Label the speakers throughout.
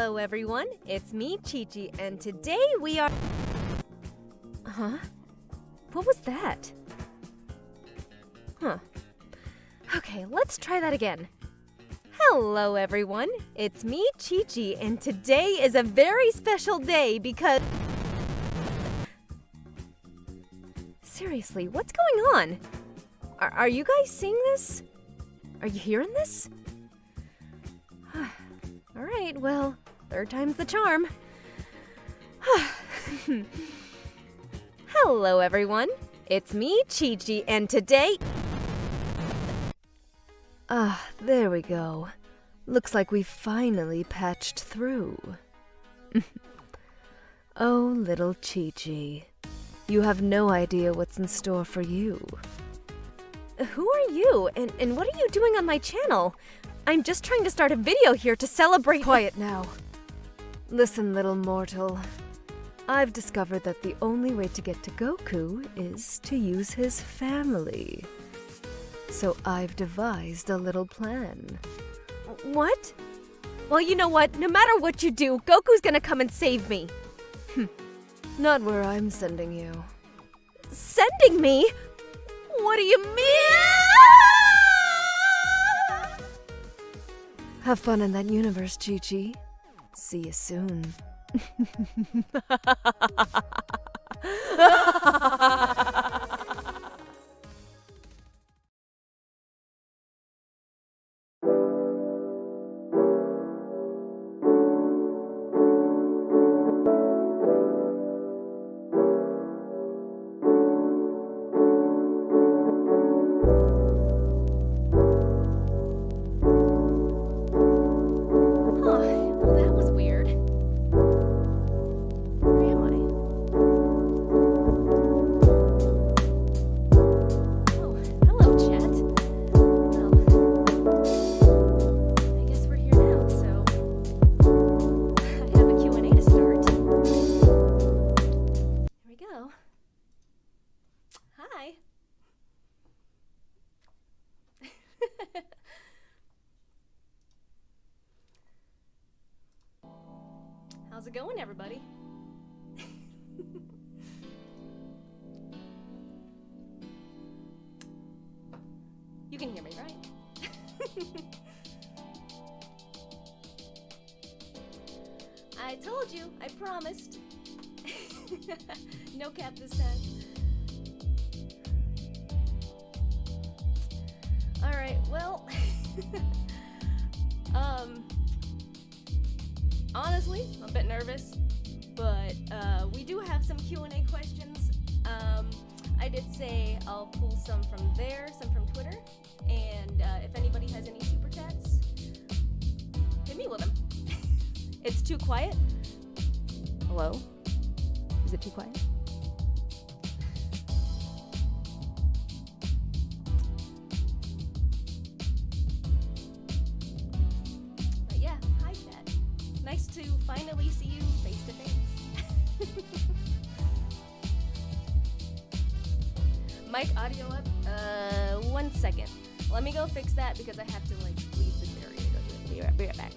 Speaker 1: Hello everyone, it's me, Chi-Chi, and today we are... Huh? What was that? Huh. Okay, let's try that again. Hello everyone, it's me, Chi-Chi, and today is a very special day because... Seriously, what's going on? Are you guys seeing this? Are you hearing this? Alright, well, third time's the charm. Hello everyone, it's me, Chi-Chi, and today... there we go. Looks like we finally patched through. Oh, little Chi-Chi. You have no idea what's in store for you. Who are you, and what are you doing on my channel? I'm just trying to start a video here to celebrate— Quiet now. Listen, little mortal. I've discovered that the only way to get to Goku is to use his family. So I've devised a little plan. What? Well, you know what? No matter what you do, Goku's gonna come and save me. Not where I'm sending you. Sending me? What do you mean? Have fun in that universe, Chi-Chi. See you soon. Hi. How's it going, everybody? You can hear me, right? I told you, I promised. No cap this time. Alright, well, honestly, I'm a bit nervous, but we do have some Q&A questions. I did say I'll pull some from there, some from Twitter, and if anybody has any super chats, hit me with them. It's too quiet? Hello? Is it too quiet? Nice to finally see you face to face. Mic audio up? 1 second. Let me go fix that because I have to leave this area to go do it. Be right back.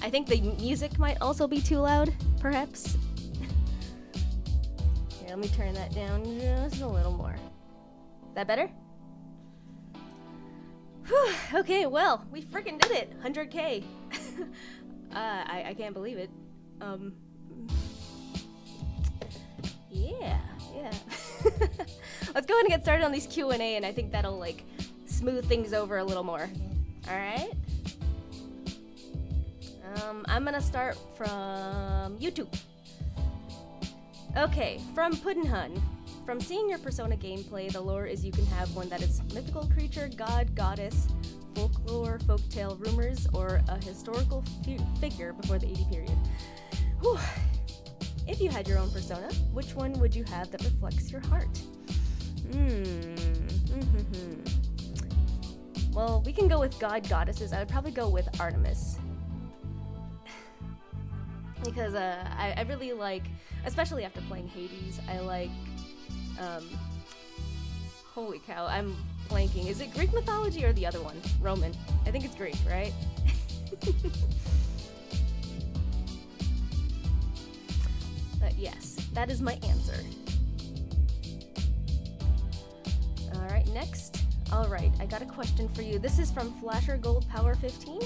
Speaker 1: I think the music might also be too loud, perhaps. Here, let me turn that down just a little more. Is that better? Whew, okay, well, we freaking did it! 100K! I can't believe it. Yeah. Let's go ahead and get started on these Q&A, and I think that'll, smooth things over a little more. Alright? I'm gonna start from YouTube. Okay, from Puddinghun. From seeing your Persona gameplay, the lore is you can have one that is mythical creature, god, goddess, folklore, folktale, rumors, or a historical figure before the 80 period. Whew. If you had your own persona, which one would you have that reflects your heart?
Speaker 2: Well, we can go with god goddesses. I would probably go with Artemis. Because I really like, especially after playing Hades, I like, holy cow, I'm blanking. Is it Greek mythology or the other one? Roman. I think it's Greek, right? But yes, that is my answer. Alright, next. Alright, I got a question for you. This is from Flasher Gold Power 15.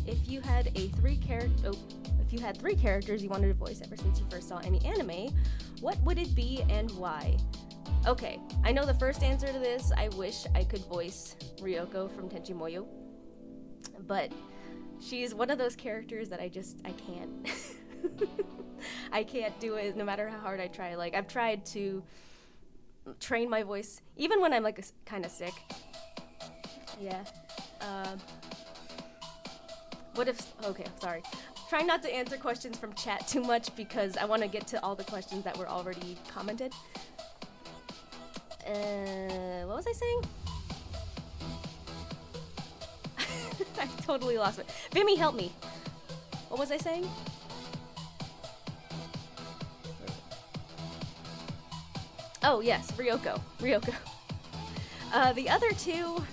Speaker 2: If you had three characters you wanted to voice ever since you first saw any anime, what would it be and why? Okay, I know the first answer to this. I wish I could voice Ryoko from Tenchi Muyo, but she's one of those characters that I can't. I can't do it no matter how hard I try. Like, I've tried to train my voice, even when I'm like kind of sick. Yeah. Okay, sorry. Try not to answer questions from chat too much because I want to get to all the questions that were already commented. What was I saying? I totally lost it. Vimy, help me. What was I saying? Oh, yes, Ryoko. The other two...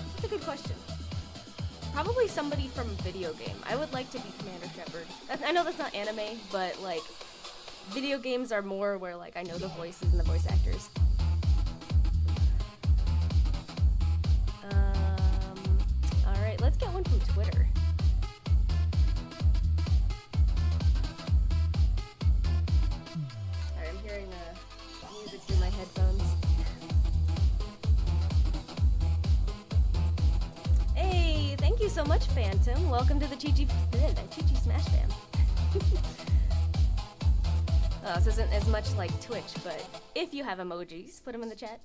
Speaker 2: That's a good question. Probably somebody from a video game. I would like to be Commander Shepard. I know that's not anime, but, like, video games are more where, like, I know the voices and the voice actors. Alright, let's get one from Twitter. Alright, I'm hearing music through my headphones. Hey, thank you so much, Phantom. Welcome to the Chi Smash fam. This isn't as much like Twitch, but if you have emojis, put them in the chat.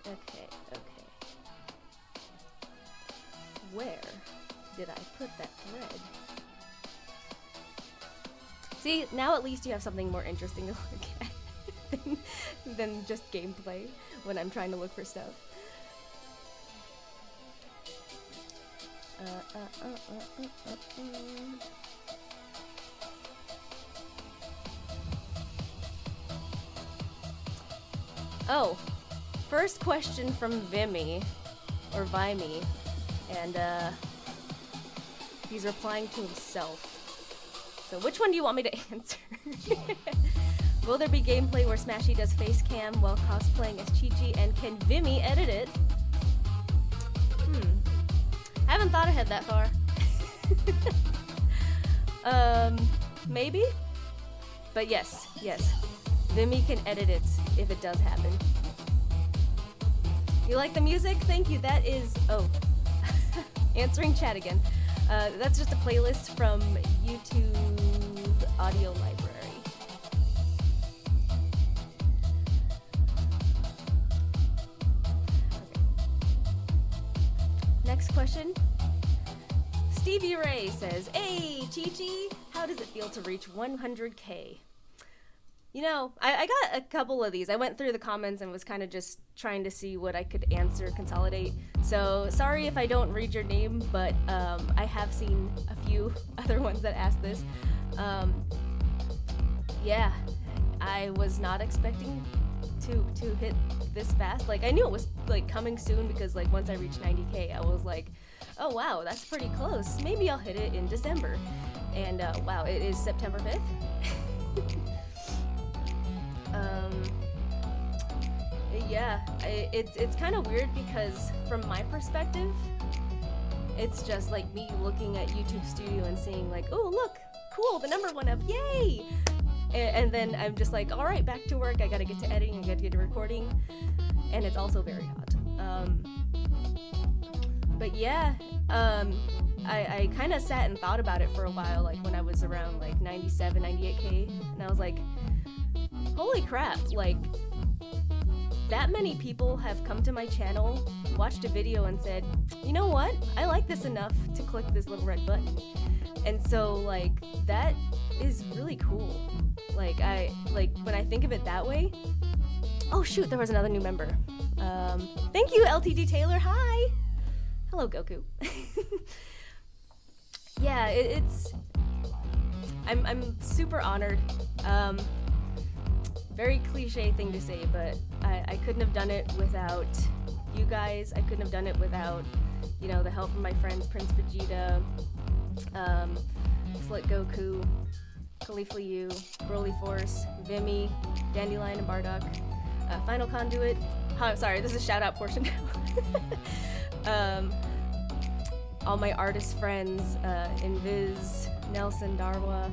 Speaker 2: Okay. Where did I put that thread? See, now at least you have something more interesting to look at than just gameplay when I'm trying to look for stuff. Oh, first question from Vimy, or Vimy, and he's replying to himself. So which one do you want me to answer? Will there be gameplay where Smashy does face cam while cosplaying as Chi-Chi, and can Vimy edit it? I haven't thought ahead that far. Maybe? But yes. Vimy can edit it if it does happen. You like the music? Thank you. That is... Oh. Answering chat again. That's just a playlist from YouTube Audio Library. Next question. Stevie Ray says, "Hey, Chi-Chi, how does it feel to reach 100K?" You know, I got a couple of these. I went through the comments and was kind of just trying to see what I could answer, consolidate. So sorry if I don't read your name, but I have seen a few other ones that asked this. Yeah, I was not expecting to hit this fast. Like, I knew it was like coming soon because like once I reached 90K, I was like, oh wow, that's pretty close. Maybe I'll hit it in December. And wow, it is September 5th. Yeah, it's kind of weird because from my perspective, it's just like me looking at YouTube Studio and seeing like, oh look, cool, the number went up, yay! And then I'm just like, all right, back to work. I gotta get to editing, I gotta get to recording, and it's also very hot. But yeah, I kind of sat and thought about it for a while, like when I was around like 97, 98K, and I was like, holy crap, like that many people have come to my channel, watched a video and said, you know what, I like this enough to click this little red button. And so like that is really cool. Like when I think of it that way. Oh shoot, there was another new member. Thank you, LTD Taylor. Hi. Hello, Goku. Yeah, I'm super honored. Very cliche thing to say, but I couldn't have done it without you guys. I couldn't have done it without, you know, the help from my friends Prince Vegeta, Slit Goku, Khalifa Yu, Broly Force, Vimy, Dandelion and Bardock, Final Conduit. Sorry, this is shout out portion now. All my artist friends, Invis, Nelson, Darwa.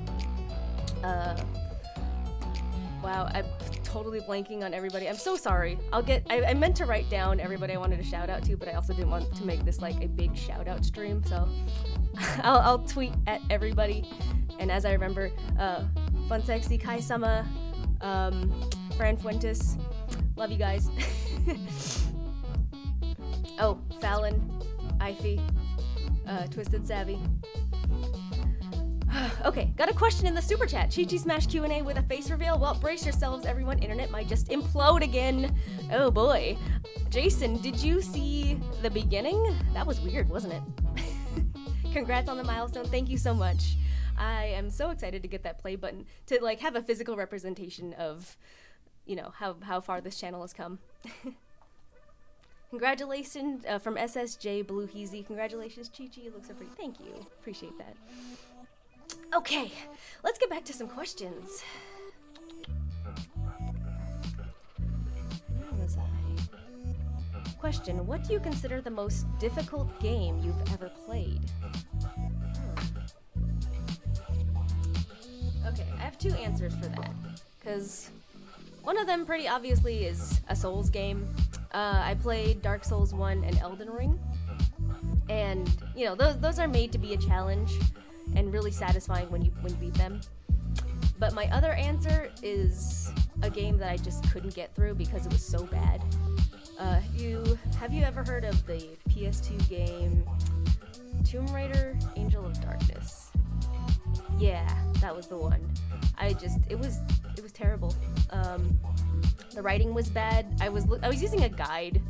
Speaker 2: Wow, I'm totally blanking on everybody. I'm so sorry. I meant to write down everybody I wanted to shout out to, but I also didn't want to make this like a big shout out stream, so I'll tweet at everybody. And as I remember, Fun Sexy, Kai-sama, Fran Fuentes, love you guys. Oh, Fallon, Ify, Twisted Savvy. Okay, got a question in the super chat. Chi-Chi Smash Q&A with a face reveal. Well, brace yourselves, everyone. Internet might just implode again. Oh boy. Jason, did you see the beginning? That was weird, wasn't it? Congrats on the milestone. Thank you so much. I am so excited to get that play button, to like have a physical representation of, you know, how far this channel has come. Congratulations from SSJ Blue Heezy. Congratulations, Chi-Chi. You look so pretty. Thank you. Appreciate that. Okay, let's get back to some questions. Where was I? Question, what do you consider the most difficult game you've ever played? Okay, I have two answers for that. Because one of them pretty obviously is a Souls game. I played Dark Souls 1 and Elden Ring. And, you know, those are made to be a challenge and really satisfying when you beat them. But my other answer is a game that I just couldn't get through because it was so bad. Have you ever heard of the PS2 game Tomb Raider: Angel of Darkness? Yeah, that was the one. It was terrible. The writing was bad. I was using a guide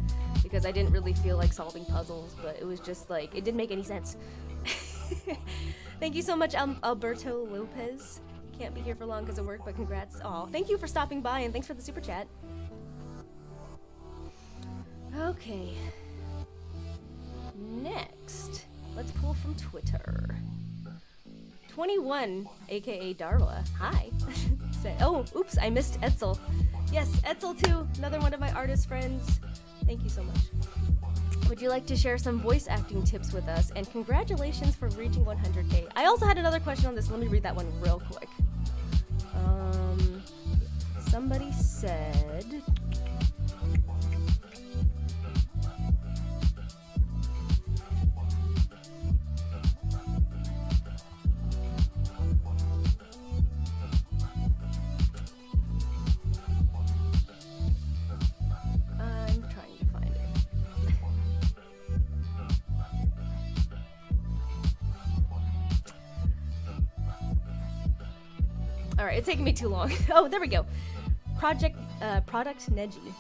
Speaker 2: because I didn't really feel like solving puzzles, but it was just like, it didn't make any sense. Thank you so much, Alberto Lopez. Can't be here for long because of work, but congrats. Aw, thank you for stopping by and thanks for the super chat. Okay. Next, let's pull from Twitter. 21, aka Darla. Hi. Oh, oops, I missed Etzel. Yes, Etzel too, another one of my artist friends. Thank you so much. Would you like to share some voice acting tips with us? And congratulations for reaching 100K. I also had another question on this. Let me read that one real quick. Somebody said... Alright, it's taking me too long. Oh, there we go. Product Neji.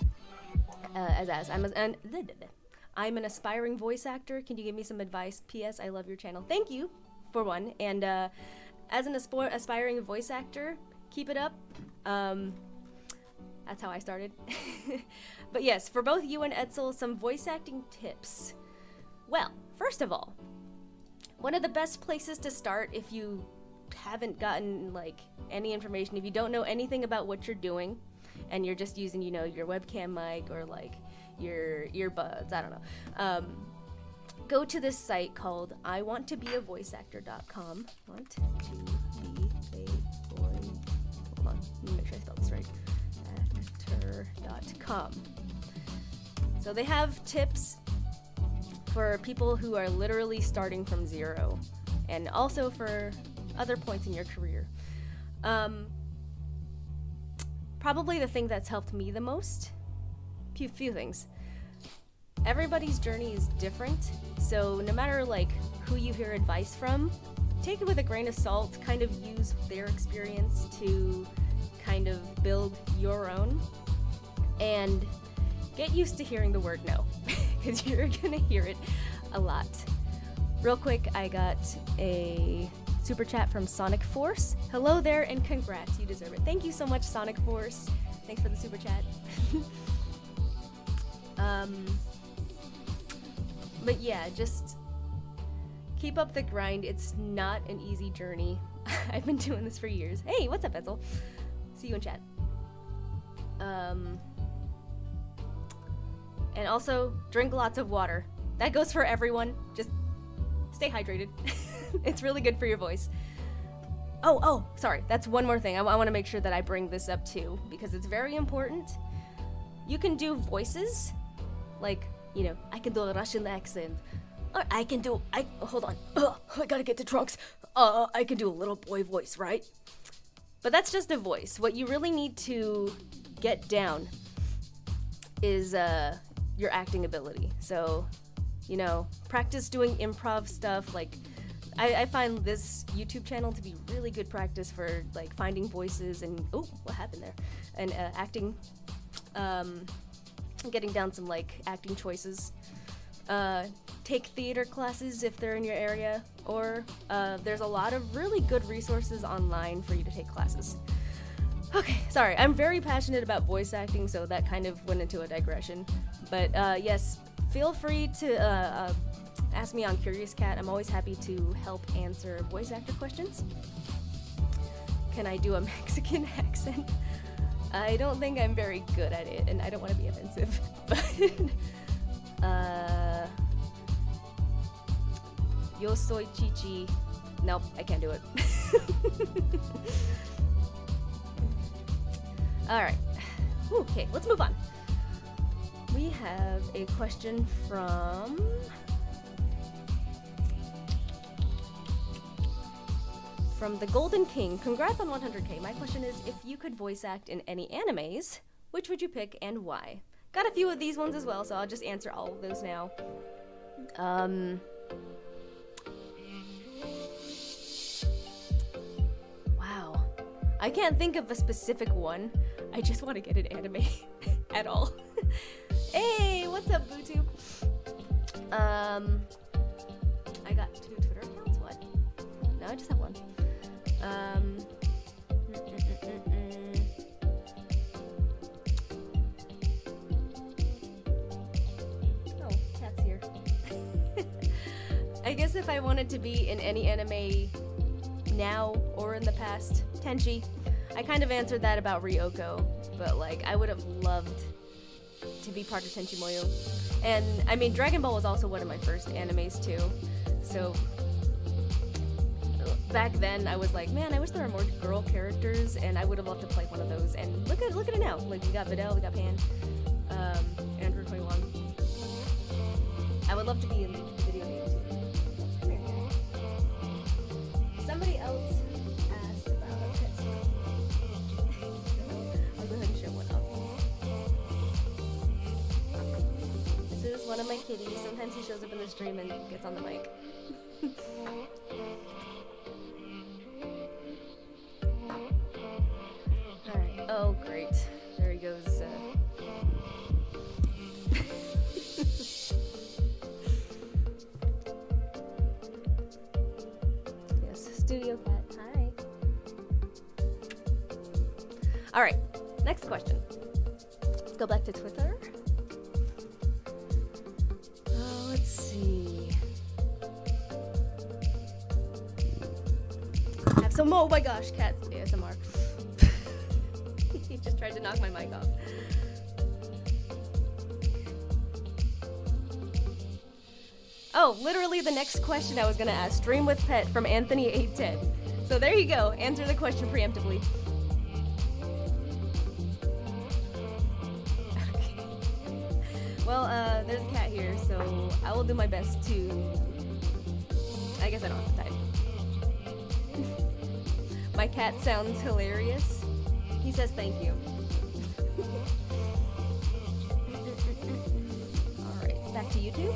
Speaker 2: I'm an aspiring voice actor. Can you give me some advice? P.S. I love your channel. Thank you, for one. And as an aspiring voice actor, keep it up. That's how I started. But yes, for both you and Etzel, some voice acting tips. Well, first of all, one of the best places to start if you haven't gotten like any information, if you don't know anything about what you're doing and you're just using, you know, your webcam mic or like your earbuds, I don't know, go to this site called iwanttobeavoiceactor.com. Want to be a voice, hold on, let me make sure I spelled this right, actor.com. So they have tips for people who are literally starting from zero and also for other points in your career. Probably the thing that's helped me the most, few things. Everybody's journey is different, so no matter like who you hear advice from, take it with a grain of salt, kind of use their experience to kind of build your own, and get used to hearing the word no, because you're gonna hear it a lot. Real quick, I got a super chat from Sonic Force. Hello there and congrats, you deserve it. Thank you so much, Sonic Force. Thanks for the super chat. But yeah, just keep up the grind. It's not an easy journey. I've been doing this for years. Hey, what's up, Edsel? See you in chat. And also, drink lots of water. That goes for everyone. Just stay hydrated. It's really good for your voice. Oh, sorry. That's one more thing. I want to make sure that I bring this up too, because it's very important. You can do voices, like, you know, I can do a Russian accent. Or hold on. I gotta get to Trunks. I can do a little boy voice, right? But that's just a voice. What you really need to get down is your acting ability. So, you know, practice doing improv stuff. Like, I find this YouTube channel to be really good practice for like finding voices and what happened there? And acting, getting down some like acting choices. Take theater classes if they're in your area, or there's a lot of really good resources online for you to take classes. Okay, sorry, I'm very passionate about voice acting, so that kind of went into a digression. But yes, feel free to ask me on Curious Cat. I'm always happy to help answer voice actor questions. Can I do a Mexican accent? I don't think I'm very good at it, and I don't want to be offensive, but Yo soy Chichi. Nope, I can't do it. Alright. Okay, let's move on. We have a question from the Golden King. Congrats on 100k. My question is, if you could voice act in any animes, which would you pick and why? Got a few of these ones as well, so I'll just answer all of those now. Wow. I can't think of a specific one. I just want to get an anime at all. Hey, what's up, BooTube? I got 2 Twitter accounts? What? No, I just have one. Oh, cat's here. I guess if I wanted to be in any anime now or in the past, Tenchi. I kind of answered that about Ryoko, but like I would have loved to be part of Tenchi Muyo. And I mean, Dragon Ball was also one of my first animes too. So back then I was like, man, I wish there were more girl characters, and I would have loved to play one of those. And look at it now. Like, we got Videl, we got Pan, Andrew 21. I would love to be in the video game too. Come here. Somebody else asked about pets. I'll go ahead and show one up. This is one of my kitties. Sometimes he shows up in the stream and gets on the mic. Alright. Oh, great. There he goes. Yes, Studio Cat. Hi. Alright, next question. Let's go back to Twitter. Let's see. Have some. Oh my gosh, Cat's ASMR. He just tried to knock my mic off. Oh, literally the next question I was gonna ask. Stream with Pet from Anthony810. So there you go. Answer the question preemptively. Okay. Well, there's a cat here, so I will do my best to... I guess I don't have to type. My cat sounds hilarious. He says thank you. Alright, back to YouTube.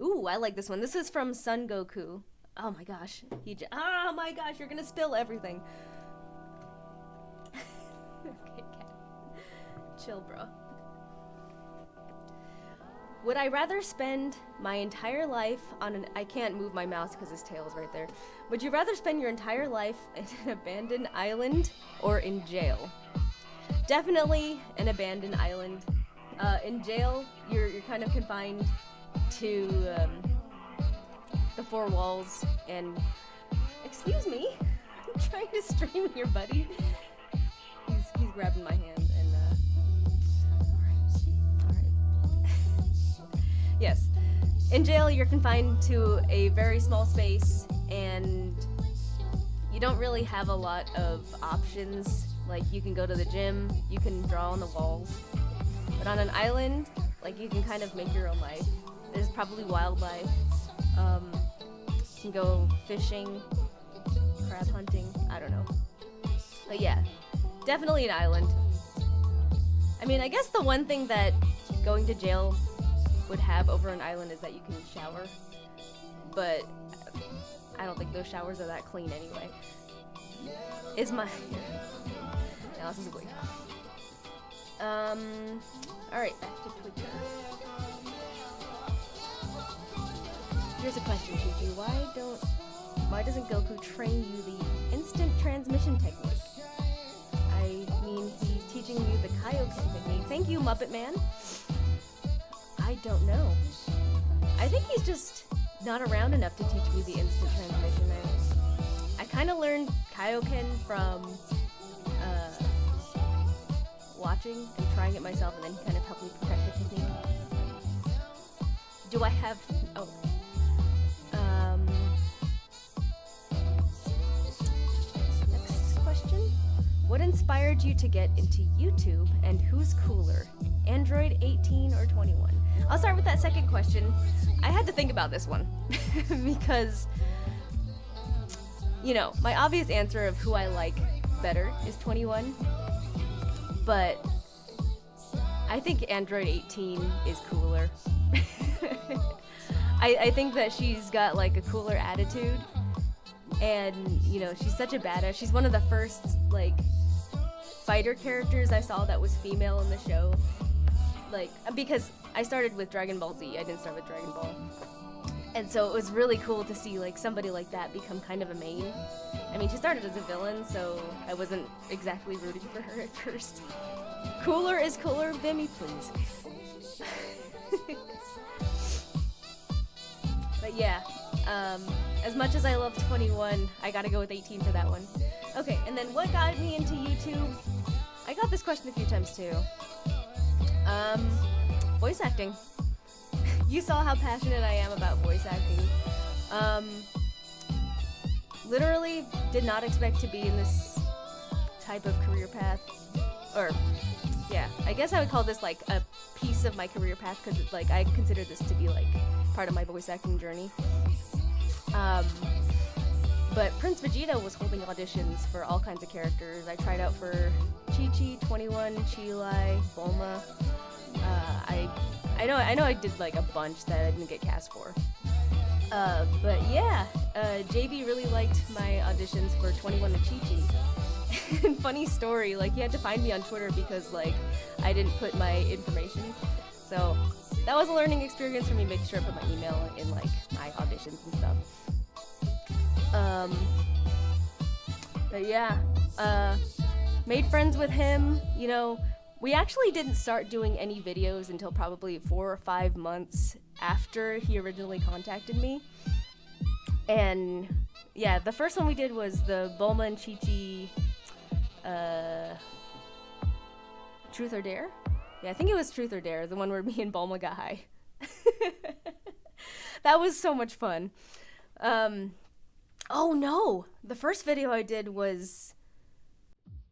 Speaker 2: Ooh, I like this one. This is from Son Goku. Oh my gosh. Oh my gosh, you're gonna spill everything. Okay, cat. Chill, bro. Would I rather spend my entire life on an... I can't move my mouse because his tail is right there. Would you rather spend your entire life in an abandoned island or in jail? Definitely an abandoned island. In jail, you're kind of confined to the four walls and... Excuse me? I'm trying to stream here, buddy. He's grabbing my hand and yes. In jail, you're confined to a very small space, and you don't really have a lot of options. Like, you can go to the gym, you can draw on the walls. But on an island, like, you can kind of make your own life. There's probably wildlife. You can go fishing, crab hunting, I don't know. But yeah, definitely an island. I mean, I guess the one thing that going to jail would have over an island is that you can shower, but I don't think those showers are that clean anyway. Is my... Now this is weird. Alright, back to Twitter. Here's a question, Gigi. Why doesn't Goku train you the instant transmission technique? I mean, he's teaching you the Kaioken technique. Thank you, Muppet Man. I don't know. I think he's just not around enough to teach me the instant transmission. I kind of learned Kaioken from watching and trying it myself, and then he kind of helped me perfect the technique. Do I have... Oh. Next question. What inspired you to get into YouTube, and who's cooler, Android 18 or 21? I'll start with that second question. I had to think about this one because, you know, my obvious answer of who I like better is 21, but I think Android 18 is cooler. I think that she's got like a cooler attitude, and you know, she's such a badass. She's one of the first like fighter characters I saw that was female in the show. Like, because I started with Dragon Ball Z, I didn't start with Dragon Ball. And so it was really cool to see like somebody like that become kind of a main. I mean, she started as a villain, so I wasn't exactly rooting for her at first. Cooler is cooler, Vimy, please. But yeah, as much as I love 21, I gotta go with 18 for that one. Okay, and then what got me into YouTube? I got this question a few times too. Voice acting. You saw how passionate I am about voice acting. Literally did not expect to be in this type of career path. Or, yeah, I guess I would call this like a piece of my career path, because like I consider this to be like part of my voice acting journey. But Prince Vegeta was holding auditions for all kinds of characters. I tried out for Chi-Chi, 21, Chi-Lai, Bulma. I know I did like a bunch that I didn't get cast for. But yeah, JB really liked my auditions for 21 and Chi-Chi. And funny story, like he had to find me on Twitter because like I didn't put my information. So that was a learning experience for me, making sure I put my email in like my auditions and stuff. But yeah, made friends with him, you know. We actually didn't start doing any videos until probably 4 or 5 months after he originally contacted me. And yeah, the first one we did was the Bulma and Chi-Chi, Truth or Dare? Yeah, I think it was Truth or Dare, the one where me and Bulma got high. That was so much fun. Oh no! The first video I did was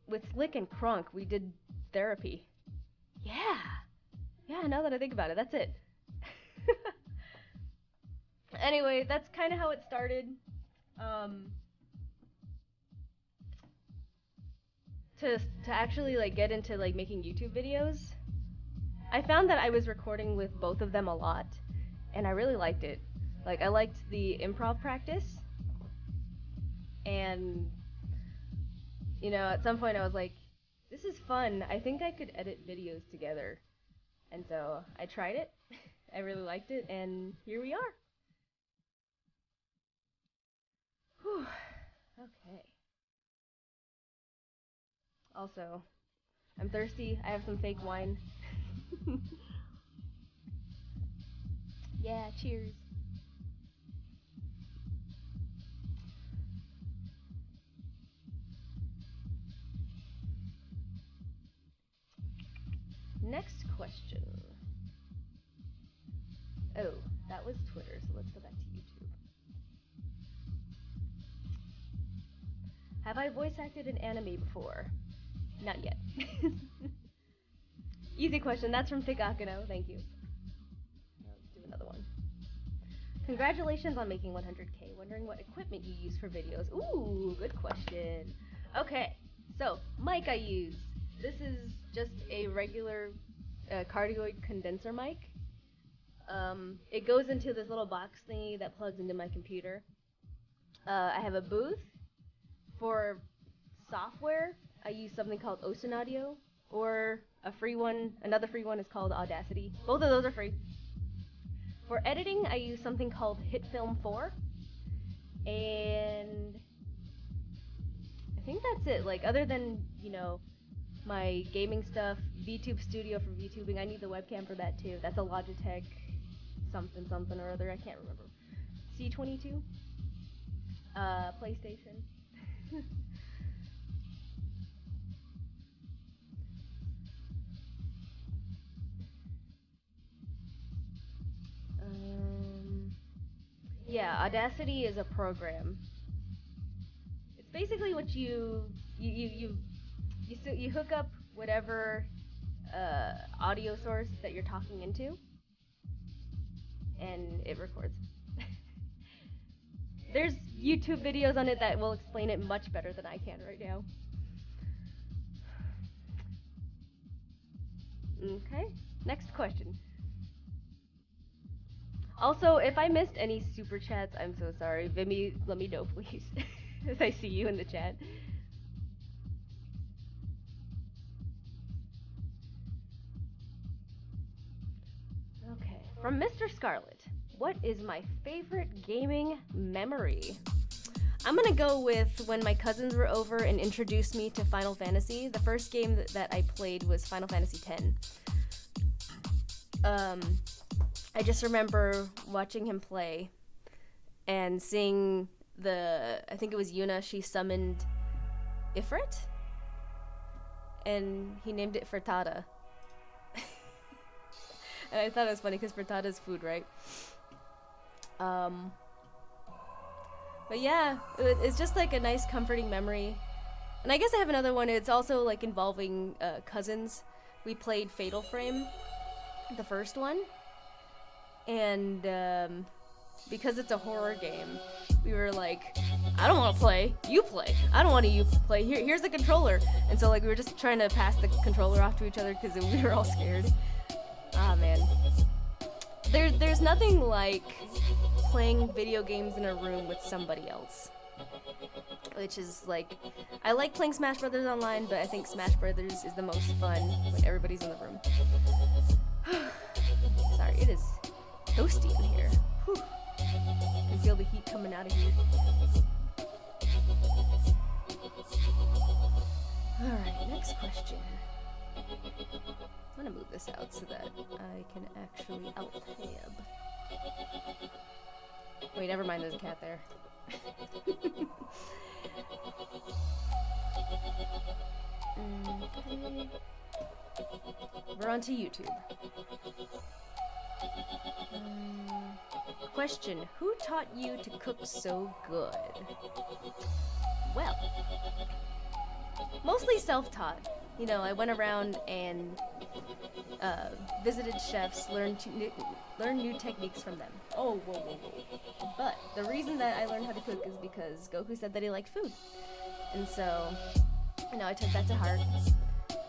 Speaker 2: with Flick and Krunk. We did therapy. Yeah, now that I think about it, that's it. Anyway, that's kind of how it started. To actually like get into like making YouTube videos, I found that I was recording with both of them a lot, and I really liked it. Like, I liked the improv practice, and, you know, at some point I was like, this is fun. I think I could edit videos together. And so I tried it. I really liked it, and here we are. Whew. Okay. Also, I'm thirsty. I have some fake wine. Yeah, cheers. Next question. Oh, that was Twitter, so let's go back to YouTube. Have I voice acted in anime before? Not yet. Easy question. That's from Thick Akano. Thank you. Let's do another one. Congratulations on making 100K. Wondering what equipment you use for videos. Ooh, good question. Okay, so mic I use. This is just a regular cardioid condenser mic. It goes into this little box thingy that plugs into my computer. I have a booth. For software, I use something called Ocean Audio, or a free one. Another free one is called Audacity. Both of those are free. For editing, I use something called HitFilm 4, and I think that's it. Like, other than, you know, my gaming stuff, VTube Studio for VTubing, I need the webcam for that too. That's a Logitech something something or other, I can't remember. C22? PlayStation. Yeah, Audacity is a program. It's basically what you hook up whatever audio source that you're talking into, and it records. There's YouTube videos on it that will explain it much better than I can right now. Okay, next question. Also, if I missed any super chats, I'm so sorry. Vimy, let me know, please, as I see you in the chat. Okay, from Mr. Scarlet, what is my favorite gaming memory? I'm gonna go with when my cousins were over and introduced me to Final Fantasy. The first game that I played was Final Fantasy X. I just remember watching him play and seeing I think it was Yuna, she summoned Ifrit, and he named it Frittata. And I thought it was funny because frittata is food, right? But yeah, it's just like a nice comforting memory. And I guess I have another one. It's also like involving cousins. We played Fatal Frame, the first one. And because it's a horror game, we were like, I don't want to play, you play. I don't want to play. Here's the controller. And so like we were just trying to pass the controller off to each other because we were all scared. Ah, man. There's nothing like playing video games in a room with somebody else. Which is like, I like playing Smash Brothers online, but I think Smash Brothers is the most fun when everybody's in the room. Sorry, it is toasty in here. Whew. I can feel the heat coming out of here. Alright, next question. I'm gonna move this out so that I can actually out-tab. Wait, never mind, there's a cat there. Okay. We're on to YouTube. Question, who taught you to cook so good? Well, mostly self-taught. You know, I went around and visited chefs, learn new techniques from them. Oh, whoa, whoa, whoa. But the reason that I learned how to cook is because Goku said that he liked food. And so, you know, I took that to heart.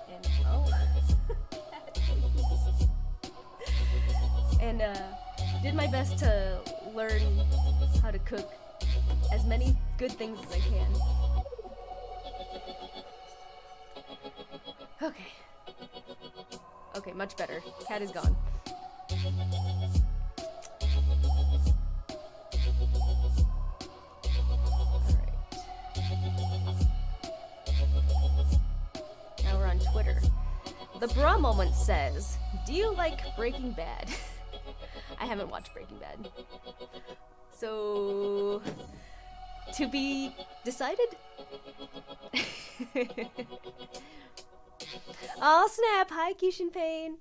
Speaker 2: And, oh. And, did my best to learn how to cook as many good things as I can. Okay. Okay, much better. Cat is gone. Alright. Now we're on Twitter. The Bra Moment says, do you like Breaking Bad? I haven't watched Breaking Bad. So, to be decided? Oh snap! Hi, Kishin Pain.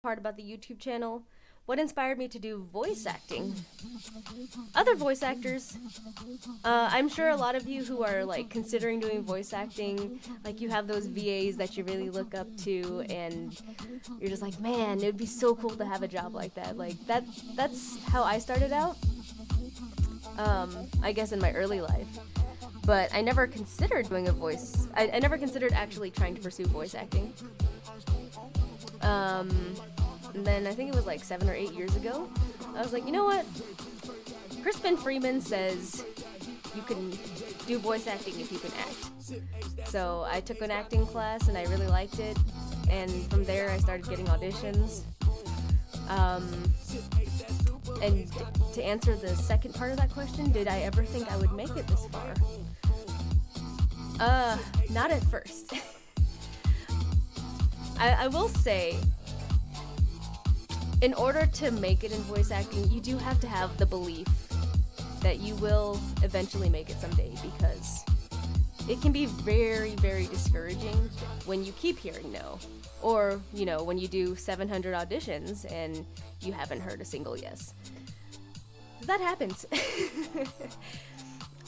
Speaker 2: Part about the YouTube channel. What inspired me to do voice acting? Other voice actors. I'm sure a lot of you who are like considering doing voice acting, like you have those VAs that you really look up to, and you're just like, man, it would be so cool to have a job like that. Like that's how I started out. I guess in my early life. But I never considered doing a voice. I never considered actually trying to pursue voice acting. And then I think it was like 7 or 8 years ago, I was like, you know what? Crispin Freeman says you can do voice acting if you can act. So I took an acting class and I really liked it. And from there I started getting auditions. And to answer the second part of that question, did I ever think I would make it this far? Not at first. I will say, in order to make it in voice acting, you do have to have the belief that you will eventually make it someday, because it can be very, very discouraging when you keep hearing no. Or, you know, when you do 700 auditions and you haven't heard a single yes. That happens.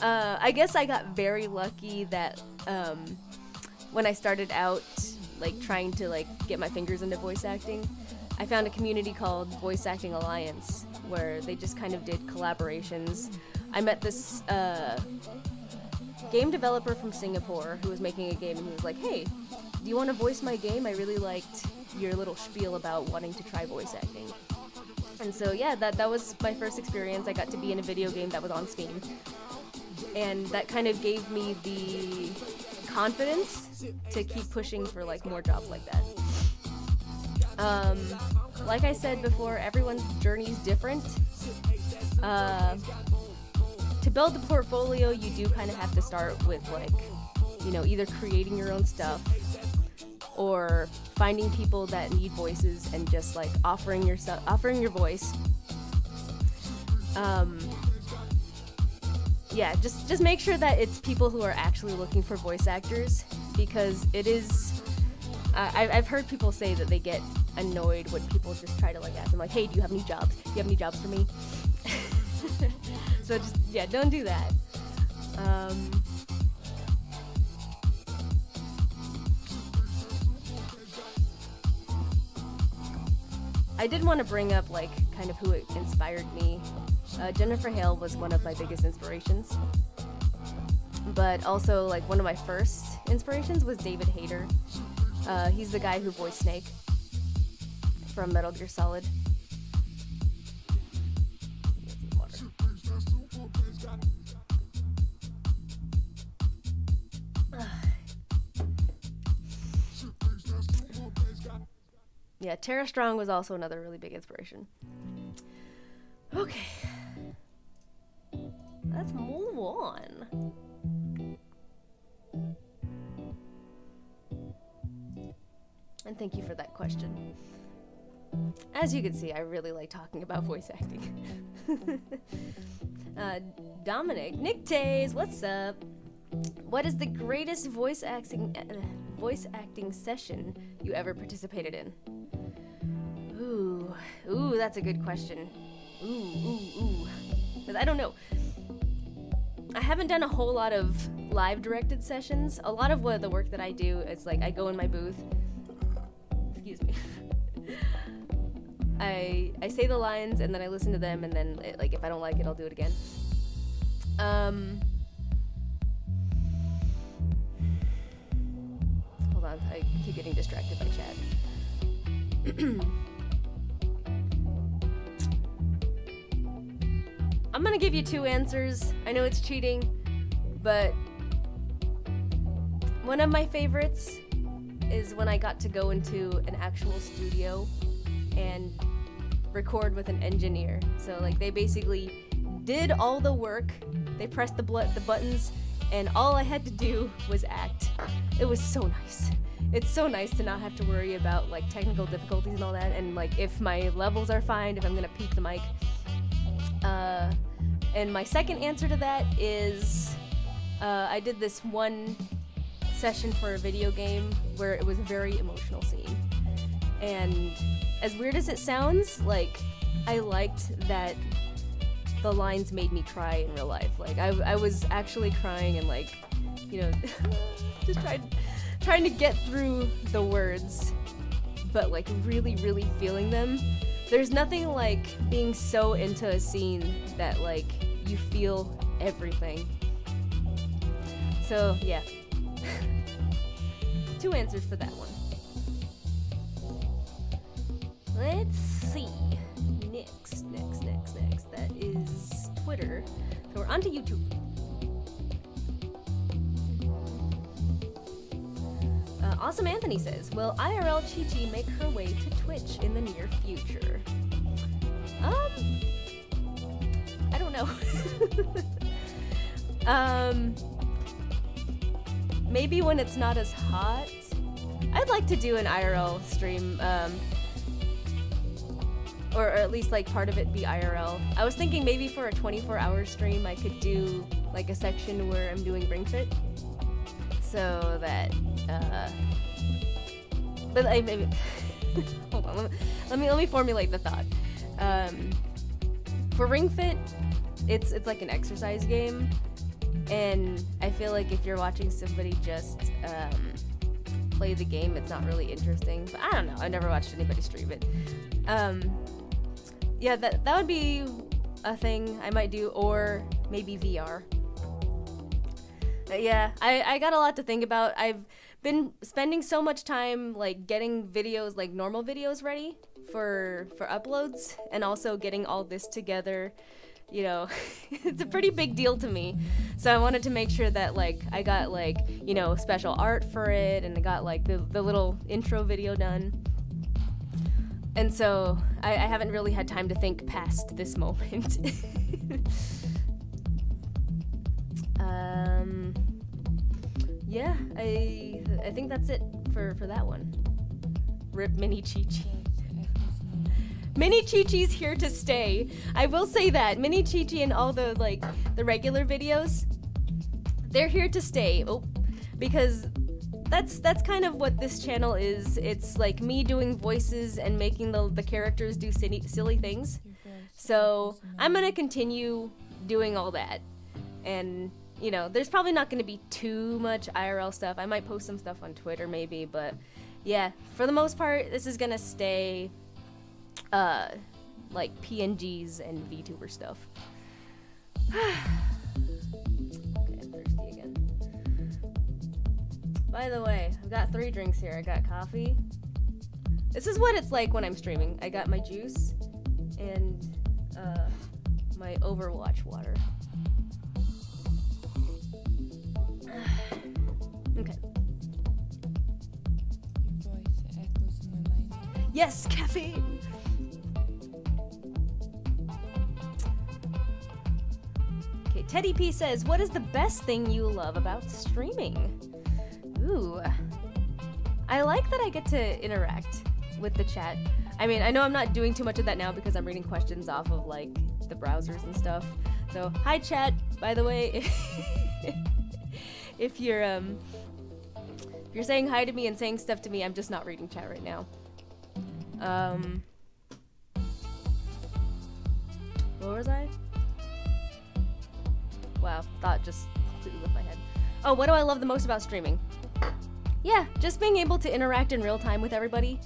Speaker 2: I guess I got very lucky that when I started out, like, trying to, like, get my fingers into voice acting, I found a community called Voice Acting Alliance, where they just kind of did collaborations. I met this game developer from Singapore who was making a game, and he was like, hey, do you want to voice my game? I really liked your little spiel about wanting to try voice acting. And so yeah, that was my first experience. I got to be in a video game that was on Steam. And that kind of gave me the confidence to keep pushing for like more jobs like that. Like I said before, everyone's journey is different. To build the portfolio, you do kind of have to start with like, you know, either creating your own stuff or finding people that need voices and just like offering your voice. Yeah, just make sure that it's people who are actually looking for voice actors, because it is. I've heard people say that they get annoyed when people just try to like ask them like, "Hey, do you have any jobs? Do you have any jobs for me?" So just, yeah, don't do that. I did want to bring up like kind of who inspired me. Jennifer Hale was one of my biggest inspirations, but also like one of my first inspirations was David Hayter. He's the guy who voiced Snake from Metal Gear Solid. Yeah, Tara Strong was also another really big inspiration. Okay. Let's move on. And thank you for that question. As you can see, I really like talking about voice acting. Dominic, Nick Tays, what's up? What is the greatest voice acting session you ever participated in? Ooh, that's a good question. Ooh. 'Cause I don't know. I haven't done a whole lot of live directed sessions. A lot of the work that I do is like I go in my booth. Excuse me. I say the lines and then I listen to them, and then like if I don't like it, I'll do it again. Hold on, I keep getting distracted by chat. I'm gonna give you two answers. I know it's cheating, but one of my favorites is when I got to go into an actual studio and record with an engineer. So like they basically did all the work, they pressed the buttons, and all I had to do was act. It was so nice. It's so nice to not have to worry about like technical difficulties and all that, and like if my levels are fine, if I'm gonna peak the mic. And my second answer to that is I did this one session for a video game where it was a very emotional scene. And as weird as it sounds, like I liked that the lines made me cry in real life. Like I was actually crying and like, you know, just trying to get through the words, but like really, really feeling them. There's nothing like being so into a scene that like you feel everything. So yeah. Two answers for that one. Let's see. Next. That is Twitter. So we're on to YouTube. Awesome Anthony says, will IRL Chi-Chi make her way to Twitch in the near future? I don't know. Maybe when it's not as hot. I'd like to do an IRL stream, or at least like part of it be IRL. I was thinking maybe for a 24-hour stream I could do like a section where I'm doing Ring Fit, so that but I maybe hold on, let me formulate the thought. For Ring Fit, it's like an exercise game, and I feel like if you're watching somebody just play the game, it's not really interesting. But I don't know, I never watched anybody stream it. Yeah, that would be a thing I might do, or maybe VR. Yeah, I got a lot to think about. I've been spending so much time like getting videos, like normal videos ready for uploads, and also getting all this together you know, it's a pretty big deal to me. So I wanted to make sure that like I got like, you know, special art for it, and I got like the little intro video done. And so I haven't really had time to think past this moment. Yeah, I think that's it for that one. Rip Mini Chi-Chi. Mini Chi-Chi's here to stay. I will say that. Mini Chi-Chi and all the like the regular videos, they're here to stay. Oh, because that's kind of what this channel is. It's like me doing voices and making the characters do silly things. So I'm gonna continue doing all that. And you know, there's probably not going to be too much IRL stuff. I might post some stuff on Twitter maybe, but yeah, for the most part, this is going to stay like PNGs and VTuber stuff. Okay, I'm thirsty again. By the way, I've got 3 drinks here. I got coffee. This is what it's like when I'm streaming. I got my juice and my Overwatch water. Okay.
Speaker 3: Your voice echoes in my mind.
Speaker 2: Yes, caffeine! Okay, Teddy P says, what is the best thing you love about streaming? Ooh. I like that I get to interact with the chat. I mean, I know I'm not doing too much of that now because I'm reading questions off of, like, the browsers and stuff. So, hi chat, by the way. If you're saying hi to me and saying stuff to me, I'm just not reading chat right now. Where was I? Wow, thought just completely left my head. Oh, what do I love the most about streaming? Yeah, just being able to interact in real time with everybody.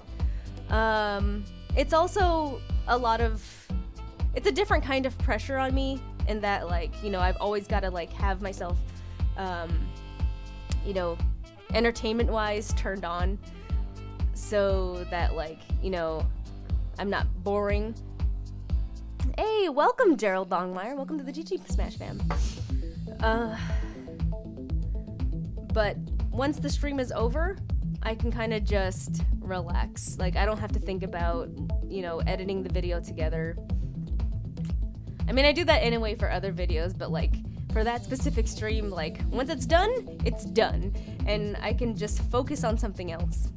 Speaker 2: It's also it's a different kind of pressure on me in that, like, you know, I've always got to, like, have myself, you know, entertainment-wise turned on so that, like, you know, I'm not boring. Hey, welcome, Gerald Longmire. Welcome to the GG Smash fam. But once the stream is over, I can kind of just relax. Like, I don't have to think about, you know, editing the video together. I mean, I do that anyway for other videos, but, like, for that specific stream, like, once it's done, it's done. And I can just focus on something else.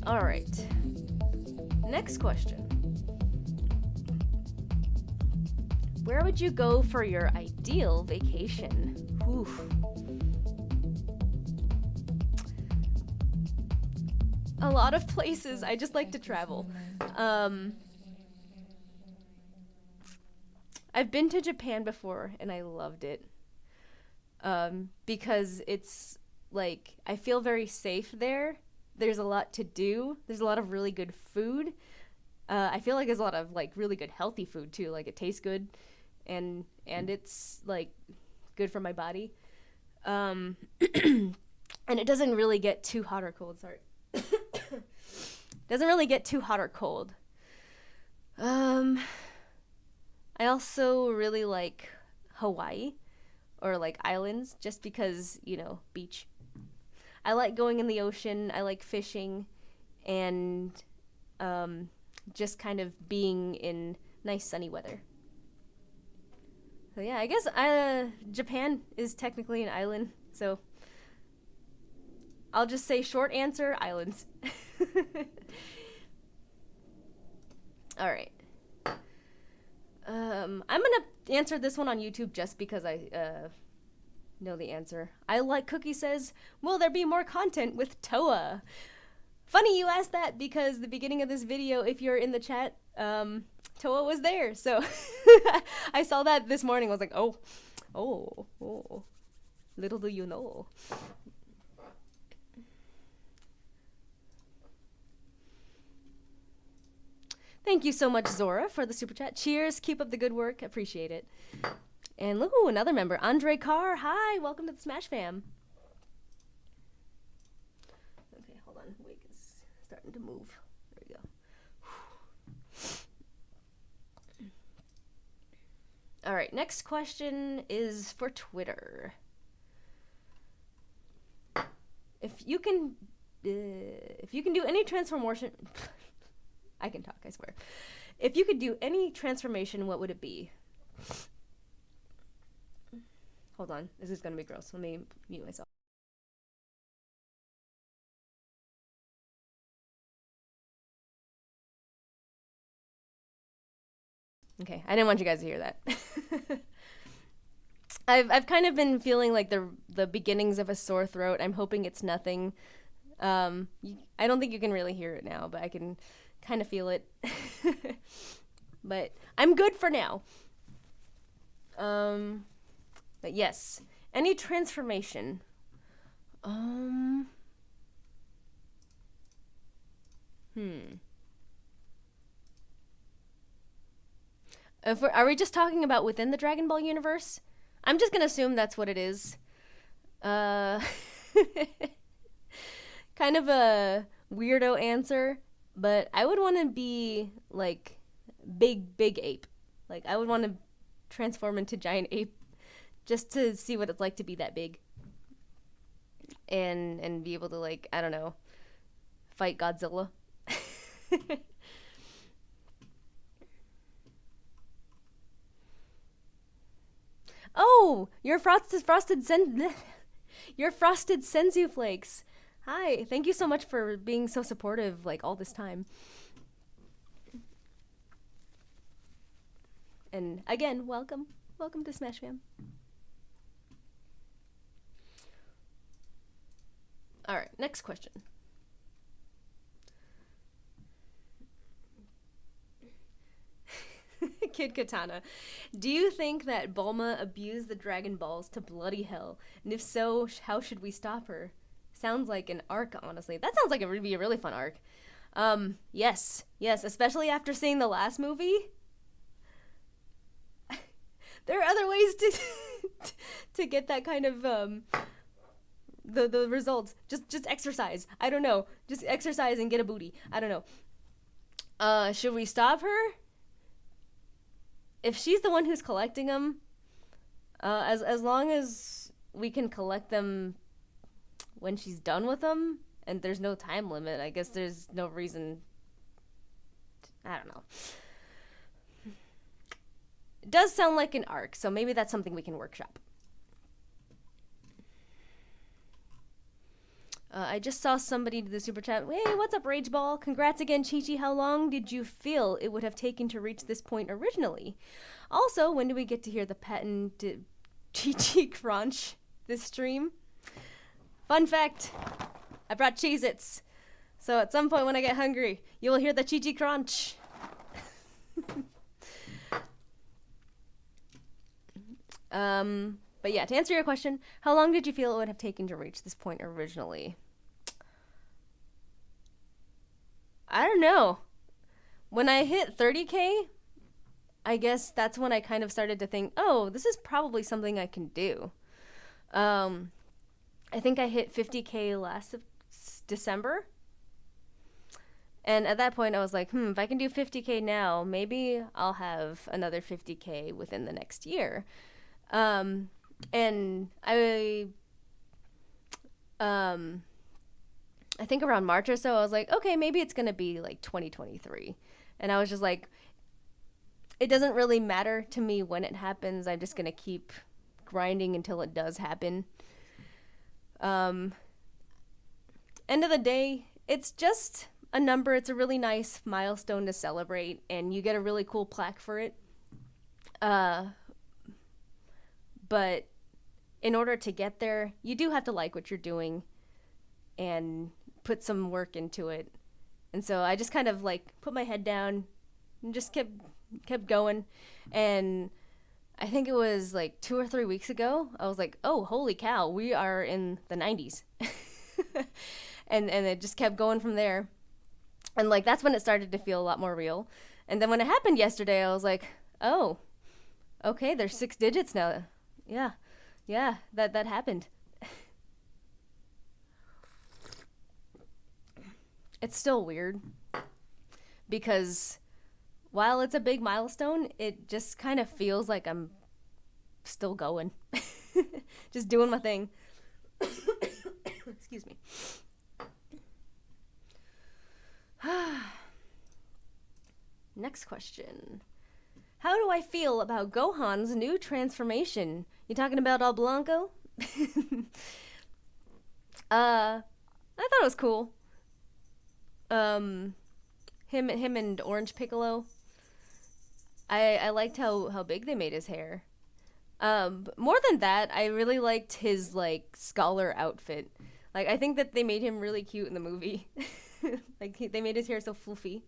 Speaker 2: Alright. Next question. Where would you go for your ideal vacation? Oof. A lot of places. I just like to travel. I've been to Japan before and I loved it. Because it's like, I feel very safe there. There's a lot to do. There's a lot of really good food. I feel like there's a lot of, like, really good healthy food too. Like, it tastes good and it's, like, good for my body. And it doesn't really get too hot or cold. Sorry. Doesn't really get too hot or cold. I also really like Hawaii or, like, islands just because, you know, beach. I like going in the ocean. I like fishing and just kind of being in nice sunny weather. So yeah, I guess Japan is technically an island, so I'll just say short answer, islands. All right. I'm gonna answer this one on YouTube just because I know the answer. I Like Cookie says, will there be more content with Toa? Funny you asked that because the beginning of this video, if you're in the chat, Toa was there. So I saw that this morning. I was like, oh, little do you know. Thank you so much, Zora, for the super chat. Cheers. Keep up the good work. Appreciate it. And look, ooh, another member, Andre Carr. Hi, welcome to the Smash fam. on, wig is starting to move. There we go. All right, next question is for Twitter. If you can do any transformation, I can talk, I swear. If you could do any transformation, what would it be? Hold on, this is gonna be gross. Let me mute myself. Okay, I didn't want you guys to hear that. I've kind of been feeling like the beginnings of a sore throat. I'm hoping it's nothing. I don't think you can really hear it now, but I can kind of feel it. But I'm good for now. But yes, any transformation. Are we just talking about within the Dragon Ball universe? I'm just gonna assume that's what it is. Kind of a weirdo answer, but I would want to be like big ape. Like I would want to transform into giant ape just to see what it's like to be that big. And be able to, like, I don't know, fight Godzilla. Oh, your frosted senzu flakes. Hi, thank you so much for being so supportive like all this time. And again, welcome to Smash Fam. All right, next question. Kid Katana, do you think that Bulma abused the Dragon Balls to bloody hell? And if so, how should we stop her? Sounds like an arc, honestly. That sounds like it would be a really fun arc. Yes, especially after seeing the last movie. There are other ways to get that kind of the results. Just exercise. I don't know. Just exercise and get a booty. I don't know. Should we stop her? If she's the one who's collecting them, as long as we can collect them when she's done with them, and there's no time limit, I guess there's no reason. I don't know. It does sound like an arc, so maybe that's something we can workshop. I just saw somebody do the super chat. Hey, what's up, Rage Ball? Congrats again, Chi-Chi. How long did you feel it would have taken to reach this point originally? Also, when do we get to hear the patented Chi-Chi crunch this stream? Fun fact, I brought Cheez-Its. So at some point when I get hungry, you will hear the Chi-Chi crunch. But yeah, to answer your question, how long did you feel it would have taken to reach this point originally? I don't know. When I hit 30K, I guess that's when I kind of started to think, oh, this is probably something I can do. I think I hit 50K last December. And at that point, I was like, if I can do 50K now, maybe I'll have another 50K within the next year. And I think around March or so, I was like, okay, maybe it's going to be like 2023. And I was just like, it doesn't really matter to me when it happens. I'm just going to keep grinding until it does happen. End of the day, it's just a number. It's a really nice milestone to celebrate, and you get a really cool plaque for it. But in order to get there, you do have to like what you're doing and put some work into it. And so I just kind of like put my head down and just kept going. And I think it was like 2 or 3 weeks ago, I was like, oh, holy cow, we are in the 90s. and it just kept going from there. And like, that's when it started to feel a lot more real. And then when it happened yesterday, I was like, oh, okay, there's 6 digits now. Yeah, that happened. it's still weird because while it's a big milestone, it just kind of feels like I'm still going. Just doing my thing. Excuse me. Next question. How do I feel about Gohan's new transformation? You talking about All Blanco? I thought it was cool. Him and Orange Piccolo. I liked how big they made his hair. But more than that, I really liked his like scholar outfit. Like I think that they made him really cute in the movie. Like they made his hair so floofy.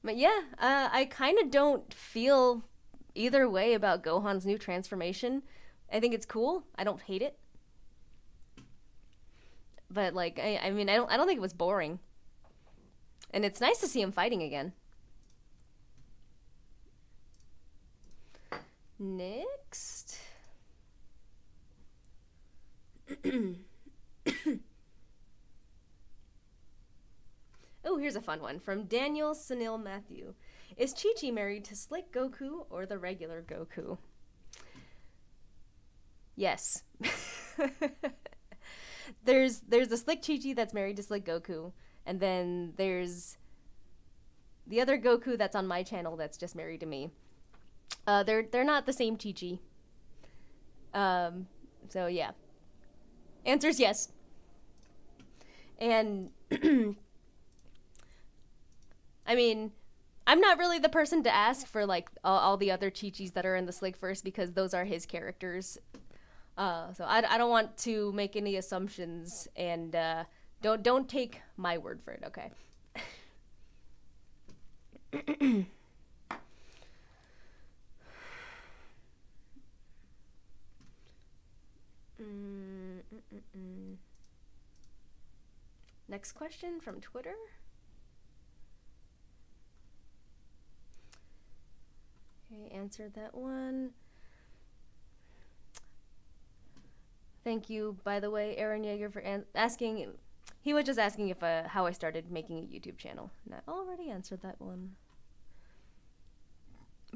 Speaker 2: But yeah, I kind of don't feel either way about Gohan's new transformation. I think it's cool. I don't hate it. But like, I mean, I don't think it was boring. And it's nice to see him fighting again. Next. Oh, here's a fun one from Daniel Sunil Matthew. Is Chi-Chi married to Slick Goku or the regular Goku? Yes. There's a Slick Chi-Chi that's married to Slick Goku, and then there's the other Goku that's on my channel that's just married to me. They're not the same Chi-Chi. So yeah. Answer's yes. And I mean, I'm not really the person to ask for like all the other Chi-Chis that are in the Slickverse because those are his characters. So I don't want to make any assumptions, and don't take my word for it, okay? Next question from Twitter. Okay, answered that one. Thank you, by the way, Aaron Yeager, for asking. He was just asking if how I started making a YouTube channel, and I already answered that one.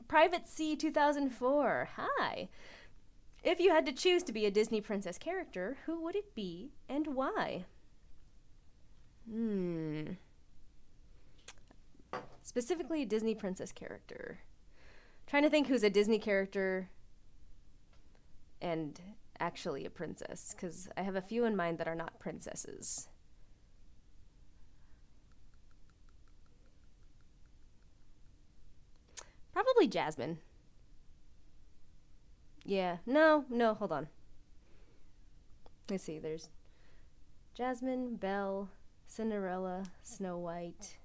Speaker 2: Private C 2004. Hi. If you had to choose to be a Disney princess character, who would it be and why? Specifically a Disney princess character. Trying to think who's a Disney character and actually a princess, because I have a few in mind that are not princesses. Probably Jasmine. Yeah, no, hold on. Let's see, there's Jasmine, Belle, Cinderella, Snow White.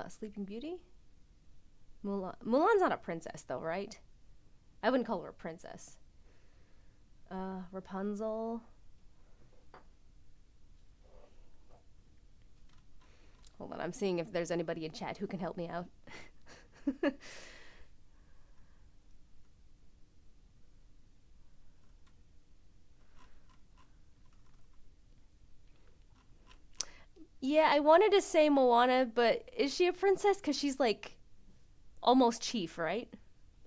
Speaker 2: Sleeping Beauty? Mulan. Mulan's not a princess, though, right? I wouldn't call her a princess. Rapunzel. Hold on, I'm seeing if there's anybody in chat who can help me out. Yeah, I wanted to say Moana, but is she a princess? Because she's like almost chief, right?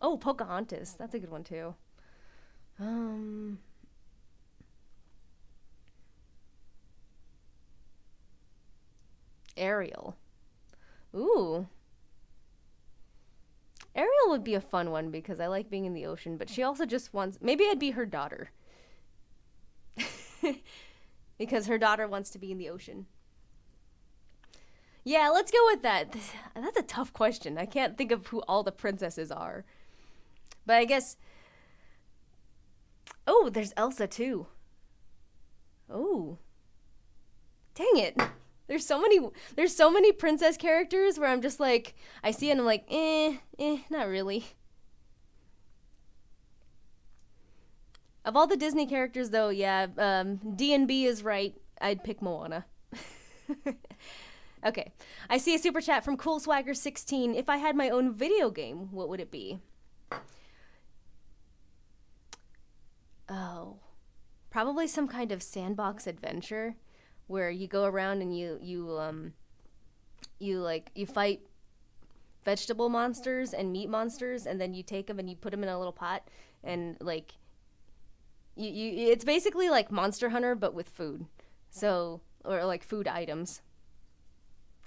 Speaker 2: Oh, Pocahontas. That's a good one too. Ariel. Ooh. Ariel would be a fun one because I like being in the ocean, but she also just wants... Maybe I'd be her daughter. Because her daughter wants to be in the ocean. Yeah, let's go with that. That's a tough question. I can't think of who all the princesses are. But I guess... Oh, there's Elsa too. Oh. Dang it. There's so many princess characters where I'm just like, I see it and I'm like, not really. Of all the Disney characters though, yeah, D&B is right. I'd pick Moana. Okay. I see a super chat from Cool Swagger 16. If I had my own video game, what would it be? Oh. Probably some kind of sandbox adventure where you go around and you fight vegetable monsters and meat monsters, and then you take them and you put them in a little pot, and like it's basically like Monster Hunter but with food. So, or like food items.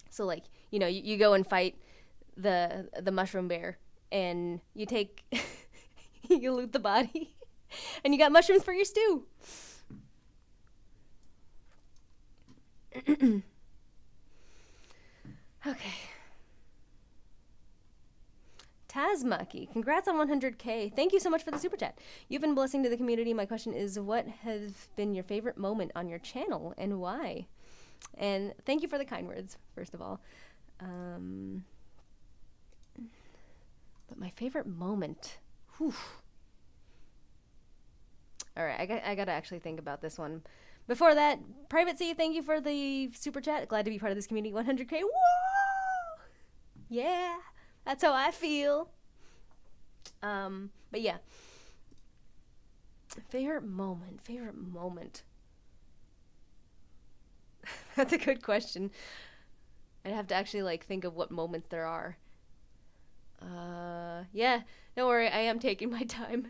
Speaker 2: So like, you know, you go and fight the mushroom bear, and you take you loot the body and you got mushrooms for your stew. Okay. Tazmaki, congrats on 100K. Thank you so much for the super chat. You've been blessing to the community. My question is, what has been your favorite moment on your channel and why? And thank you for the kind words, first of all. But my favorite moment. Whew. All right, I gotta actually think about this one. Before that, Private C, thank you for the super chat. Glad to be part of this community. 100K. Whoa! Yeah, that's how I feel. But yeah. Favorite moment. That's a good question. I'd have to actually like think of what moments there are. Yeah, don't worry, I am taking my time.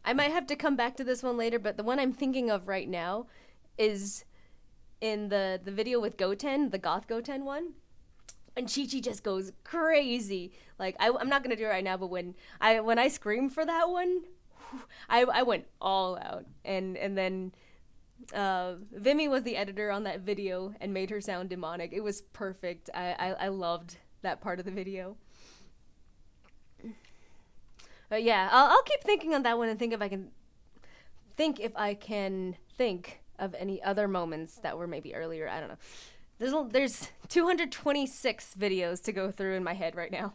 Speaker 2: I might have to come back to this one later, but the one I'm thinking of right now is in the video with Goten, the Goth Goten one. And Chi-Chi just goes crazy. Like, I'm not going to do it right now, but when I screamed for that one, I went all out. And then Vimy was the editor on that video and made her sound demonic. It was perfect. I loved that part of the video. But yeah, I'll keep thinking on that one and think if I can think of any other moments that were maybe earlier. I don't know. There's 226 videos to go through in my head right now.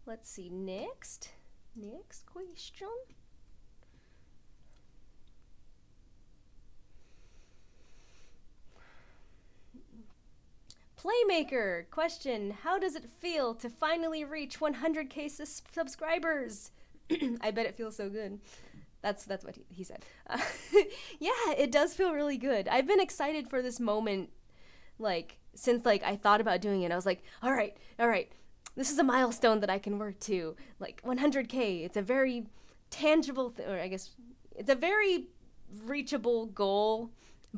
Speaker 2: Let's see. Next question. Playmaker question: how does it feel to finally reach 100K subscribers? I bet it feels so good. That's what he said. Yeah, it does feel really good. I've been excited for this moment, like, since, like, I thought about doing it. I was like, all right, this is a milestone that I can work to. Like, 100K, it's a very tangible, or I guess, it's a very reachable goal,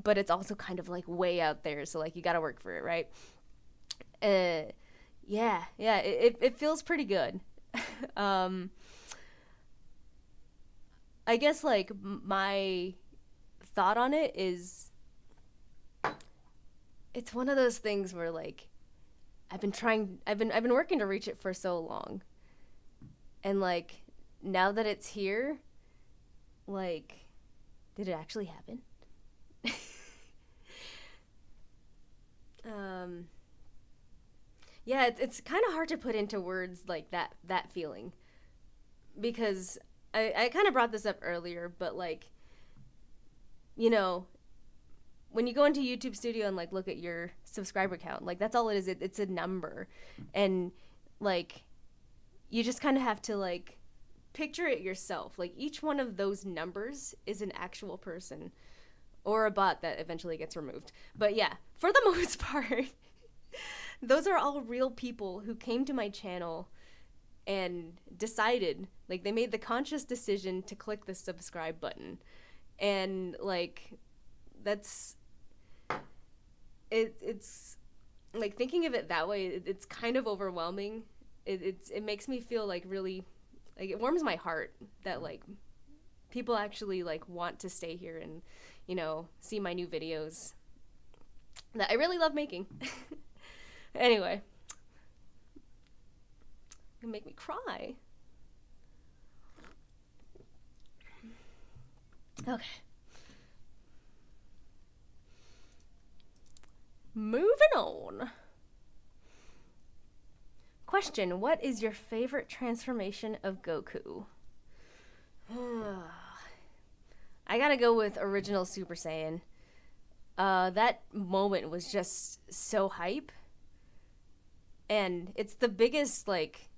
Speaker 2: but it's also kind of, like, way out there, so, like, you gotta work for it, right? Yeah, it feels pretty good. I guess, like, my thought on it is, it's one of those things where, like, I've been working to reach it for so long. And, like, now that it's here, like, did it actually happen? Yeah, it's kind of hard to put into words, like, that feeling. Because I kind of brought this up earlier, but, like, you know, when you go into YouTube Studio and, like, look at your subscriber count, like, that's all it is. It's a number. And, like, you just kind of have to, like, picture it yourself. Like, each one of those numbers is an actual person. Or a bot that eventually gets removed. But, yeah, for the most part, those are all real people who came to my channel and decided, like, they made the conscious decision to click the subscribe button. And, like, that's, it's, like, thinking of it that way, it's kind of overwhelming. It makes me feel, like, really, like, it warms my heart that, like, people actually, like, want to stay here and, you know, see my new videos that I really love making. Anyway, You make me cry. Okay. Moving on. Question, what is your favorite transformation of Goku? I gotta go with original Super Saiyan. That moment was just so hype. And it's the biggest, like...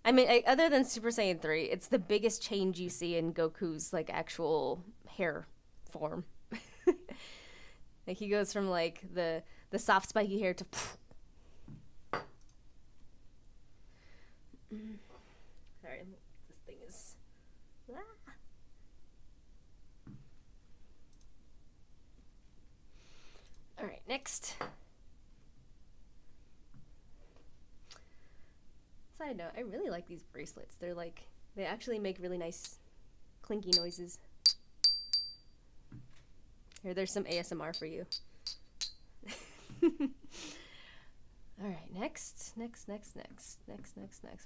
Speaker 2: I mean, other than Super Saiyan 3, it's the biggest change you see in Goku's, like, actual hair form. Like, he goes from, like, the soft, spiky hair to... Sorry, this thing is... Alright, next. Side note, I really like these bracelets. They're like, they actually make really nice clinky noises. Here, there's some ASMR for you. Alright, next.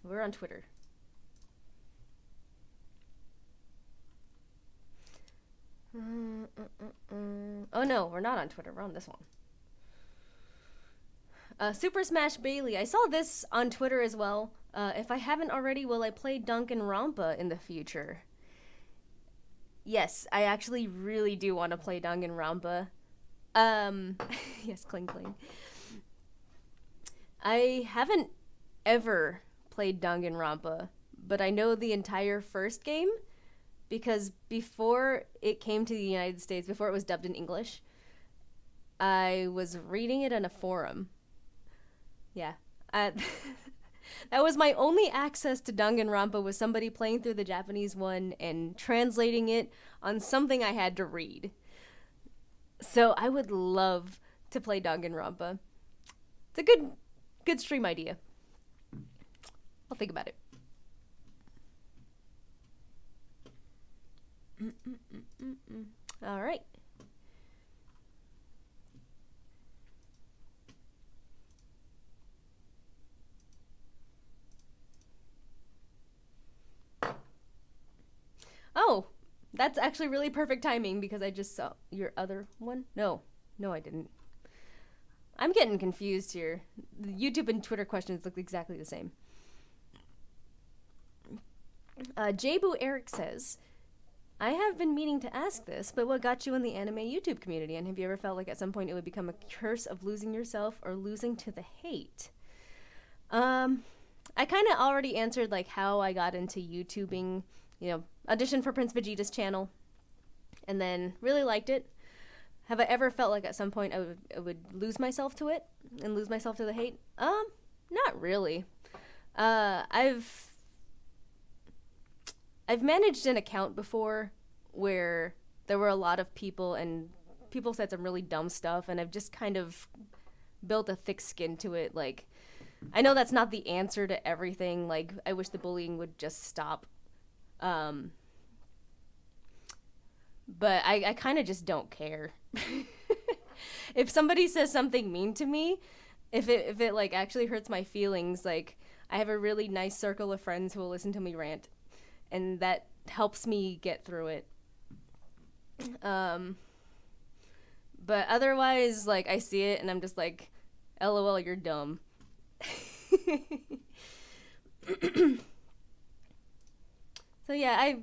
Speaker 2: We're on Twitter. Oh no, we're not on Twitter. We're on this one. Super Smash Bailey. I saw this on Twitter as well. If I haven't already, will I play Danganronpa in the future? Yes, I actually really do want to play Danganronpa. Yes, cling cling. I haven't ever played Danganronpa, but I know the entire first game because before it came to the United States, before it was dubbed in English, I was reading it in a forum. Yeah. That was my only access to Danganronpa, was somebody playing through the Japanese one and translating it on something I had to read. So I would love to play Danganronpa. It's a good stream idea. I'll think about it. All right. Oh, that's actually really perfect timing because I just saw your other one. No, I didn't. I'm getting confused here. The YouTube and Twitter questions look exactly the same. Jabu Eric says, I have been meaning to ask this, but what got you in the anime YouTube community? And have you ever felt like at some point it would become a curse of losing yourself or losing to the hate? I kind of already answered like how I got into YouTubing. You know, auditioned for Prince Vegeta's channel and then really liked it. Have I ever felt like at some point I would lose myself to it and lose myself to the hate? Not really. I've managed an account before where there were a lot of people and people said some really dumb stuff, and I've just kind of built a thick skin to it. Like, I know that's not the answer to everything. Like, I wish the bullying would just stop. But I kind of just don't care. If somebody says something mean to me, if it like actually hurts my feelings, like I have a really nice circle of friends who will listen to me rant, and that helps me get through it. But otherwise, like I see it and I'm just like, LOL, you're dumb. So yeah,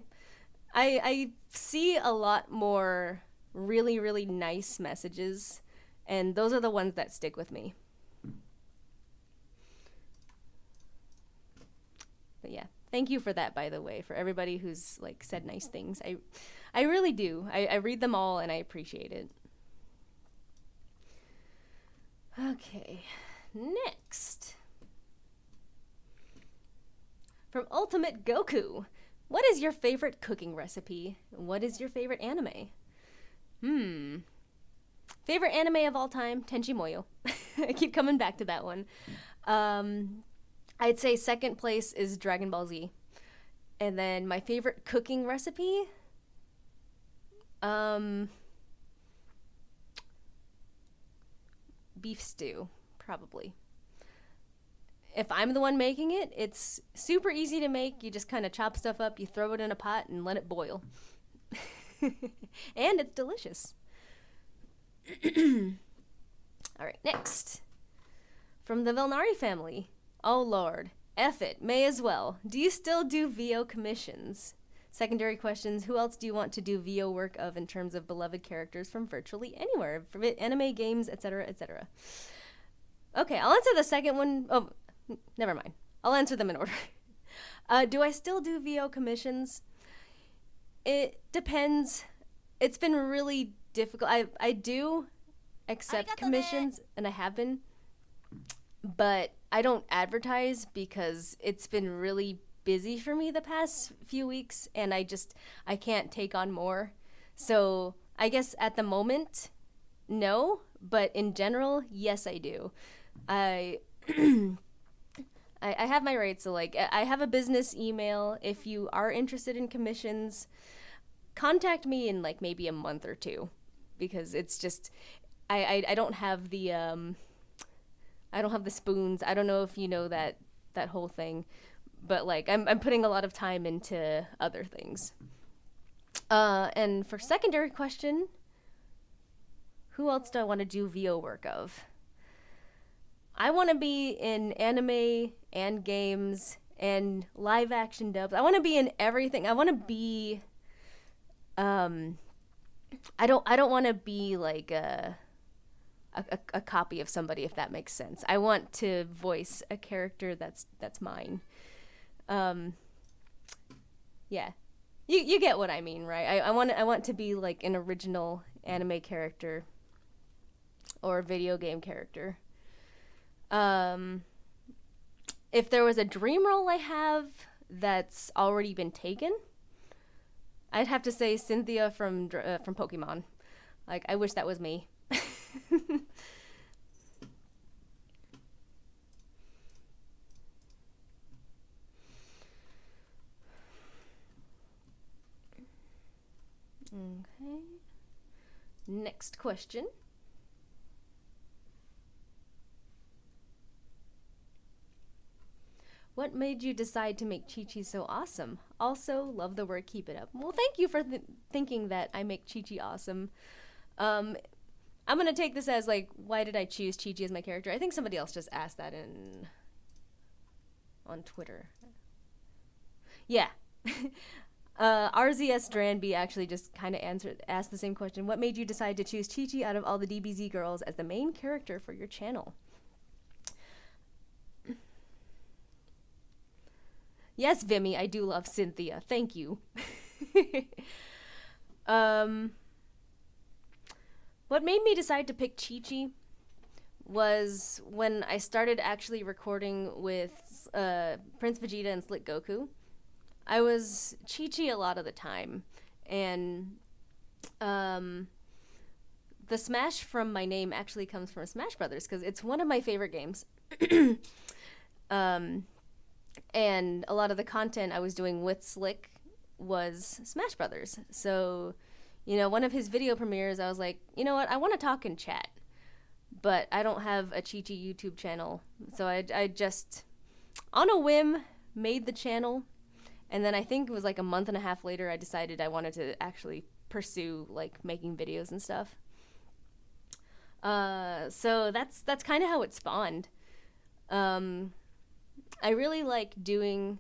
Speaker 2: I see a lot more really, really nice messages, and those are the ones that stick with me. But yeah, thank you for that, by the way, for everybody who's like said nice things. I really do. I read them all and I appreciate it. Okay, next. From Ultimate Goku. What is your favorite cooking recipe? What is your favorite anime? Favorite anime of all time? Tenchi Muyo. I keep coming back to that one. I'd say second place is Dragon Ball Z. And then my favorite cooking recipe? Beef stew, probably. if I'm the one making it, it's super easy to make. You just kind of chop stuff up, you throw it in a pot, and let it boil. And it's delicious. All right, next. From the Velnari family. Oh, Lord. F it. May as well. Do you still do VO commissions? Secondary questions. Who else do you want to do VO work of in terms of beloved characters from virtually anywhere? Anime, games, etc., etc. Okay, I'll answer the second one. Oh, never mind. I'll answer them in order. Do I still do VO commissions? It depends. It's been really difficult. I do accept commissions, and I have been, but I don't advertise because it's been really busy for me the past few weeks, and I can't take on more. So I guess at the moment, no, but in general, yes, I do. I have my rates, so like I have a business email. If you are interested in commissions, contact me in like maybe a month or two, because it's just I don't have the I don't have the spoons. I don't know if you know that whole thing, but like I'm putting a lot of time into other things. And for secondary question, who else do I want to do VO work of? I want to be in anime and games and live action dubs. I want to be in everything. I want to be I don't want to be like a copy of somebody, if that makes sense. I want to voice a character that's mine. Yeah. You get what I mean, right? I want to be like an original anime character or a video game character. If there was a dream role I have that's already been taken, I'd have to say Cynthia from Pokemon. Like, I wish that was me. Okay. Next question. What made you decide to make Chi Chi so awesome? Also, love the work, keep it up. Well, thank you for thinking that I make Chi Chi awesome. I'm gonna take this as like, why did I choose Chi Chi as my character? I think somebody else just asked that on Twitter. Yeah. RZS Dranby actually just kind of asked the same question. What made you decide to choose Chi Chi out of all the DBZ girls as the main character for your channel? Yes, Vimy, I do love Cynthia. Thank you. What made me decide to pick Chi Chi was when I started actually recording with Prince Vegeta and Slick Goku. I was Chi Chi a lot of the time, and the Smash from my name actually comes from Smash Brothers, because it's one of my favorite games. And a lot of the content I was doing with Slick was Smash Brothers. So, you know, one of his video premieres, I was like, you know what, I want to talk and chat, but I don't have a Chi Chi YouTube channel. So I just, on a whim, made the channel. And then I think it was like a month and a half later, I decided I wanted to actually pursue like making videos and stuff. So that's kind of how it spawned. I really like doing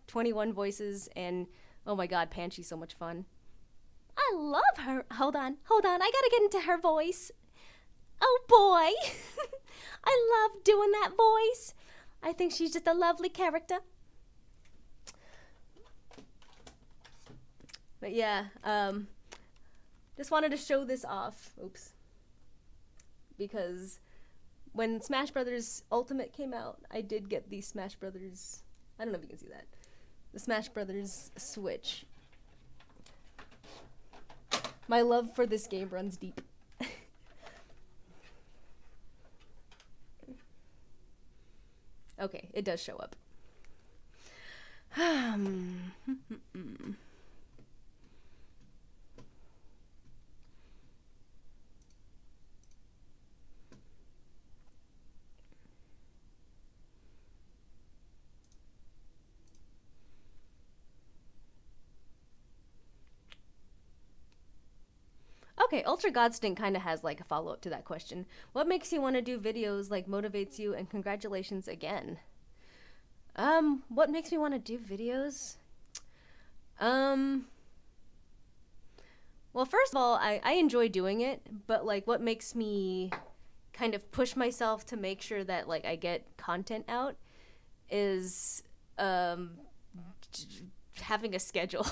Speaker 2: 21 voices, and oh my god, Panshi's so much fun. I love her. Hold on, I gotta get into her voice. Oh boy, I love doing that voice. I think she's just a lovely character. But yeah, just wanted to show this off. Oops. Because when Smash Brothers Ultimate came out, I did get the Smash Brothers, I don't know if you can see that, the Smash Brothers Switch. My love for this game runs deep. Okay, it does show up. Okay, Ultra Godstinct kind of has like a follow up to that question. What makes you want to do videos, like motivates you, and congratulations again? What makes me want to do videos? Well, first of all, I enjoy doing it, but like what makes me kind of push myself to make sure that like I get content out is having a schedule.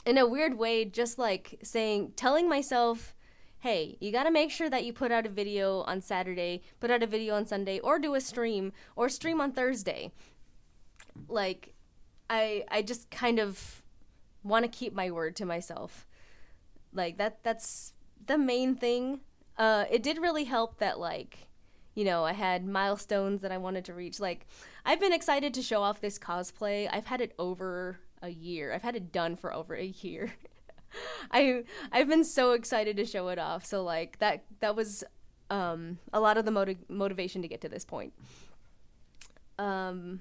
Speaker 2: In a weird way, just like telling myself, hey, you gotta make sure that you put out a video on Saturday, put out a video on Sunday, or do a stream, or stream on Thursday. Like, I just kind of want to keep my word to myself. Like, that's the main thing. It did really help that, like, you know, I had milestones that I wanted to reach. Like, I've been excited to show off this cosplay. I've had it over a year. I've had it done for over a year. I've been so excited to show it off. So like that was a lot of the motivation to get to this point. Yeah,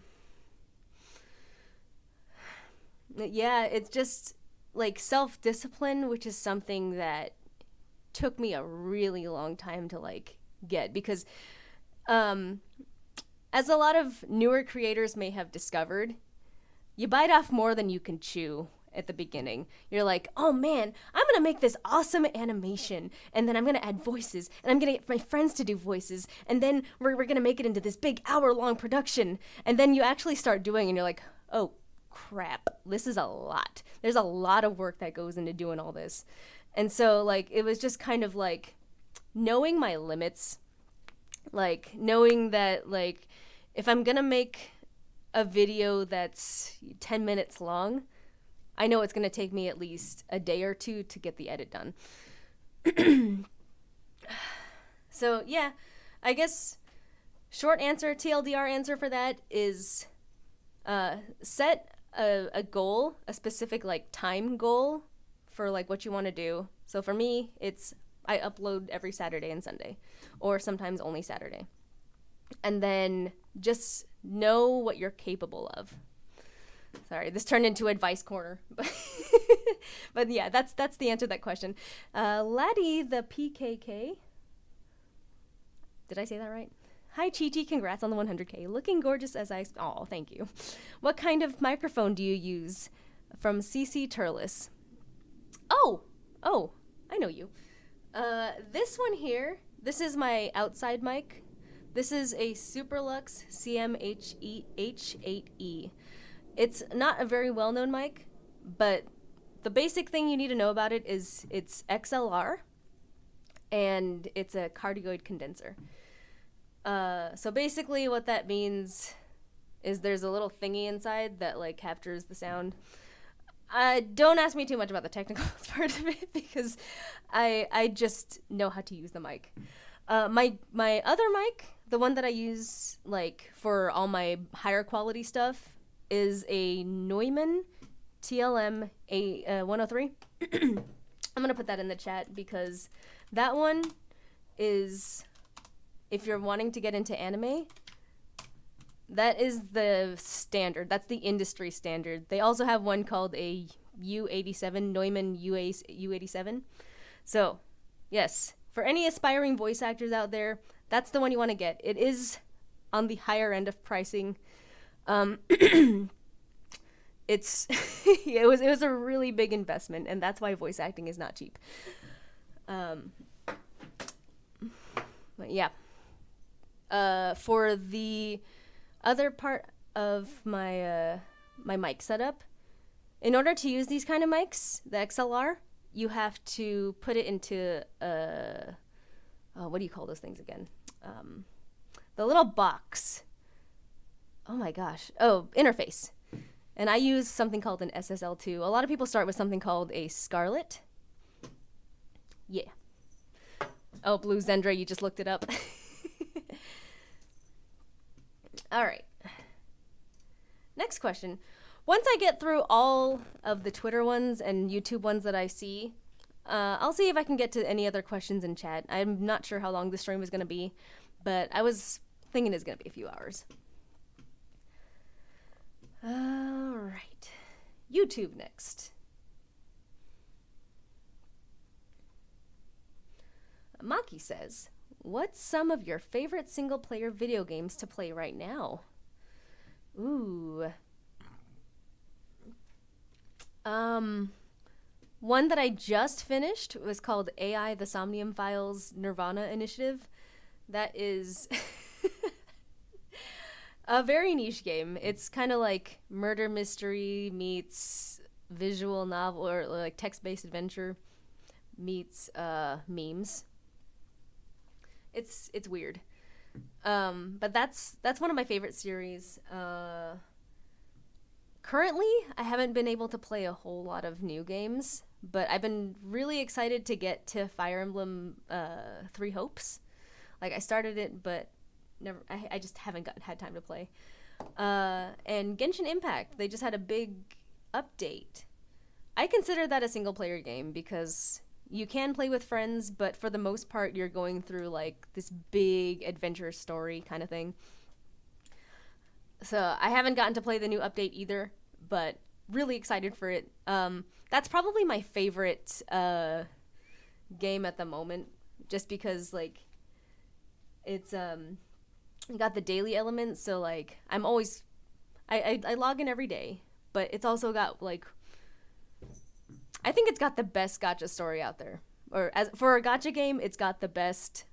Speaker 2: it's just like self-discipline, which is something that took me a really long time to like get, because as a lot of newer creators may have discovered, you bite off more than you can chew at the beginning. You're like, oh man, I'm gonna make this awesome animation, and then I'm gonna add voices, and I'm gonna get my friends to do voices, and then we're gonna make it into this big hour-long production. And then you actually start doing, and you're like, oh crap, this is a lot. There's a lot of work that goes into doing all this. And so like it was just kind of like knowing my limits, like knowing that like if I'm gonna make a video that's 10 minutes long, I know it's going to take me at least a day or two to get the edit done. So yeah, I guess short answer, TLDR answer for that is set a goal, a specific like time goal for like what you want to do. So for me, it's I upload every Saturday and Sunday, or sometimes only Saturday. And then just know what you're capable of. Sorry, this turned into advice corner, but yeah, that's the answer to that question. Laddie the PKK. Did I say that right? Hi Chi-Chi, congrats on the 100K. Looking gorgeous as I... Oh, thank you. What kind of microphone do you use? From CC Turles. Oh, I know you. This one here, this is my outside mic. This is a Superlux CMH8E. It's not a very well-known mic, but the basic thing you need to know about it is it's XLR, and it's a cardioid condenser. So basically what that means is there's a little thingy inside that like captures the sound. Don't ask me too much about the technical part of it, because I just know how to use the mic. My other mic, the one that I use like for all my higher quality stuff, is a Neumann TLM 103. I'm gonna put that in the chat because that one is, if you're wanting to get into anime, that is the standard. That's the industry standard. They also have one called a U87, Neumann U87. So, yes, for any aspiring voice actors out there, that's the one you want to get. It is on the higher end of pricing. It's it was a really big investment, and that's why voice acting is not cheap. But yeah. For the other part of my my mic setup, in order to use these kind of mics, the XLR, you have to put it into what do you call those things again? The little box. Oh my gosh. Oh, interface. And I use something called an SSL2. A lot of people start with something called a Scarlett. Yeah. Oh, Blue Zendra, you just looked it up. All right. Next question. Once I get through all of the Twitter ones and YouTube ones that I see, I'll see if I can get to any other questions in chat. I'm not sure how long the stream is going to be, but I was thinking it's going to be a few hours. All right. YouTube next. Maki says, what's some of your favorite single-player video games to play right now? Ooh. One that I just finished was called AI The Somnium Files Nirvana Initiative. That is a very niche game. It's kind of like murder mystery meets visual novel, or like text-based adventure meets memes. It's weird. But that's one of my favorite series. Currently, I haven't been able to play a whole lot of new games, but I've been really excited to get to Fire Emblem Three Hopes. Like, I started it, but never. I just haven't had time to play. And Genshin Impact, they just had a big update. I consider that a single-player game because you can play with friends, but for the most part, you're going through, like, this big adventure story kind of thing. So I haven't gotten to play the new update either, but really excited for it. That's probably my favorite game at the moment, just because, like, it's got the daily element, so, like, I'm always I log in every day, but it's also got, like, I think it's got the best gacha story out there. Or as for a gacha game, it's got the best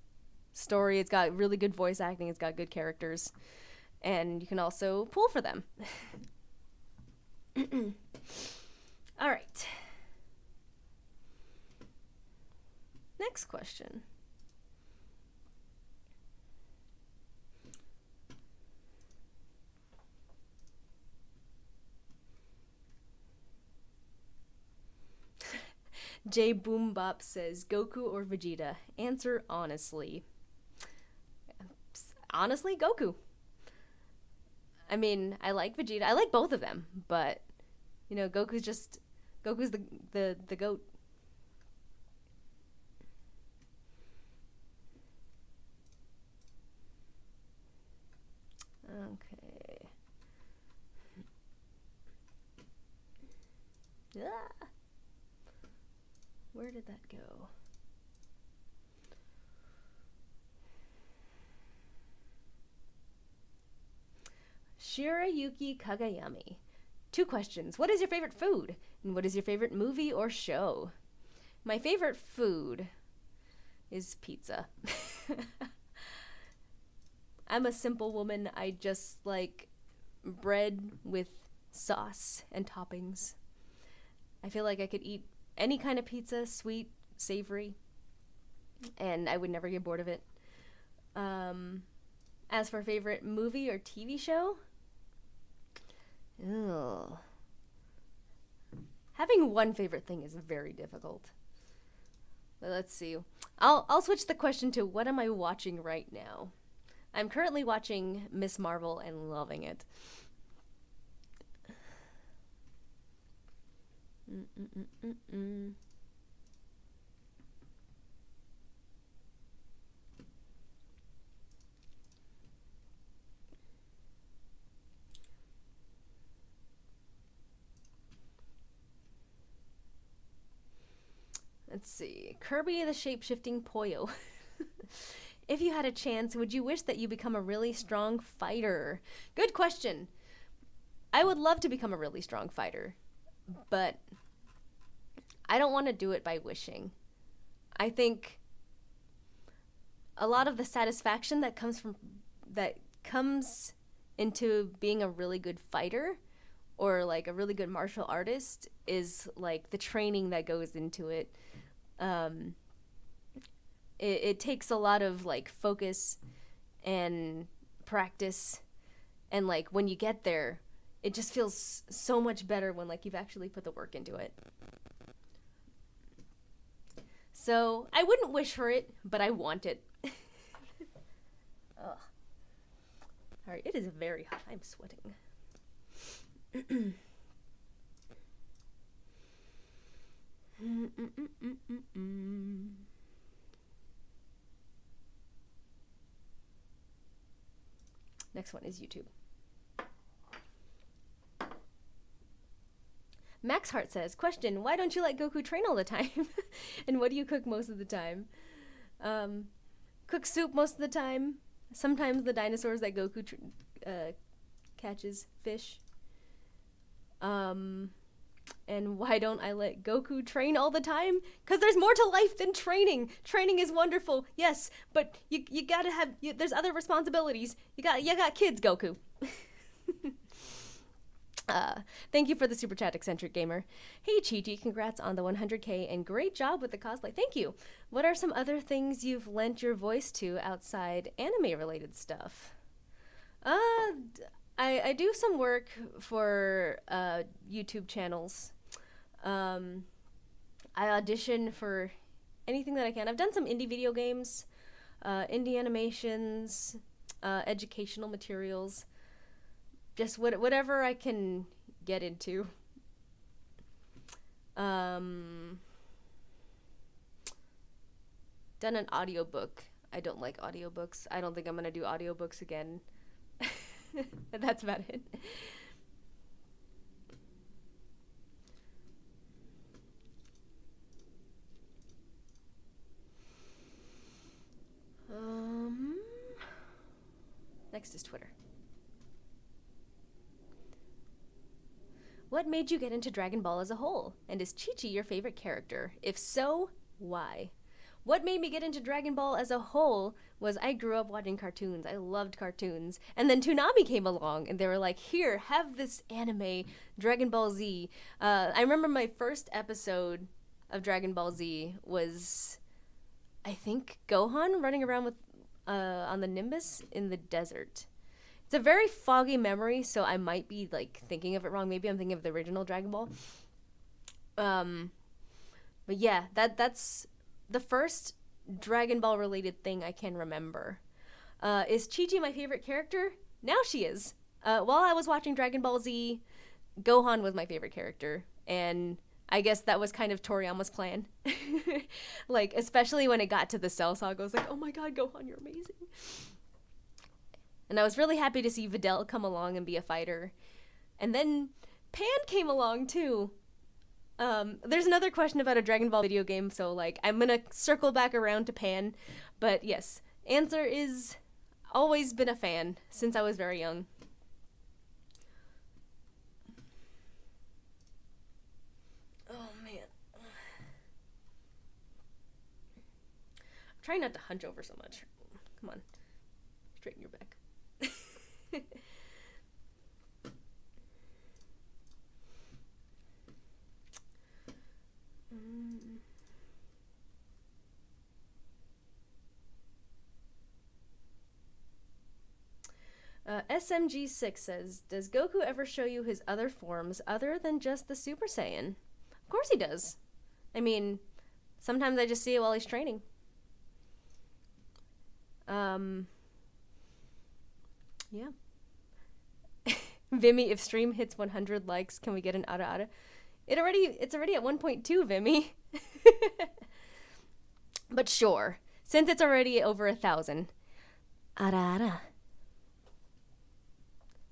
Speaker 2: story. It's got really good voice acting. It's got good characters. And you can also pull for them. All right. Next question. J Boombop says, Goku or Vegeta? Answer honestly. Honestly, Goku. I mean, I like Vegeta. I like both of them, but, you know, Goku's the goat. Okay. Ah. Where did that go? Shirayuki Kagayami. 2 questions. What is your favorite food? And what is your favorite movie or show? My favorite food is pizza. I'm a simple woman. I just like bread with sauce and toppings. I feel like I could eat any kind of pizza, sweet, savory, and I would never get bored of it. As for favorite movie or TV show, having one favorite thing is very difficult. But let's see. I'll switch the question to what am I watching right now? I'm currently watching Miss Marvel and loving it. Let's see. Kirby the Shape-Shifting Poyo. If you had a chance, would you wish that you become a really strong fighter? Good question. I would love to become a really strong fighter, but I don't want to do it by wishing. I think a lot of the satisfaction that comes into being a really good fighter or like a really good martial artist is like the training that goes into it. It takes a lot of like focus and practice, and like when you get there, it just feels so much better when like you've actually put the work into it. So I wouldn't wish for it, but I want it. Ugh. All right, it is very hot. I'm sweating. Next one is YouTube. Max Hart says, question, why don't you let Goku train all the time? And what do you cook most of the time? Cook soup most of the time. Sometimes the dinosaurs that Goku catches fish. And why don't I let Goku train all the time? Because there's more to life than training. Training is wonderful, yes, but you gotta have, there's other responsibilities. You got kids, Goku. Thank you for the super chat, Eccentric Gamer. Hey, Chi-Chi, congrats on the 100K and great job with the cosplay. Thank you. What are some other things you've lent your voice to outside anime-related stuff? I do some work for YouTube channels. I audition for anything that I can. I've done some indie video games, indie animations, educational materials. Just whatever I can get into. Done an audiobook. I don't like audiobooks. I don't think I'm gonna do audiobooks again. That's about it. Next is Twitter. What made you get into Dragon Ball as a whole? And is Chi-Chi your favorite character? If so, why? What made me get into Dragon Ball as a whole was I grew up watching cartoons. I loved cartoons. And then Toonami came along and they were like, here, have this anime, Dragon Ball Z. I remember my first episode of Dragon Ball Z was, I think, Gohan running around with on the Nimbus in the desert. It's a very foggy memory, so I might be like thinking of it wrong. Maybe I'm thinking of the original Dragon Ball. But yeah, that's the first Dragon Ball related thing I can remember. Is Chi-Chi my favorite character? Now she is. While I was watching Dragon Ball Z, Gohan was my favorite character, and I guess that was kind of Toriyama's plan. Like, especially when it got to the Cell Saga, I was like, oh my god, Gohan, you're amazing. And I was really happy to see Videl come along and be a fighter. And then Pan came along too. There's another question about a Dragon Ball video game, so like I'm gonna circle back around to Pan. But yes, answer is always been a fan since I was very young. Oh man. I'm trying not to hunch over so much. Come on. Straighten your back. SMG6 says, does Goku ever show you his other forms other than just the Super Saiyan? Of course he does. I mean, sometimes I just see it while he's training. Yeah. Vimy, if stream hits 100 likes, can we get an Ara Ara? It's already at 1.2, Vimy. But sure, since it's already over 1,000. Ara Ara.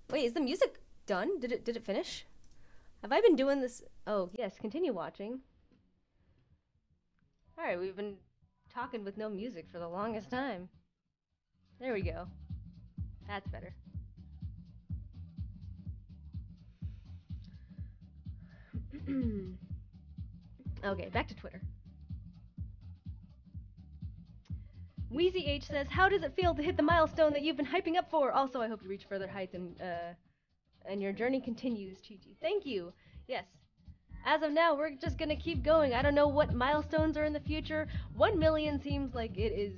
Speaker 2: Wait, is the music done? Did it finish? Have I been doing this? Oh, yes, continue watching. Alright, we've been talking with no music for the longest time. There we go. That's better. Okay, back to Twitter. Wheezy H says, how does it feel to hit the milestone that you've been hyping up for? Also, I hope you reach further heights and your journey continues, Chi-Chi. Thank you. Yes. As of now, we're just gonna keep going. I don't know what milestones are in the future. 1 million seems like it is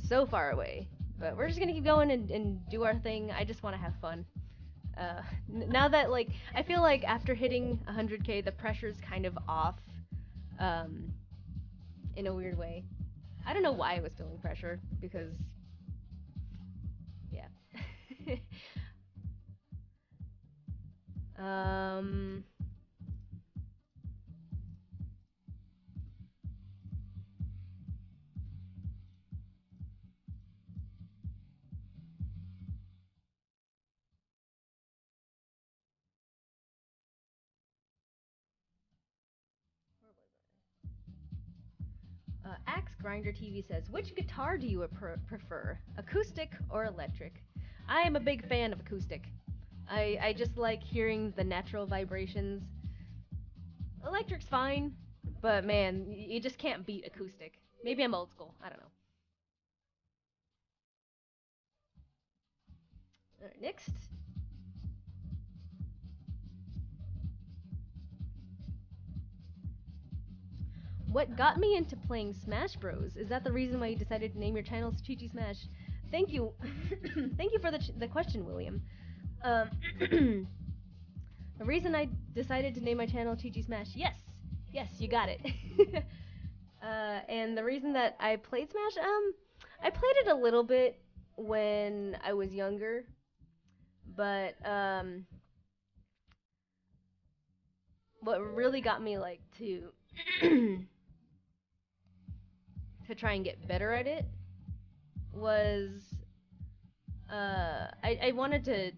Speaker 2: so far away. But we're just gonna keep going and do our thing. I just want to have fun. Now that, like, I feel like after hitting 100K, the pressure's kind of off, in a weird way. I don't know why I was feeling pressure, because, yeah. Axe Grinder TV says, which guitar do you prefer, acoustic or electric? I am a big fan of acoustic. I just like hearing the natural vibrations. Electric's fine, but man, you just can't beat acoustic. Maybe I'm old school, I don't know. Alright, next. What got me into playing Smash Bros? Is that the reason why you decided to name your channel Chi-Chi Smash? Thank you. Thank you for the question, William. The reason I decided to name my channel Chi-Chi Smash, yes, you got it. And the reason that I played Smash, I played it a little bit when I was younger, but what really got me like to to try and get better at it was I wanted to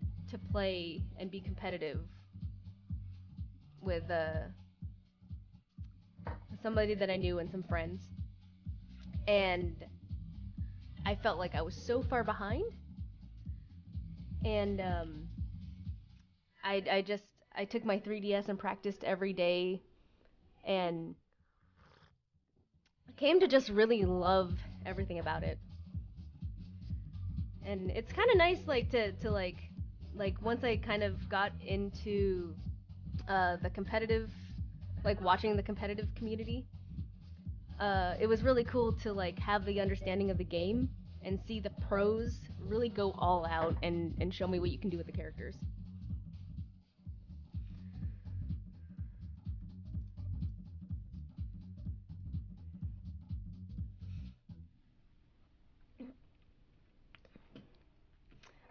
Speaker 2: play and be competitive with somebody that I knew and some friends, and I felt like I was so far behind, and I took my 3DS and practiced every day, and came to just really love everything about it. And it's kind of nice, like, to once I kind of got into the competitive, like, watching the competitive community, it was really cool to, like, have the understanding of the game and see the pros really go all out and show me what you can do with the characters.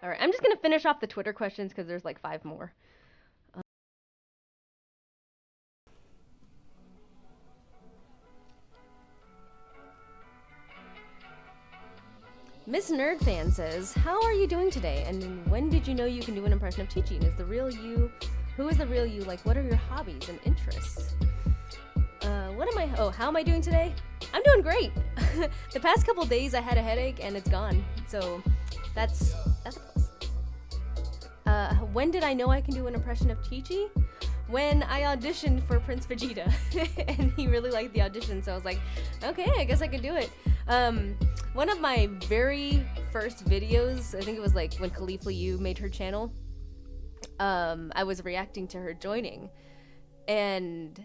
Speaker 2: Alright, I'm just gonna finish off the Twitter questions because there's like 5 more. Miss Nerdfan says, how are you doing today? And when did you know you can do an impression of Chi-Chi? And is the real you, who is the real you? Like, what are your hobbies and interests? How am I doing today? I'm doing great. The past couple days I had a headache and it's gone. So that's a plus. When did I know I can do an impression of Chi-Chi? When I auditioned for Prince Vegeta, and he really liked the audition, so I was like, okay, I guess I can do it. One of my very first videos, I think it was like when Khalifa Yu made her channel, I was reacting to her joining, and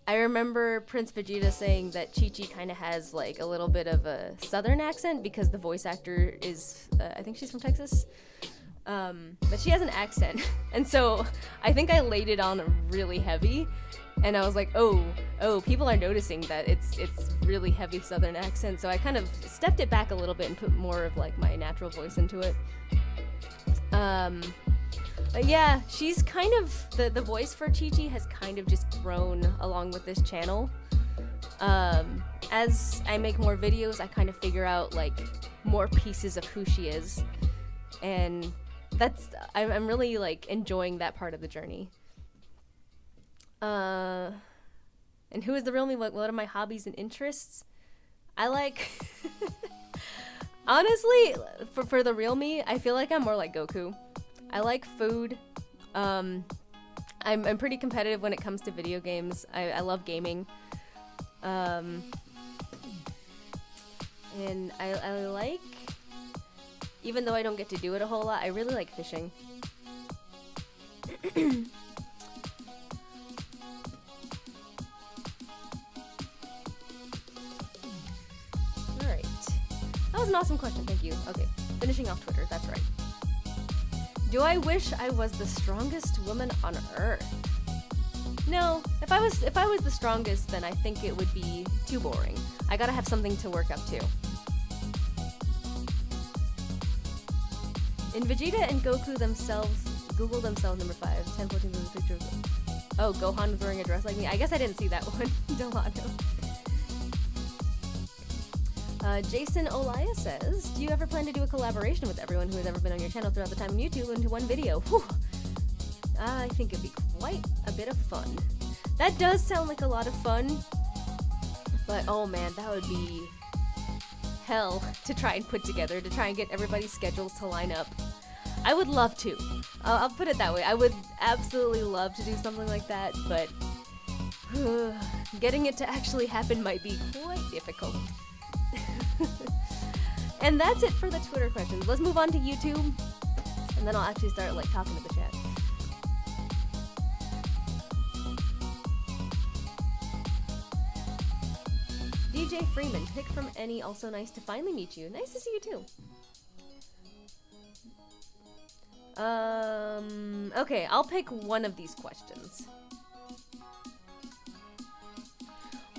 Speaker 2: I remember Prince Vegeta saying that Chi-Chi kind of has like a little bit of a southern accent because the voice actor is, I think she's from Texas. But she has an accent, and so I think I laid it on really heavy, and I was like, oh, people are noticing that it's really heavy southern accent, so I kind of stepped it back a little bit and put more of like my natural voice into it. But yeah, she's kind of, the voice for Chi-Chi has kind of just grown along with this channel. As I make more videos, I kind of figure out like more pieces of who she is, and I'm really like enjoying that part of the journey. And who is the real me? What are my hobbies and interests? I like honestly, for the real me, I feel like I'm more like Goku. I like food. I'm pretty competitive when it comes to video games. I love gaming. And I like, even though I don't get to do it a whole lot, I really like fishing. Alright. That was an awesome question, thank you. Okay, finishing off Twitter, that's right. Do I wish I was the strongest woman on Earth? No, if I was the strongest, then I think it would be too boring. I gotta have something to work up to. In Vegeta and Goku themselves, Google themselves number 5, 10, 14, there's a picture of them. Oh, Gohan was wearing a dress like me? I guess I didn't see that one. Delano. Jason Olaya says, do you ever plan to do a collaboration with everyone who has ever been on your channel throughout the time on YouTube into one video? Whew. I think it'd be quite a bit of fun. That does sound like a lot of fun. But oh man, that would be hell to try and put together, to try and get everybody's schedules to line up. I would love to. I'll put it that way. I would absolutely love to do something like that, but getting it to actually happen might be quite difficult. And that's it for the Twitter questions. Let's move on to YouTube, and then I'll actually start like talking to the chat. DJ Freeman, pick from any, also nice to finally meet you. Nice to see you too. Okay, I'll pick one of these questions.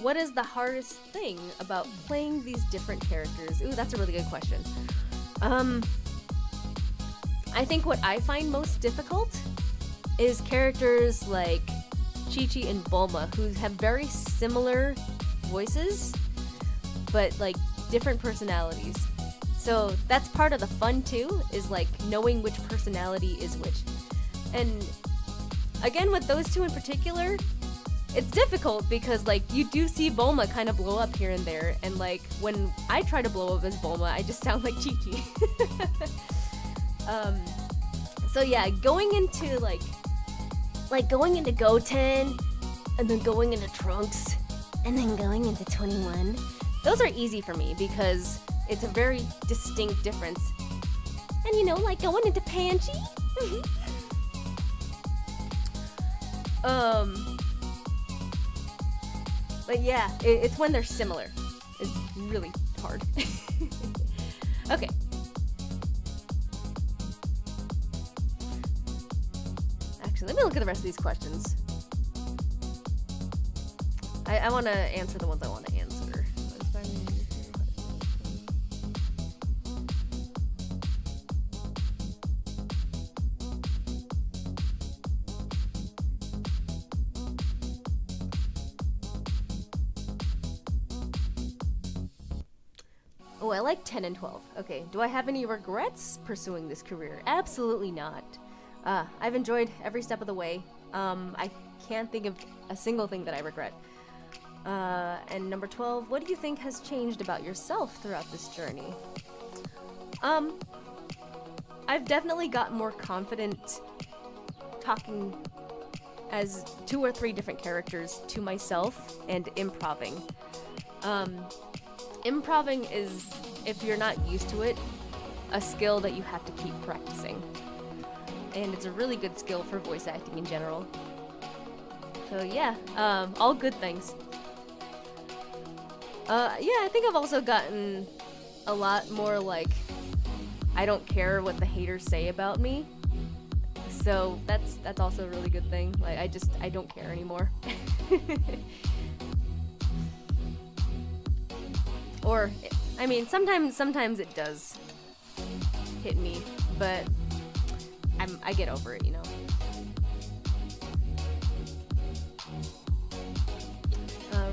Speaker 2: What is the hardest thing about playing these different characters? Ooh, that's a really good question. I think what I find most difficult is characters like Chi-Chi and Bulma, who have very similar voices, but like different personalities. So that's part of the fun too, is like knowing which personality is which. And again, with those two in particular, it's difficult because like you do see Bulma kind of blow up here and there, and like when I try to blow up as Bulma, I just sound like Chi-Chi. So yeah, going into like going into Goten, and then going into Trunks, and then going into 21, those are easy for me because it's a very distinct difference. And you know, like going into Panchi. But yeah, it's when they're similar. It's really hard. Okay. Actually, let me look at the rest of these questions. I want to answer the ones I want to answer. Oh, I like 10 and 12. Okay, do I have any regrets pursuing this career? Absolutely not. I've enjoyed every step of the way. I can't think of a single thing that I regret. And number 12, what do you think has changed about yourself throughout this journey? I've definitely gotten more confident talking as 2 or 3 different characters to myself and improving. Improving is, if you're not used to it, a skill that you have to keep practicing. And it's a really good skill for voice acting in general. So yeah, all good things. Yeah, I think I've also gotten a lot more like, I don't care what the haters say about me. So that's also a really good thing. Like I don't care anymore. Or, I mean, sometimes it does hit me, but I get over it, you know.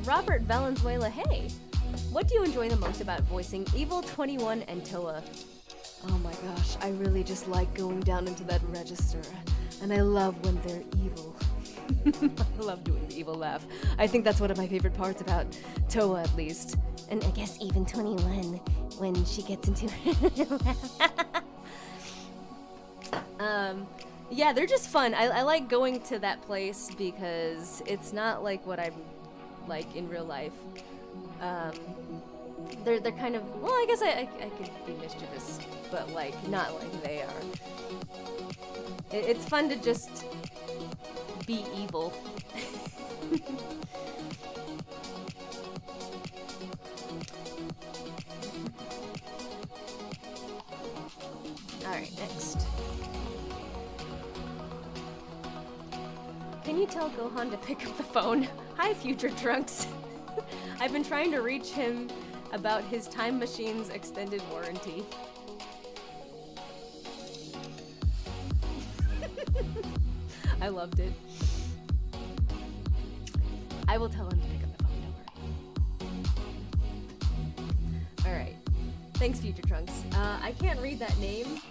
Speaker 2: Robert Valenzuela, hey! What do you enjoy the most about voicing Evil 21 and Toa? Oh my gosh, I really just like going down into that register, and I love when they're evil. I love doing the evil laugh. I think that's one of my favorite parts about Toa, at least. And I guess even 21, when she gets into yeah, they're just fun. I like going to that place because it's not like what I'm like in real life. They're kind of, well, I guess I could be mischievous, but like not like they are. It's fun to just be evil. Alright, next. Can you tell Gohan to pick up the phone? Hi, Future Trunks. I've been trying to reach him about his Time Machine's extended warranty. I loved it. I will tell him to pick up the phone, don't worry. Alright. Thanks, Future Trunks. I can't read that name,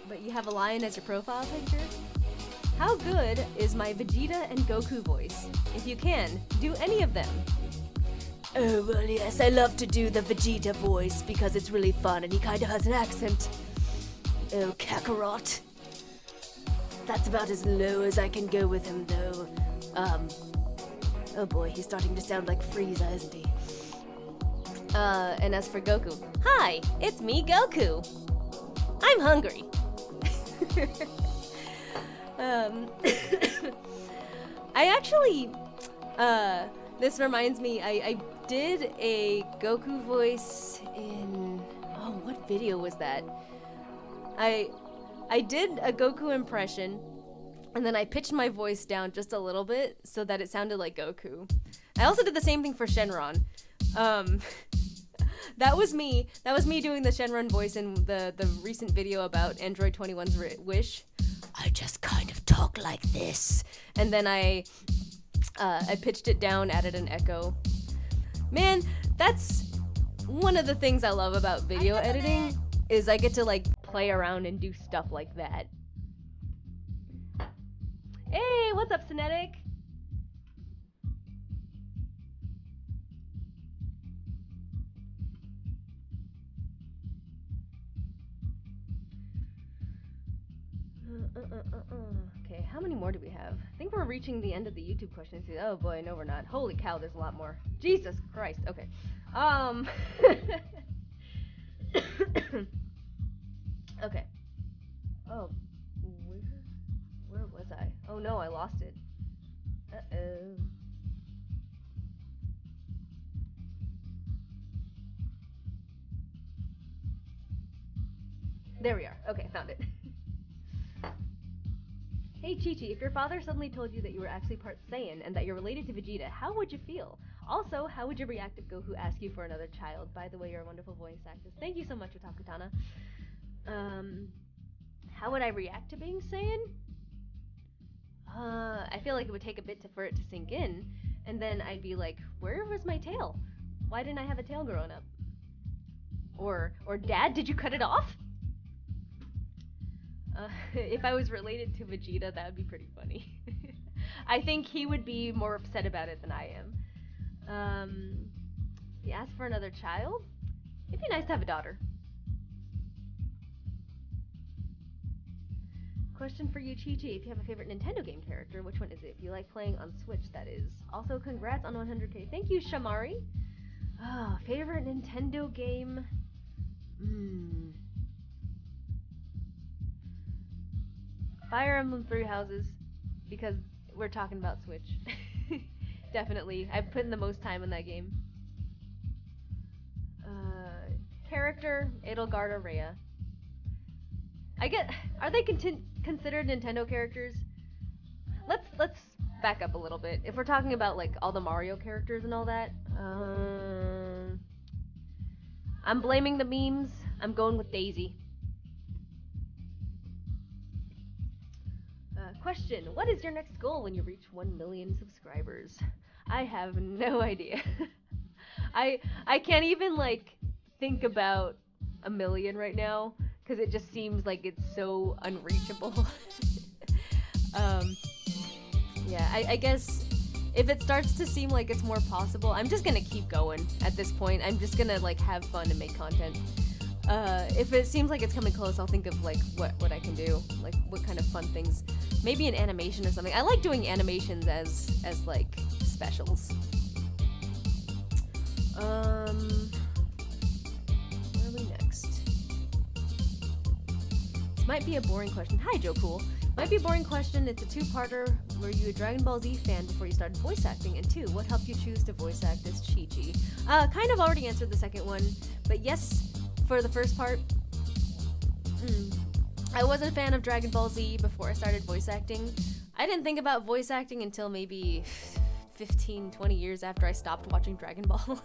Speaker 2: but you have a lion as your profile picture? How good is my Vegeta and Goku voice? If you can, do any of them. Oh, well, yes, I love to do the Vegeta voice because it's really fun and he kind of has an accent. Oh, Kakarot. That's about as low as I can go with him, though. Oh boy, he's starting to sound like Frieza, isn't he? And as for Goku, hi, it's me, Goku. I'm hungry. I actually, this reminds me, I did a Goku voice in, oh, what video was that? I did a Goku impression, and then I pitched my voice down just a little bit so that it sounded like Goku. I also did the same thing for Shenron. That was me doing the Shenron voice in the recent video about Android 21's Wish. I just kind of talk like this. And then I pitched it down, added an echo. Man, that's one of the things I love about video editing, is I get to like play around and do stuff like that. Hey, what's up, Cinetic? Okay, how many more do we have? I think we're reaching the end of the YouTube questions. Oh boy, no we're not. Holy cow, there's a lot more. Jesus Christ. Okay. Okay. Oh, where was I? Oh no, I lost it. Uh-oh. There we are. Okay, found it. Hey Chi-Chi, if your father suddenly told you that you were actually part Saiyan and that you're related to Vegeta, how would you feel? Also, how would you react if Goku asked you for another child? By the way, you're a wonderful voice actress. Thank you so much, Otakutana. How would I react to being Saiyan? I feel like it would take a bit for it to sink in, and then I'd be like, where was my tail? Why didn't I have a tail growing up? Or Dad, did you cut it off? If I was related to Vegeta, that would be pretty funny. I think he would be more upset about it than I am. He asked for another child? It'd be nice to have a daughter. Question for you, Chi-Chi. If you have a favorite Nintendo game character, which one is it? If you like playing on Switch, that is. Also, congrats on 100k. Thank you, Shamari. Oh, favorite Nintendo game? Fire Emblem Three Houses, because we're talking about Switch. Definitely. I've put in the most time in that game. Character, Edelgard Rhea. Are they considered Nintendo characters? Let's back up a little bit. If we're talking about like all the Mario characters and all that, I'm blaming the memes. I'm going with Daisy. Question, what is your next goal when you reach 1 million subscribers? I have no idea. I can't even like think about 1 million right now, because it just seems like it's so unreachable. Yeah, I guess if it starts to seem like it's more possible, I'm just gonna keep going at this point. I'm just gonna like have fun and make content. If it seems like it's coming close, I'll think of like what I can do, like what kind of fun things. Maybe an animation or something. I like doing animations as like specials. Where are we next? This might be a boring question. Hi, Joe Cool. Might be a boring question. It's a two-parter. Were you a Dragon Ball Z fan before you started voice acting? And two, what helped you choose to voice act as Chi-Chi? Kind of already answered the second one, but yes, for the first part. I wasn't a fan of Dragon Ball Z before I started voice acting. I didn't think about voice acting until maybe 15, 20 years after I stopped watching Dragon Ball.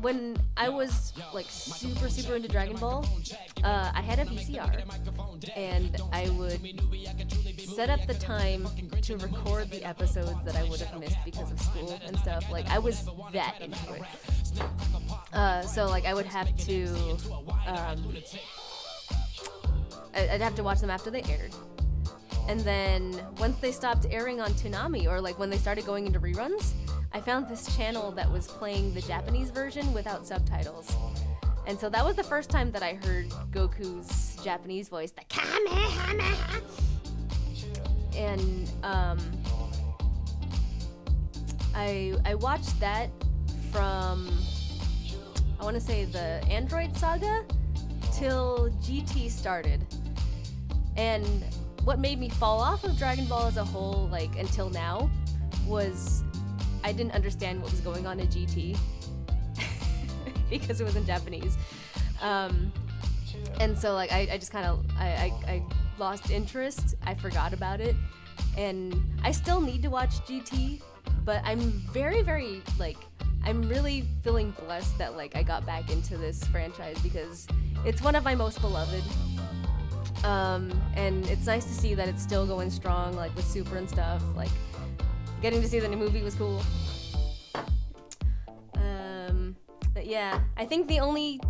Speaker 2: When I was like super into Dragon Ball, I had a VCR, and I would set up the time to record the episodes that I would have missed because of school and stuff. Like, I was that into it. So like I would have to, I'd have to watch them after they aired. And then once they stopped airing on Toonami, or like when they started going into reruns, I found this channel that was playing the Japanese version without subtitles. And so that was the first time that I heard Goku's Japanese voice, the Kamehameha. And I watched that from, I want to say, the Android Saga till GT started. And what made me fall off of Dragon Ball as a whole, like, until now, was I didn't understand what was going on in GT because it was in Japanese. And so, like, I just kind of, I lost interest. I forgot about it. And I still need to watch GT, but I'm very, very, like, I'm really feeling blessed that, like, I got back into this franchise because it's one of my most beloved. And it's nice to see that it's still going strong, like, with Super and stuff. Like, getting to see the new movie was cool. But yeah, I think the only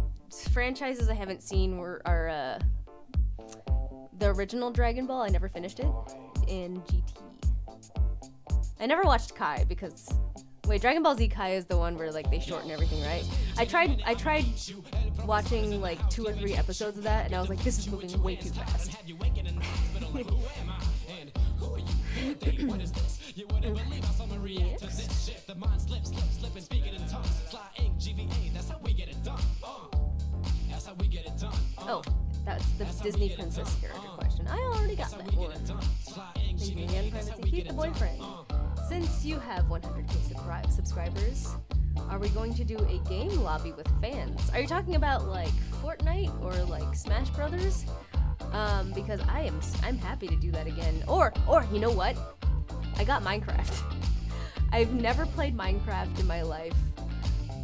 Speaker 2: franchises I haven't seen are the original Dragon Ball. I never finished it. In GT. I never watched Kai because, wait, Dragon Ball Z Kai is the one where, like, they shorten everything, right? I tried watching like 2 or 3 episodes of that, and I was like, this is moving way too fast. Oh, that's the Disney princess character question. I already got that one. Thank you again, Privacy Keep the Boyfriend. Since you have 100k subscribers, are we going to do a game lobby with fans? Are you talking about like Fortnite or like Smash Brothers? Because I'm happy to do that again. Or you know what? I got Minecraft. I've never played Minecraft in my life,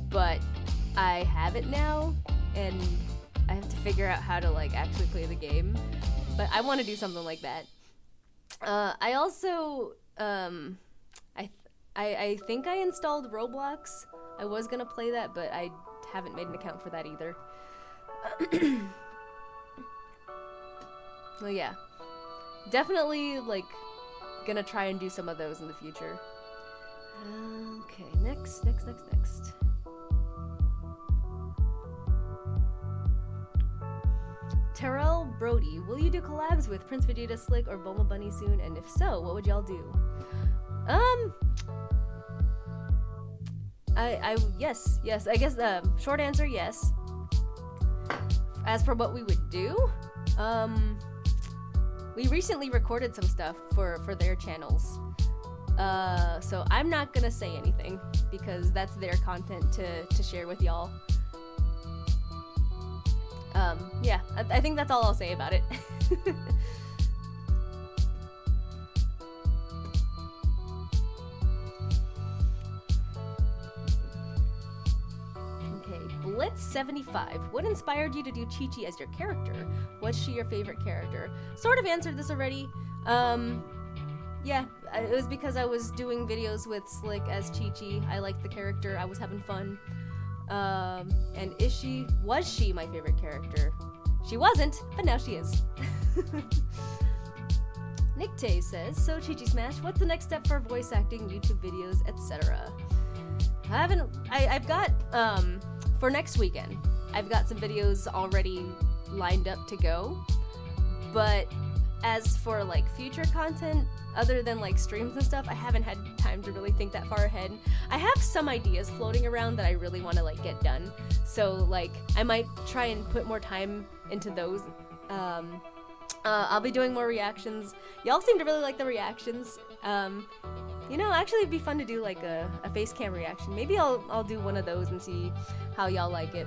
Speaker 2: but I have it now, and I have to figure out how to like actually play the game. But I want to do something like that. I also I think I installed Roblox. I was gonna play that, but I haven't made an account for that either. Well, yeah, definitely like gonna try and do some of those in the future. Okay, next. Terrell Brody, will you do collabs with Prince Vegeta, Slick, or Bulma Bunny soon? And if so, what would y'all do? Yes. I guess the short answer, yes. As for what we would do, we recently recorded some stuff for their channels. So I'm not gonna say anything because that's their content to share with y'all. Yeah, I think that's all I'll say about it. Blitz75, what inspired you to do Chi-Chi as your character? Was she your favorite character? Sort of answered this already. Yeah, it was because I was doing videos with Slick as Chi-Chi. I liked the character, I was having fun. And was she my favorite character? She wasn't, but now she is. Nick Tay says, so Chi-Chi Smash, what's the next step for voice acting, YouTube videos, etc.? I've got, for next weekend, I've got some videos already lined up to go, but as for like future content, other than like streams and stuff, I haven't had time to really think that far ahead. I have some ideas floating around that I really want to like get done, so like I might try and put more time into those. I'll be doing more reactions. Y'all seem to really like the reactions. You know, actually it'd be fun to do like a face cam reaction. Maybe I'll do one of those and see how y'all like it.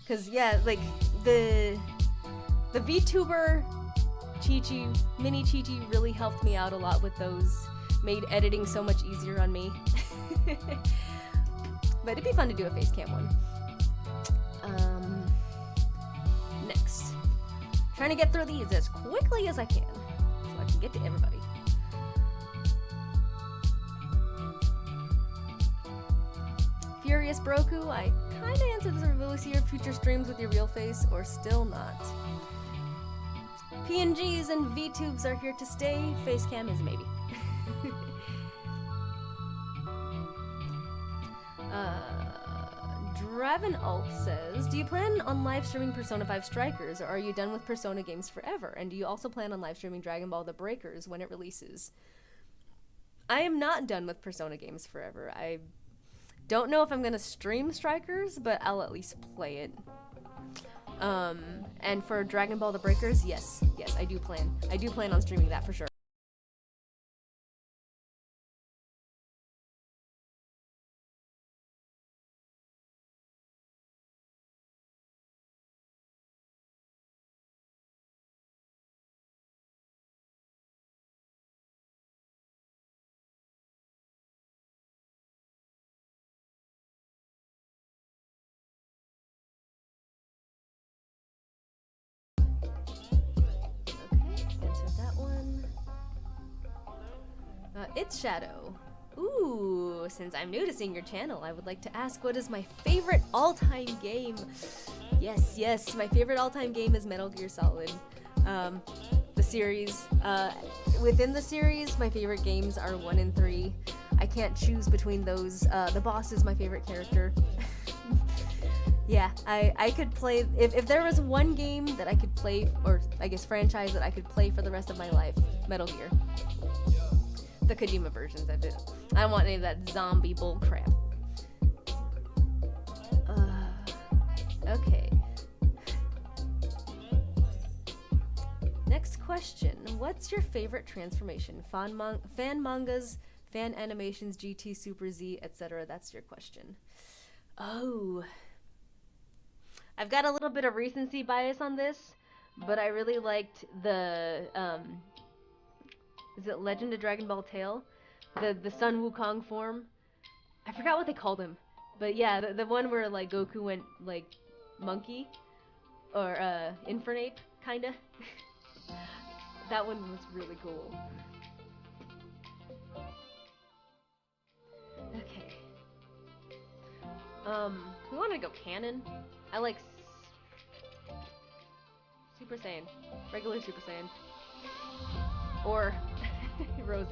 Speaker 2: Cause yeah, like the VTuber Chi-Chi, mini Chi-Chi really helped me out a lot with those. Made editing so much easier on me. But it'd be fun to do a face cam one. Next. Trying to get through these as quickly as I can so I can get to everybody. Furious Broku, I kinda answered this. Will we see your future streams with your real face or still not? PNGs and VTubes are here to stay. Facecam is a maybe. Draven Alt says, do you plan on live streaming Persona 5 Strikers, or are you done with Persona games forever? And do you also plan on live streaming Dragon Ball The Breakers when it releases? I am not done with Persona games forever. I don't know if I'm gonna stream Strikers, but I'll at least play it. And for Dragon Ball The Breakers, yes, I do plan. I do plan on streaming that for sure. It's Shadow. Ooh, since I'm new to seeing your channel, I would like to ask, what is my favorite all-time game? Yes, my favorite all-time game is Metal Gear Solid. The series. Within the series, my favorite games are 1 and 3. I can't choose between those. The boss is my favorite character. Yeah, I could play, if there was one game that I could play, or I guess franchise that I could play for the rest of my life, Metal Gear. The Kojima versions of it. I don't want any of that zombie bullcrap. Okay. Next question. What's your favorite transformation? Fan mangas, fan animations, GT, Super Z, etc. That's your question. Oh. I've got a little bit of recency bias on this, but I really liked the, is it Legend of Dragon Ball Tale? The Sun Wukong form. I forgot what they called him. But yeah, the one where like Goku went like monkey or Infernape kinda. That one was really cool. Okay. We wanted to go canon. I like Super Saiyan. Regular Super Saiyan. Or Rose.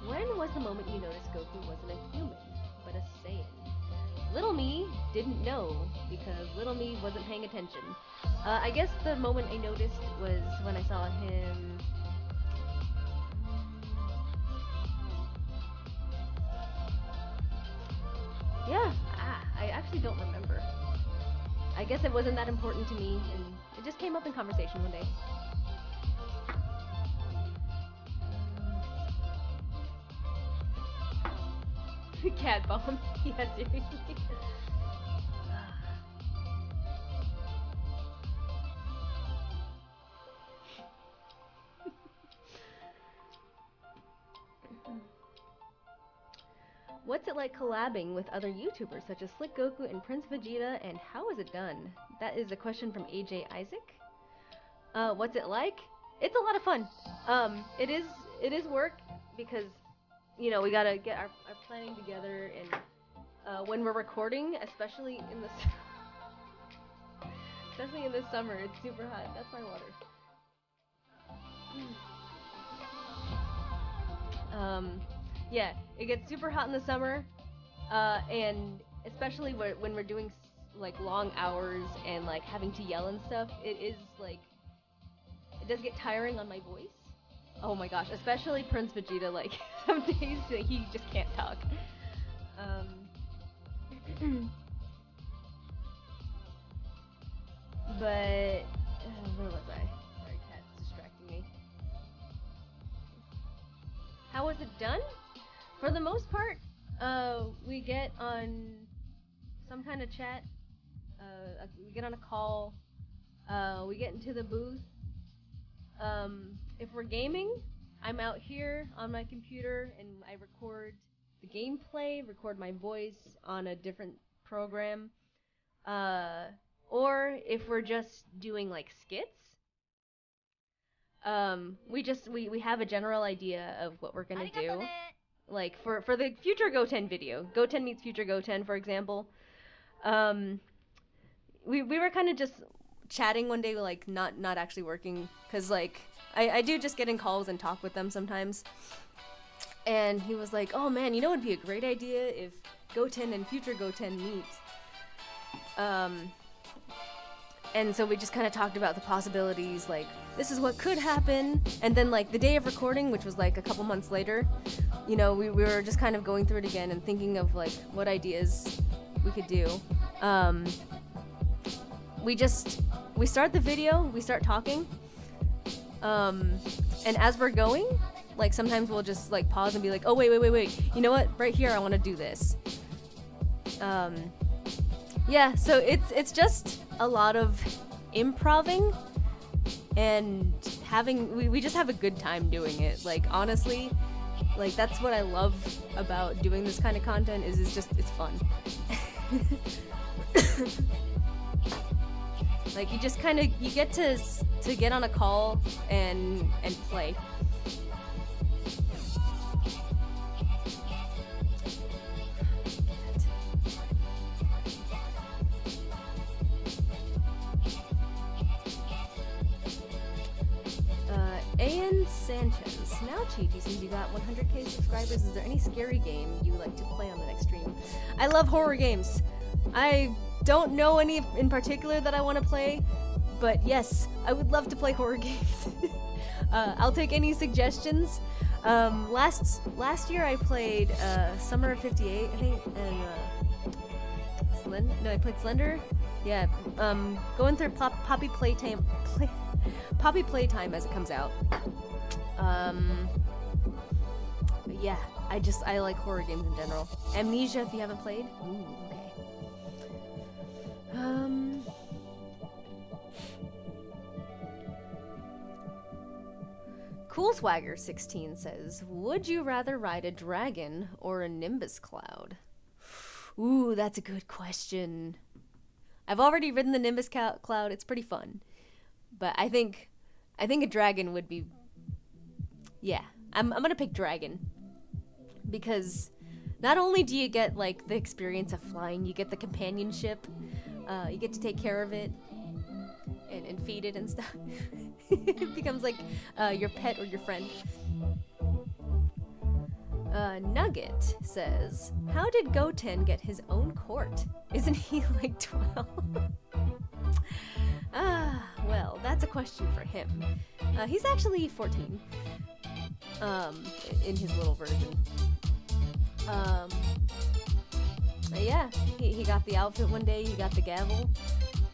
Speaker 2: When was the moment you noticed Goku wasn't a human, but a Saiyan? Little me didn't know, because little me wasn't paying attention. I guess the moment I noticed was when I saw him... Yeah, I actually don't remember. I guess it wasn't that important to me, and it just came up in conversation one day. Cat bomb. Yeah, seriously. What's it like collabing with other YouTubers such as Slick Goku and Prince Vegeta, and how is it done? That is a question from AJ Isaac. What's it like? It's a lot of fun. It is work because, you know, we gotta get our planning together, and when we're recording, especially in the summer, it's super hot. That's my water. Yeah, it gets super hot in the summer, and especially when we're doing like long hours and like having to yell and stuff, it is like, it does get tiring on my voice. Oh my gosh, especially Prince Vegeta, like some days he just can't talk. But where was I? Sorry, cat's distracting me. How was it done? For the most part, we get on some kind of chat, we get on a call, we get into the booth. If we're gaming, I'm out here on my computer and I record the gameplay, record my voice on a different program. Or if we're just doing like skits, we have a general idea of what we're gonna do. Like for the future Goten video, Goten meets future Goten, for example, We were kind of just chatting one day, like not actually working, because like I do just get in calls and talk with them sometimes. And he was like, oh man, you know, it'd be a great idea if Goten and future Goten meet. And so we just kind of talked about the possibilities, like, this is what could happen. And then, like, the day of recording, which was, like, a couple months later, you know, we were just kind of going through it again and thinking of, like, what ideas we could do. We start the video, we start talking. And as we're going, like, sometimes we'll just, like, pause and be like, oh, wait. You know what? Right here, I want to do this. Yeah, so it's just a lot of improving and we just have a good time doing it. Like, honestly, like, that's what I love about doing this kind of content is it's fun. Like, you just kind of, you get to get on a call and play. Ayan Sanchez. Now, Chi-Chi, since you got 100k subscribers, is there any scary game you like to play on the next stream? I love horror games. I don't know any in particular that I want to play, but yes, I would love to play horror games. I'll take any suggestions. Last year I played Summer of '58, I think, and I played Slender. Yeah, going through Poppy Playtime as it comes out. But yeah, I like horror games in general. Amnesia, if you haven't played. Ooh, okay. Cool Swagger 16 says, would you rather ride a dragon or a Nimbus cloud? Ooh, that's a good question. I've already ridden the Nimbus cloud. It's pretty fun. But I think a dragon would be... Yeah, I'm gonna pick dragon. Because not only do you get, like, the experience of flying, you get the companionship. You get to take care of it. And feed it and stuff. It becomes like your pet or your friend. Nugget says, how did Goten get his own court? Isn't he like 12? Well, that's a question for him. He's actually 14. In his little version. Yeah, he got the outfit one day, he got the gavel,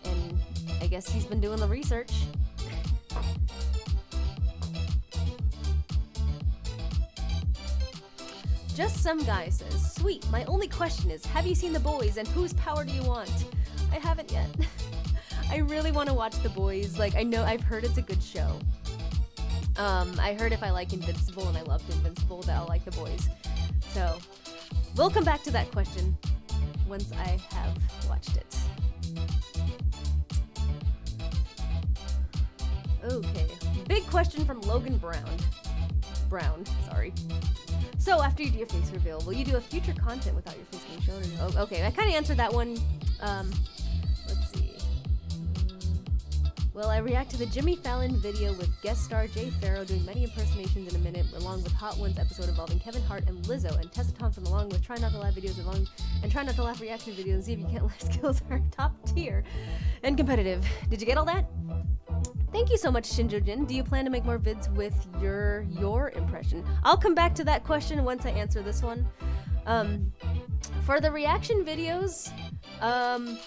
Speaker 2: and I guess he's been doing the research. Just Some Guy says, sweet, my only question is, have you seen The Boys and whose power do you want? I haven't yet. I really want to watch The Boys. Like, I've heard it's a good show. I heard if I like Invincible and I loved Invincible that I'll like The Boys. So, we'll come back to that question once I have watched it. Okay, big question from Logan Brown, sorry. So after you do your face reveal, will you do a future content without your face being shown? Oh, okay, I kind of answered that one. Let's see. Will I react to the Jimmy Fallon video with guest star Jay Farrow doing many impersonations in a minute, along with Hot Ones episode involving Kevin Hart and Lizzo and Tessa Thompson, along with Try Not to Laugh videos and Try Not to Laugh reaction videos, and see if you can't laugh skills are top tier and competitive. Did you get all that? Thank you so much, Shinjo-jin. Do you plan to make more vids with your impression? I'll come back to that question once I answer this one. For the reaction videos, I'm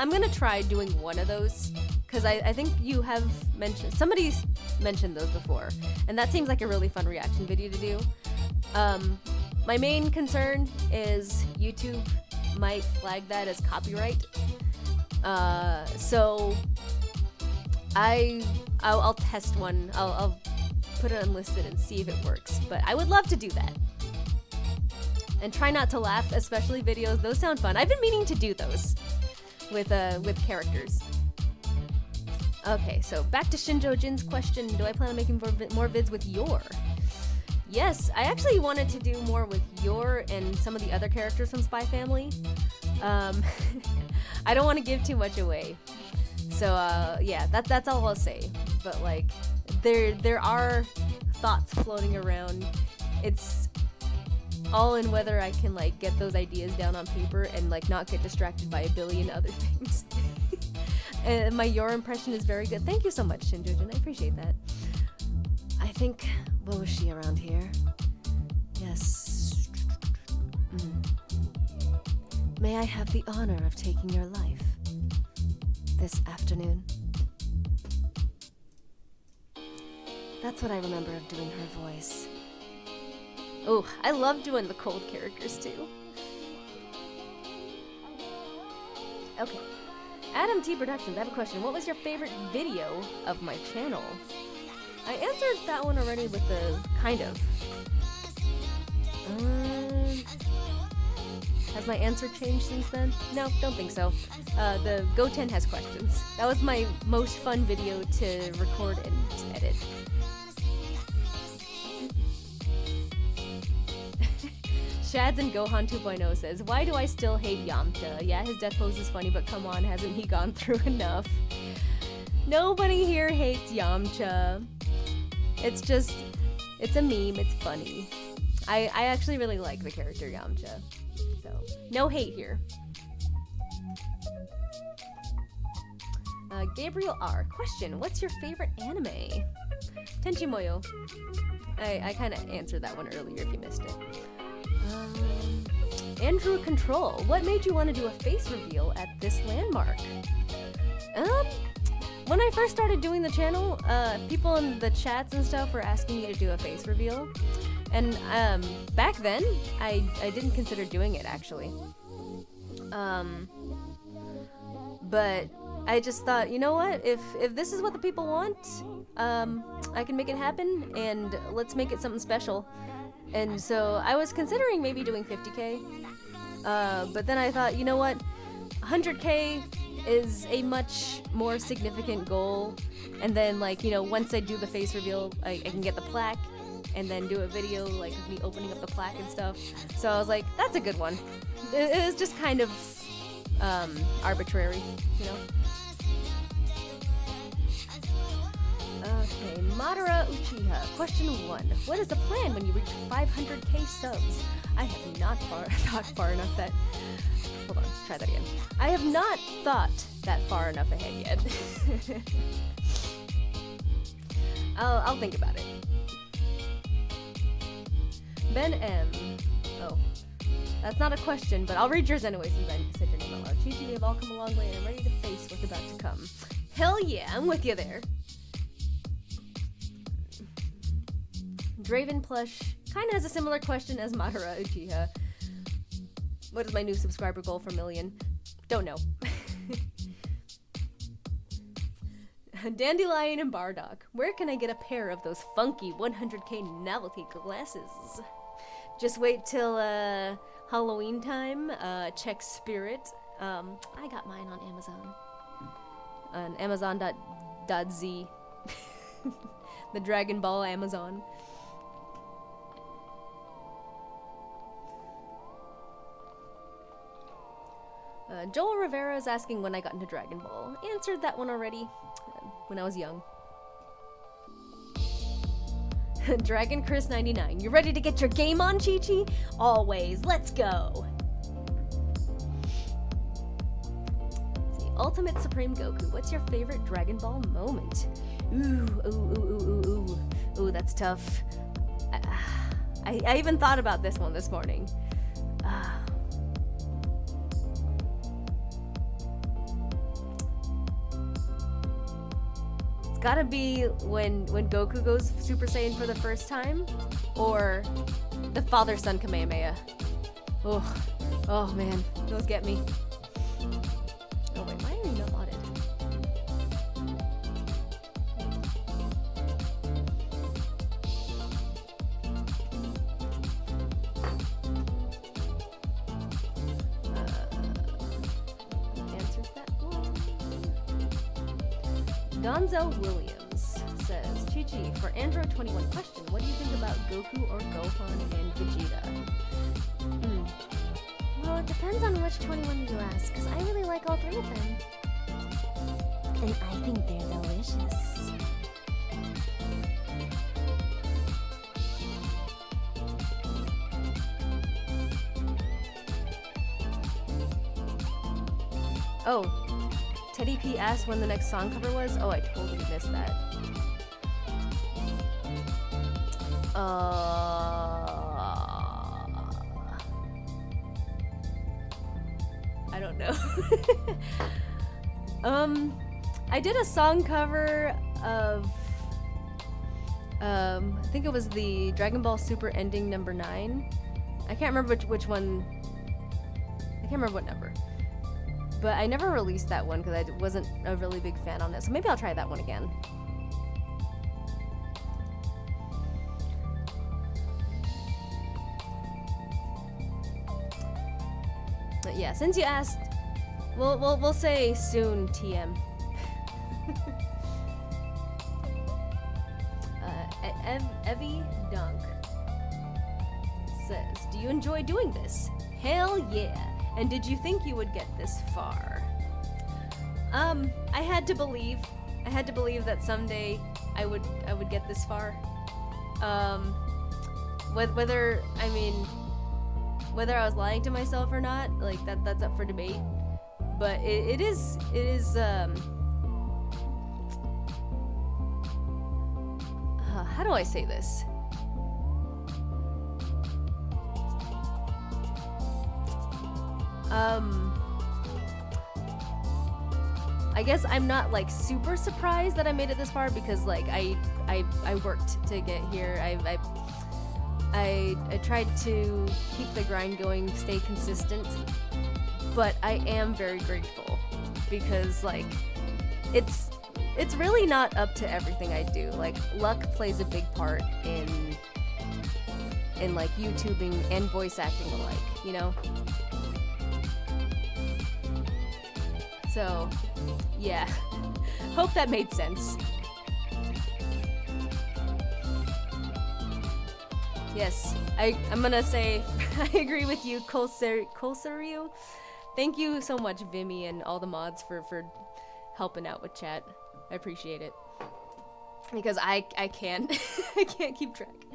Speaker 2: gonna try doing one of those, because I think you have somebody's mentioned those before, and that seems like a really fun reaction video to do. My main concern is YouTube might flag that as copyright. So I'll test one. I'll put it unlisted and see if it works. But I would love to do that. And Try Not to Laugh, especially videos. Those sound fun. I've been meaning to do those with characters. Okay, so back to Shinjo Jin's question. Do I plan on making more vids with your? Yes, I actually wanted to do more with Yor and some of the other characters from Spy Family. I don't want to give too much away. So, yeah, that's all I'll say. But, like, there are thoughts floating around. It's all in whether I can, like, get those ideas down on paper and, like, not get distracted by a billion other things. And my Yor impression is very good. Thank you so much, Shinjojin. I appreciate that. I think, what was she around here? Yes. May I have the honor of taking your life this afternoon? That's what I remember of doing her voice. Oh, I love doing the cold characters too. Okay. Adam T Productions, I have a question. What was your favorite video of my channel? I answered that one already with the kind of. Has my answer changed since then? No, don't think so. The Goten has questions. That was my most fun video to record and edit. Shads and Gohan 2.0 says, why do I still hate Yamcha? Yeah, his death pose is funny, but come on, hasn't he gone through enough? Nobody here hates Yamcha. It's just, it's a meme, it's funny. I actually really like the character Yamcha. So, no hate here. Gabriel R. Question, what's your favorite anime? Tenchi Muyo. I kind of answered that one earlier if you missed it. Andrew Control, what made you want to do a face reveal at this landmark? When I first started doing the channel, people in the chats and stuff were asking me to do a face reveal. And back then, I didn't consider doing it actually. But I just thought, you know what? If this is what the people want, I can make it happen, and let's make it something special. And so I was considering maybe doing 50k, but then I thought, you know what? 100k is a much more significant goal. And then, like, you know, once I do the face reveal, I can get the plaque, and then do a video like of me opening up the plaque and stuff. So I was like, that's a good one. It was just kind of arbitrary, you know. Okay, Madara Uchiha. Question 1. What is the plan when you reach 500k subs? I have not thought far enough that... Hold on, try that again. I have not thought that far enough ahead yet. I'll think about it. Ben M. Oh. That's not a question, but I'll read yours anyway since I said your name out loud. Chi-Chi, have all come a long way and I'm ready to face what's about to come. Hell yeah, I'm with you there. Draven Plush kind of has a similar question as Madara Uchiha. What is my new subscriber goal for million? Don't know. Dandelion and Bardock. Where can I get a pair of those funky 100k novelty glasses? Just wait till Halloween time. Check Spirit. I got mine on Amazon. On Amazon.z. The Dragon Ball Amazon. Joel Rivera is asking when I got into Dragon Ball. Answered that one already, when I was young. Dragon Chris 99, you ready to get your game on, Chi-Chi? Always, let's go! Let's see, Ultimate Supreme Goku, what's your favorite Dragon Ball moment? Ooh, that's tough. I even thought about this one this morning. Gotta be when Goku goes Super Saiyan for the first time, or the father-son Kamehameha. Oh man, those get me. Oh wait, why are you not modded? Donzel Williams says, Chi-Chi, Chi, for Android 21 question, what do you think about Goku or Gohan and Vegeta?
Speaker 1: Well, it depends on which 21 you ask, because I really like all three of them. And I think they're delicious.
Speaker 2: Oh, Teddy P asked when the next song cover was? Oh, I totally missed that. I don't know. I did a song cover of I think it was the Dragon Ball Super ending number 9. I can't remember which one. I can't remember what number. But I never released that one because I wasn't a really big fan on it. So maybe I'll try that one again. But yeah, since you asked, we'll say soon, TM. Evie Dunk says, "Do you enjoy doing this?" Hell yeah! And did you think you would get this far? I had to believe that someday I would get this far. Whether I was lying to myself or not, like that's up for debate. But it is how do I say this? I guess I'm not like super surprised that I made it this far because like I worked to get here. I tried to keep the grind going, stay consistent, but I am very grateful because like it's really not up to everything I do. Like luck plays a big part in like YouTubing and voice acting alike, you know? So, yeah. Hope that made sense. Yes, I'm gonna say I agree with you, Kolsaryu. Thank you so much, Vimy, and all the mods for helping out with chat. I appreciate it. Because I can't I can't keep track.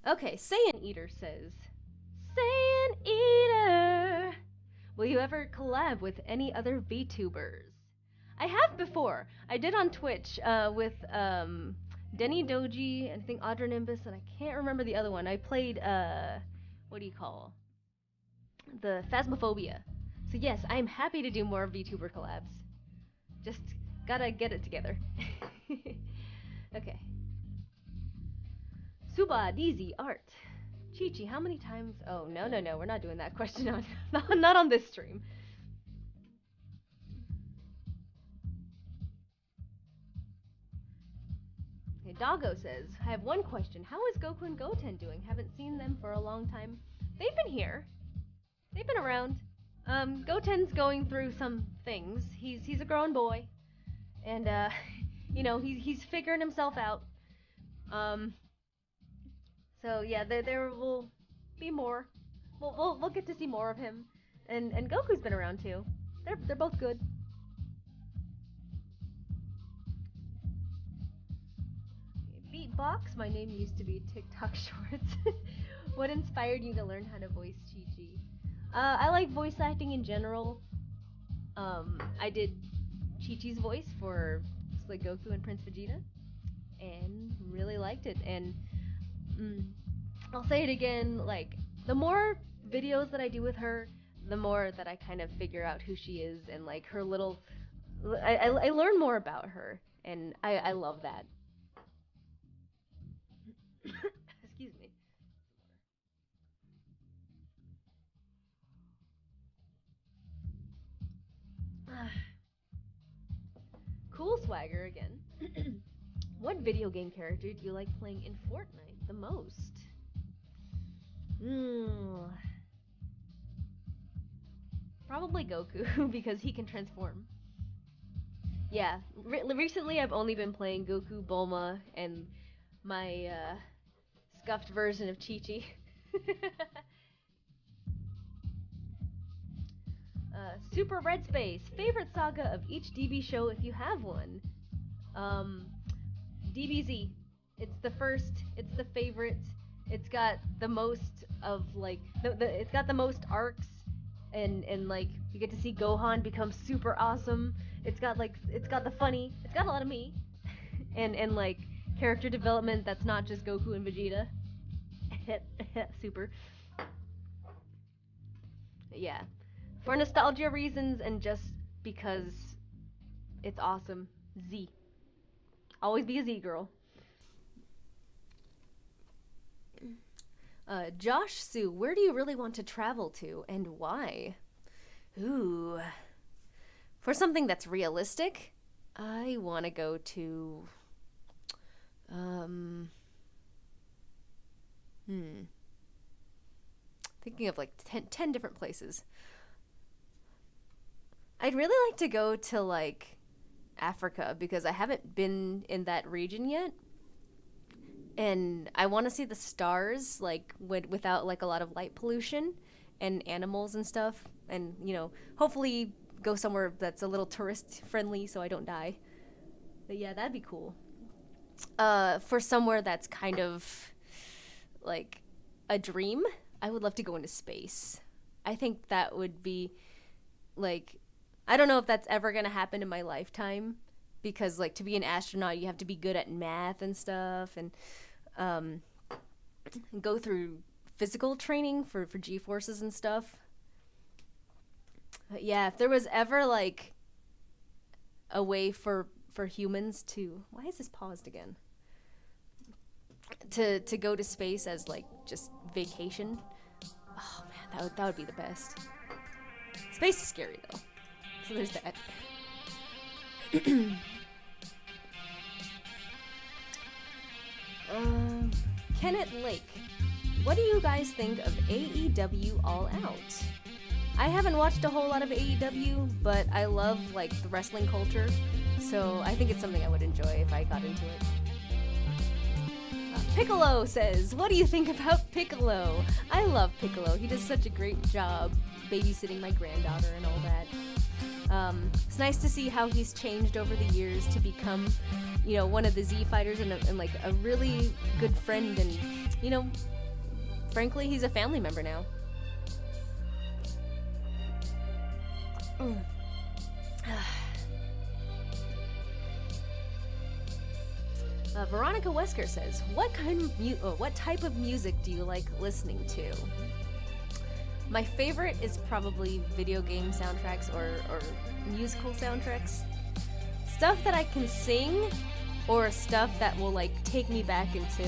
Speaker 2: Okay, Saiyan Eater says, Saiyan Eater! Will you ever collab with any other VTubers? I have before. I did on Twitch with Denny Doji, and I think Audra Nimbus, and I can't remember the other one. I played, what do you call? The Phasmophobia. So yes, I'm happy to do more VTuber collabs. Just gotta get it together. Okay. Suba DZ Art. Chi-Chi, how many times? Oh, no, we're not doing that question on, not on this stream. Okay, Doggo says, I have one question. How is Goku and Goten doing? Haven't seen them for a long time. They've been here. They've been around. Goten's going through some things. He's a grown boy. And, you know, he's figuring himself out. So yeah, there will be more. We'll get to see more of him. And Goku's been around too. They're both good. Beatbox, my name used to be TikTok Shorts. What inspired you to learn how to voice Chi-Chi? I like voice acting in general. I did Chi-Chi's voice for Split Goku and Prince Vegeta, and really liked it. And I'll say it again, like, the more videos that I do with her, the more that I kind of figure out who she is, and like her little, I learn more about her, and I love that. Excuse me. Cool Swagger again. What video game character do you like playing in Fortnite the most? Probably Goku, because he can transform. Yeah, recently I've only been playing Goku, Bulma, and my scuffed version of Chi-Chi. Super Red Space, favorite saga of each DB show if you have one. DBZ. It's the first, it's the favorite. It's got the most of like it's got the most arcs and like you get to see Gohan become super awesome. It's got the funny, it's got a lot of me. and like character development that's not just Goku and Vegeta. Super. Yeah. For nostalgia reasons and just because it's awesome. Z. Always be a Z girl. Josh Sue, where do you really want to travel to and why? Ooh. For something that's realistic, I want to go to thinking of like 10 different places. I'd really like to go to like Africa because I haven't been in that region yet. And I want to see the stars like without like a lot of light pollution and animals and stuff, and you know, hopefully go somewhere that's a little tourist friendly so I don't die. But yeah, that'd be cool. For somewhere that's kind of like a dream, I would love to go into space. I think that would be like, I don't know if that's ever gonna happen in my lifetime, because like to be an astronaut you have to be good at math and stuff, and go through physical training for G-forces and stuff. But yeah, if there was ever like a way for humans to, why is this paused again, to go to space as like just vacation, oh man, that would be the best. Space is scary though, so there's that. Kenneth Lake, what do you guys think of AEW All Out? I haven't watched a whole lot of AEW, but I love like the wrestling culture, so I think it's something I would enjoy if I got into it. Piccolo says, what do you think about Piccolo? I love Piccolo. He does such a great job babysitting my granddaughter and all that. It's nice to see how he's changed over the years to become, you know, one of the Z fighters and like a really good friend, and you know, frankly, he's a family member now. Veronica Wesker says, what type of music do you like listening to? My favorite is probably video game soundtracks or musical soundtracks. Stuff that I can sing, or stuff that will like take me back into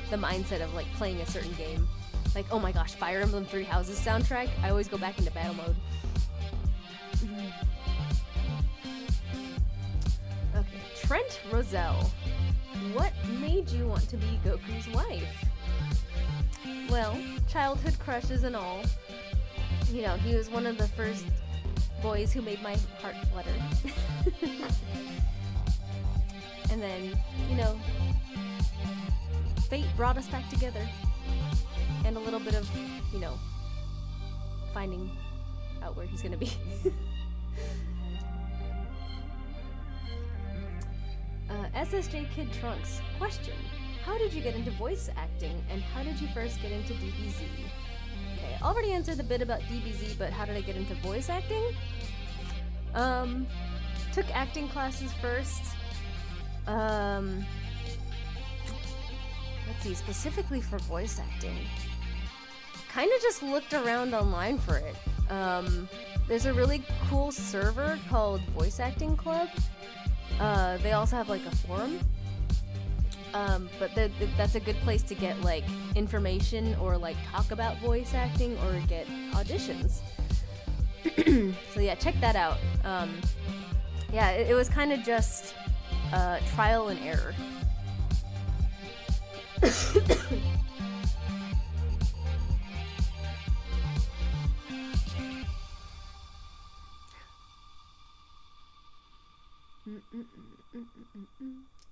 Speaker 2: the mindset of like playing a certain game. Like, oh my gosh, Fire Emblem Three Houses soundtrack, I always go back into battle mode. Okay, Trent Roselle, what made you want to be Goku's wife? Well, childhood crushes and all. You know, he was one of the first boys who made my heart flutter. And then, you know, fate brought us back together. And a little bit of, you know, finding out where he's gonna be. SSJ Kid Trunks, question. How did you get into voice acting, and how did you first get into DBZ? Okay, I already answered the bit about DBZ, but how did I get into voice acting? Took acting classes first. Let's see, specifically for voice acting. Kind of just looked around online for it. There's a really cool server called Voice Acting Club. They also have like a forum. But that's a good place to get like information or like talk about voice acting or get auditions. So yeah, check that out. Yeah, it was kind of just trial and error.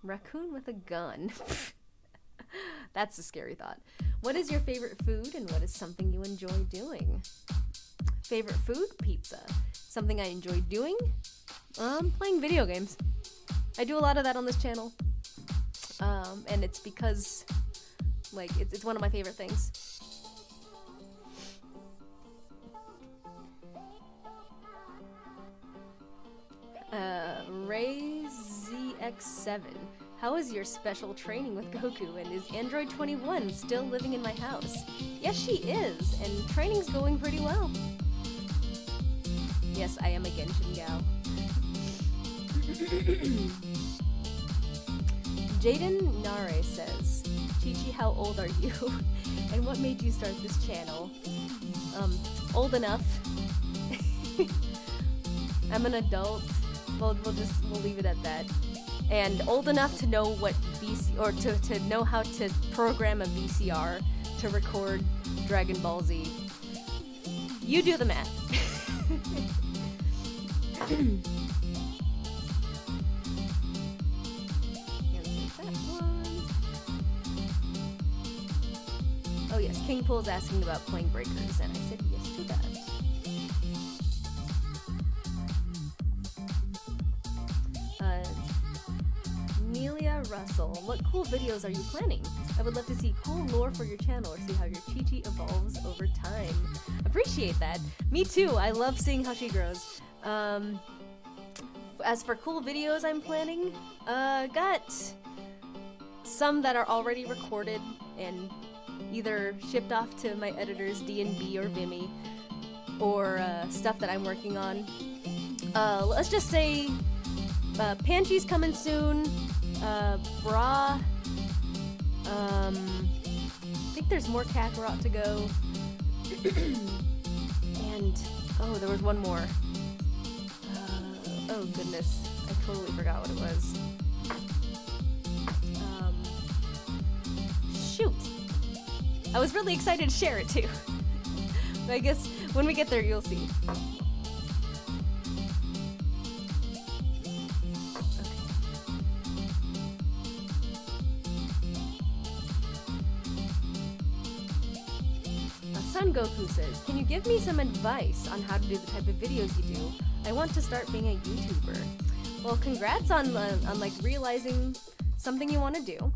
Speaker 2: Raccoon with a gun. That's a scary thought. What is your favorite food and what is something you enjoy doing? Favorite food? Pizza. Something I enjoy doing? Playing video games. I do a lot of that on this channel. And it's because, like, it's one of my favorite things. Ray ZX7. How is your special training with Goku, and is Android 21 still living in my house? Yes, she is, and training's going pretty well. Yes, I am a Genshin gal. Jaden Nare says, Chi-Chi, how old are you? And what made you start this channel? Old enough. I'm an adult. We'll leave it at that. And old enough to know what to know how to program a VCR to record Dragon Ball Z. You do the math. Oh yes, King Pool's asking about playing Breakers, and I said yes to that. Nelia Russell, what cool videos are you planning? I would love to see cool lore for your channel or see how your Chi-Chi evolves over time. Appreciate that. Me too, I love seeing how she grows. As for cool videos I'm planning, got some that are already recorded and either shipped off to my editors D&B or Vimmy, or stuff that I'm working on. Let's just say Panchi's coming soon. Bra. I think there's more Kakarot to go. And oh, there was one more. Oh goodness, I totally forgot what it was. Shoot! I was really excited to share it too. But I guess when we get there, you'll see. Son Goku says, can you give me some advice on how to do the type of videos you do? I want to start being a YouTuber. Well, congrats on like realizing something you want to do.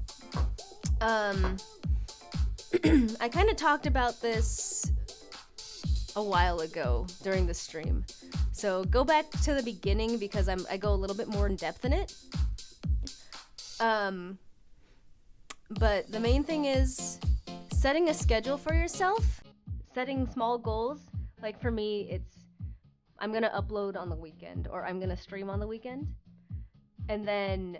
Speaker 2: I kind of talked about this a while ago during the stream. So go back to the beginning because I go a little bit more in depth in it. But the main thing is setting a schedule for yourself. Setting small goals, like for me, it's I'm gonna upload on the weekend or I'm gonna stream on the weekend, and then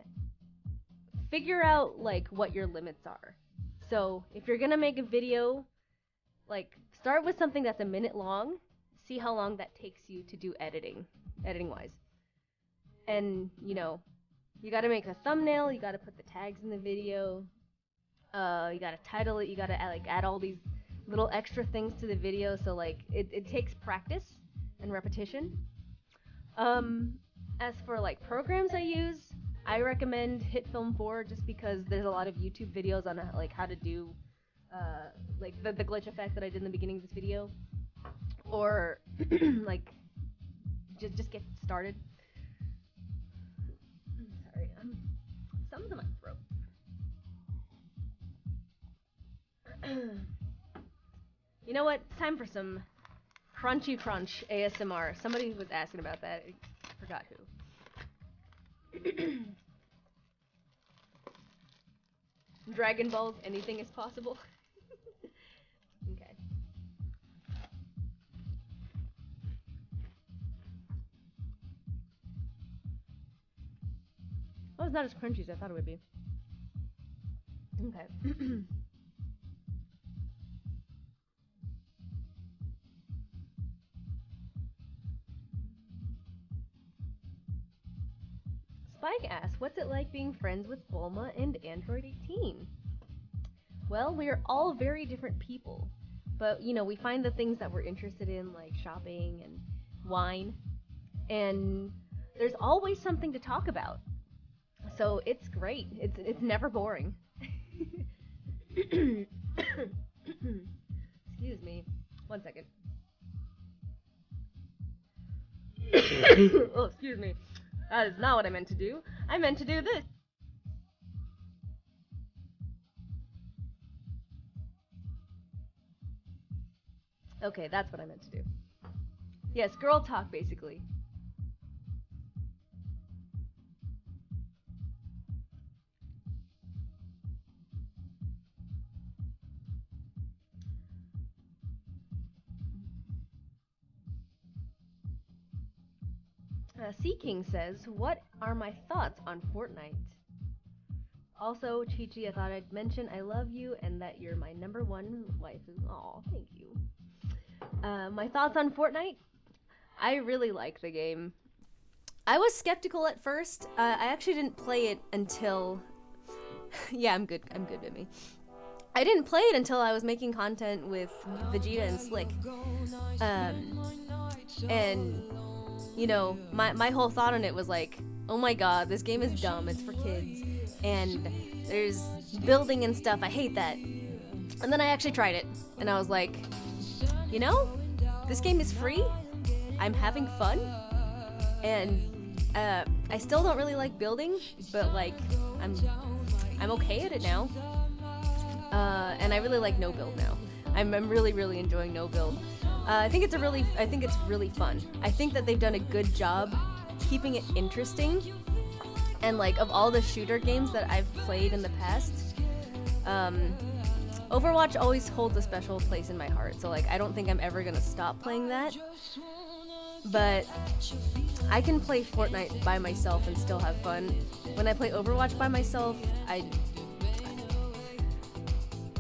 Speaker 2: figure out like what your limits are. So if you're gonna make a video, like start with something that's a minute long, see how long that takes you to do editing wise, and you know, you gotta make a thumbnail, you gotta put the tags in the video, you gotta title it, you gotta add all these little extra things to the video, so like it takes practice and repetition. As for like programs I use, I recommend HitFilm 4 just because there's a lot of YouTube videos on like how to do like the glitch effect that I did in the beginning of this video, or like just get started. Sorry, something's in my throat. You know what? It's time for some Crunchy Crunch ASMR. Somebody was asking about that. I forgot who. Dragon Balls, anything is possible. Okay. Oh, it's not as crunchy as I thought it would be. Okay. Spike asks, what's it like being friends with Bulma and Android 18? Well, we're all very different people, but you know, we find the things that we're interested in, like shopping and wine, and there's always something to talk about. So it's great. It's never boring. Excuse me. 1 second. Oh, excuse me. That is not what I meant to do. I meant to do this. Okay, that's what I meant to do. Yes, girl talk, basically. Sea King says, "What are my thoughts on Fortnite?" Also, Chi-Chi, I thought I'd mention I love you and that you're my #1 waifu. Aw, thank you. My thoughts on Fortnite? I really like the game. I was skeptical at first. I actually didn't play it until... yeah, I'm good, Bimmy. I didn't play it until I was making content with Vegeta and Slick. And... you know, my whole thought on it was like, oh my god, this game is dumb, it's for kids, and there's building and stuff, I hate that. And then I actually tried it, and I was like, you know, this game is free, I'm having fun, and I still don't really like building, but like, I'm okay at it now. And I really like no build now. I'm really enjoying no build. I think it's really fun. I think that they've done a good job keeping it interesting. And like, of all the shooter games that I've played in the past, Overwatch always holds a special place in my heart. So like, I don't think I'm ever gonna stop playing that. But I can play Fortnite by myself and still have fun. When I play Overwatch by myself,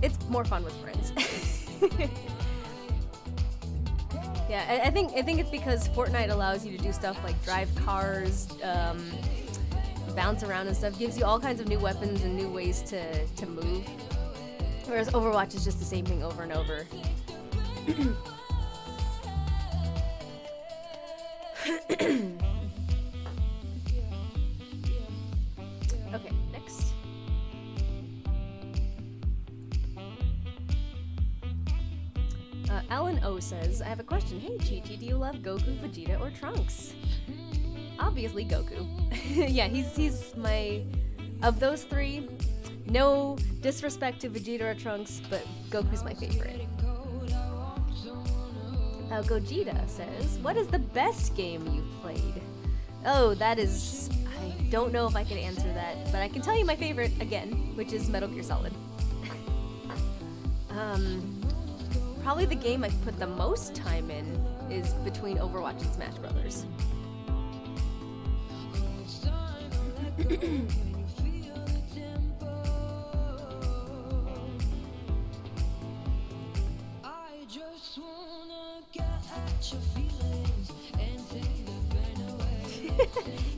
Speaker 2: it's more fun with friends. Yeah, I think it's because Fortnite allows you to do stuff like drive cars, bounce around and stuff. Gives you all kinds of new weapons and new ways to move. Whereas Overwatch is just the same thing over and over. Okay, next. Alan O says, I have a question. Hey, Chi-Chi, do you love Goku, Vegeta, or Trunks? Obviously Goku. Yeah, he's my... Of those three, no disrespect to Vegeta or Trunks, but Goku's my favorite. Gogeta says, what is the best game you've played? Oh, that is... I don't know if I can answer that, but I can tell you my favorite, again, which is Metal Gear Solid. Probably the game I've put the most time in is between Overwatch and Smash Brothers.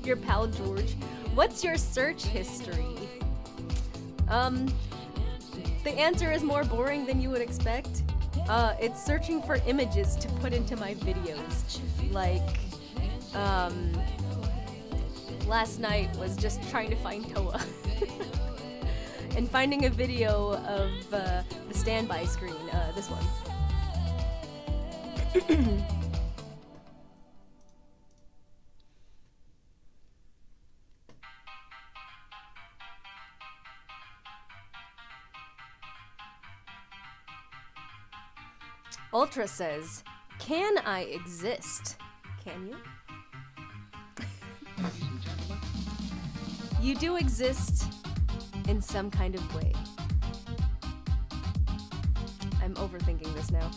Speaker 2: Your pal George. What's your search history? The answer is more boring than you would expect. It's searching for images to put into my videos. Like, last night was just trying to find Toa. And finding a video of the standby screen, this one. Ultra says, can I exist? Can you? You do exist in some kind of way. I'm overthinking this now.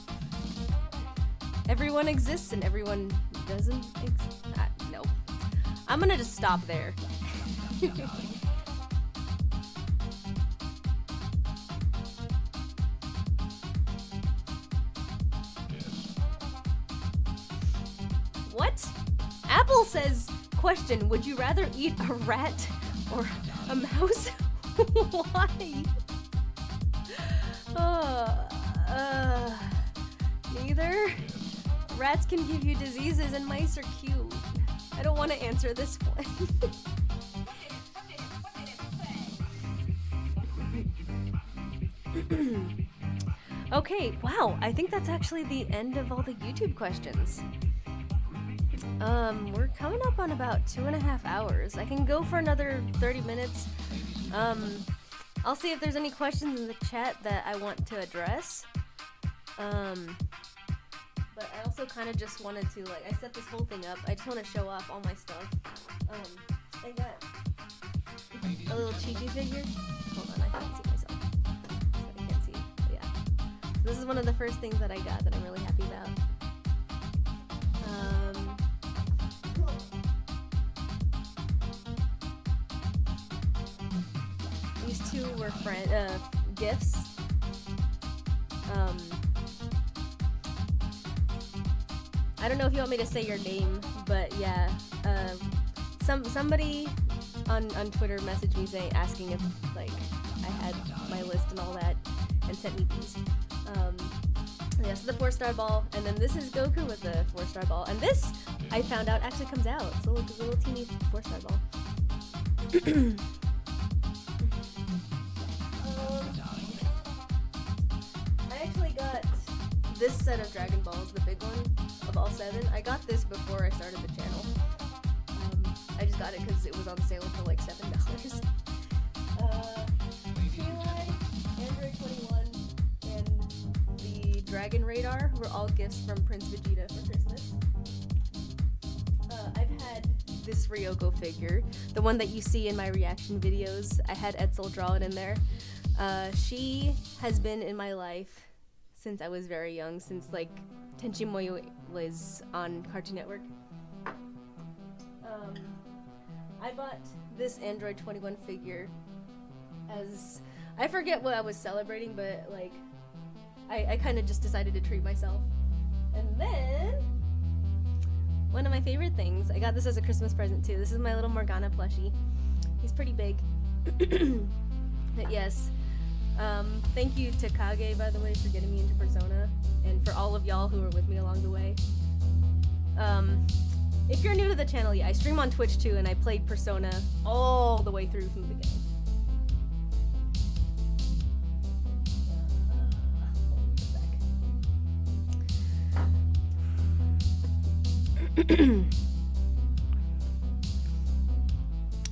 Speaker 2: Everyone exists and everyone doesn't exist. No. I'm gonna just stop there. What? Apple says, question, would you rather eat a rat or a mouse? Why? Neither. Rats can give you diseases and mice are cute. I don't want to answer this one. Okay, wow, I think that's actually the end of all the YouTube questions. We're coming up on about 2.5 hours. I can go for another 30 minutes. I'll see if there's any questions in the chat that I want to address. But I also kind of just wanted to, like, I set this whole thing up. I just want to show off all my stuff. I got a little Chi-Chi figure. Hold on, I can't see myself. I can't see, but yeah. So this is one of the first things that I got that I'm really happy about. These two were gifts. I don't know if you want me to say your name, but yeah, somebody on Twitter messaged me asking if like I had my list and all that, and sent me these. Yeah, so the 4-star ball, and then this is Goku with the 4-star ball, and this I found out actually comes out. It's a little teeny 4-star ball. I actually got this set of Dragon Balls, the big one of all 7. I got this before I started the channel. I just got it because it was on sale for like $7. Android 21, and the Dragon Radar were all gifts from Prince Vegeta for Christmas. I've had this Ryoko figure, the one that you see in my reaction videos. I had Etzel draw it in there. She has been in my life since I was very young, since like Tenchi Muyo was on Cartoon Network. I bought this Android 21 figure as, I forget what I was celebrating, but like I kind of just decided to treat myself. And then one of my favorite things, I got this as a Christmas present too. This is my little Morgana plushie. He's pretty big. But yes, thank you to Kage, by the way, for getting me into Persona, and for all of y'all who were with me along the way. If you're new to the channel, yeah, I stream on Twitch too, and I played Persona all the way through from the beginning.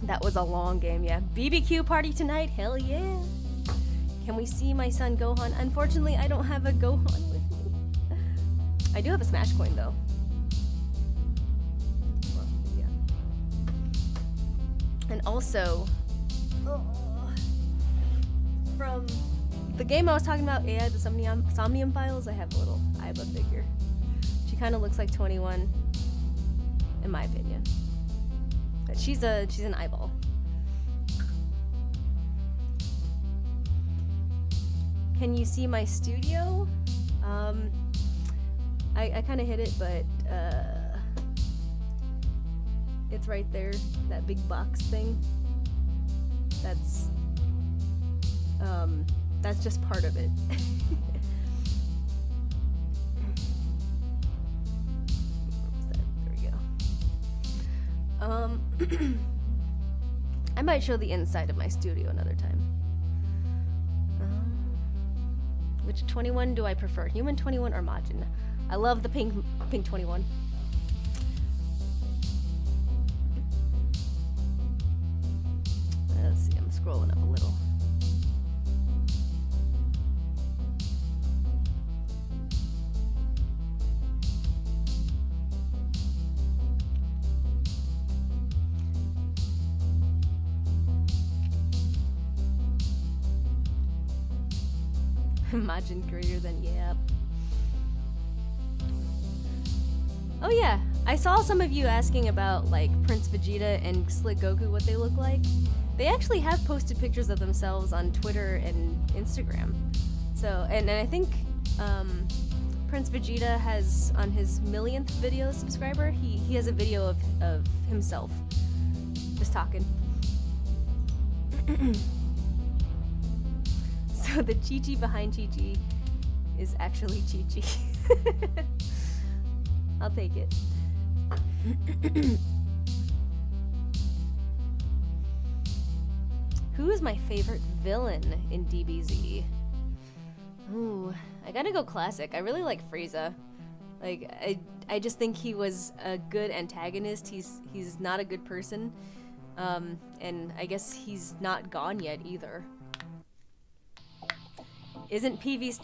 Speaker 2: That was a long game, yeah. BBQ party tonight, hell yeah. Can we see my son Gohan? Unfortunately, I don't have a Gohan with me. I do have a Smash coin though. Well, yeah. And also, from the game I was talking about, AI, the Somnium Files, I have a little Aiba figure. She kind of looks like 21, in my opinion. But she's an eyeball. Can you see my studio? I kind of hid it, but it's right there, that big box thing. That's just part of it. I might show the inside of my studio another time. Which 21 do I prefer? Human 21 or Majin? I love the pink 21. Let's see, I'm scrolling up a little. Majin greater than, yep. Oh yeah, I saw some of you asking about like Prince Vegeta and Slick Goku, what they look like. They actually have posted pictures of themselves on Twitter and Instagram. So, and I think Prince Vegeta has, on his millionth video subscriber, he has a video of himself just talking. So the Chi-Chi behind Chi-Chi is actually Chi-Chi. I'll take it. Who is my favorite villain in DBZ? Ooh, I gotta go classic. I really like Frieza. Like, I just think he was a good antagonist. He's not a good person. And I guess he's not gone yet either. Isn't PV's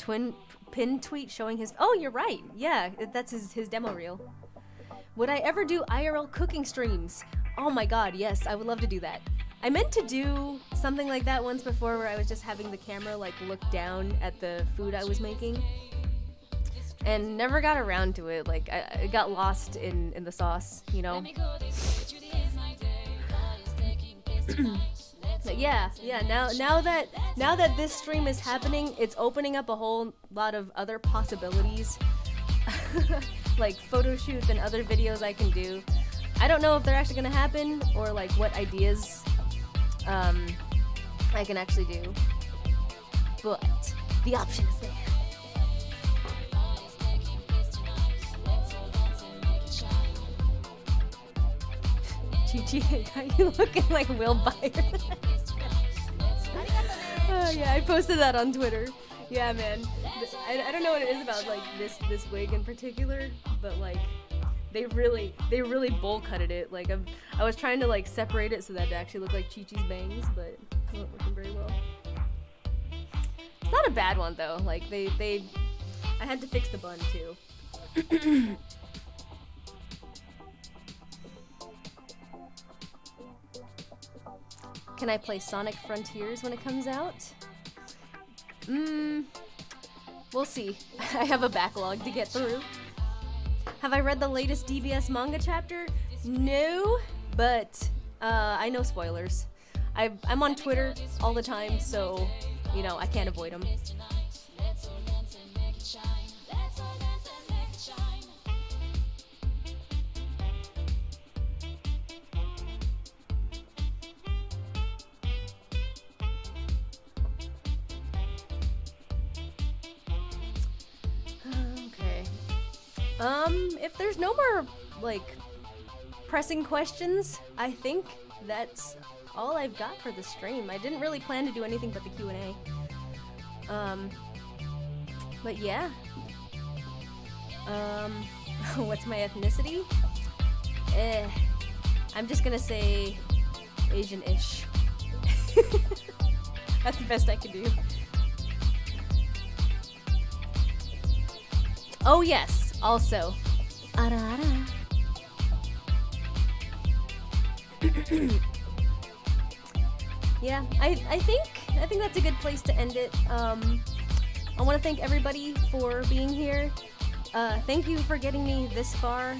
Speaker 2: pin tweet showing his... Oh, you're right. Yeah, that's his demo reel. Would I ever do IRL cooking streams? Oh my god, yes, I would love to do that. I meant to do something like that once before where I was just having the camera like look down at the food I was making. And never got around to it. Like, I got lost in the sauce, you know? But yeah, now that this stream is happening, it's opening up a whole lot of other possibilities. Like photo shoots and other videos I can do. I don't know if they're actually gonna happen or like what ideas I can actually do. But the option is there. Chi-Chi, got you looking like Will Byers. Oh yeah, I posted that on Twitter. Yeah, man. I don't know what it is about like this wig in particular, but like they really bowl cutted it. Like I was trying to like separate it so that it actually looked like Chi-Chi's bangs, but it wasn't working very well. It's not a bad one though. Like I had to fix the bun too. Can I play Sonic Frontiers when it comes out? We'll see. I have a backlog to get through. Have I read the latest DBS manga chapter? No, but I know spoilers. I'm on Twitter all the time, so, you know, I can't avoid them. If there's no more, like, pressing questions, I think that's all I've got for the stream. I didn't really plan to do anything but the Q&A. But yeah. What's my ethnicity? I'm just gonna say Asian-ish. That's the best I can do. Oh yes, also. Ara ara. Yeah, I think that's a good place to end it. I want to thank everybody for being here. Thank you for getting me this far.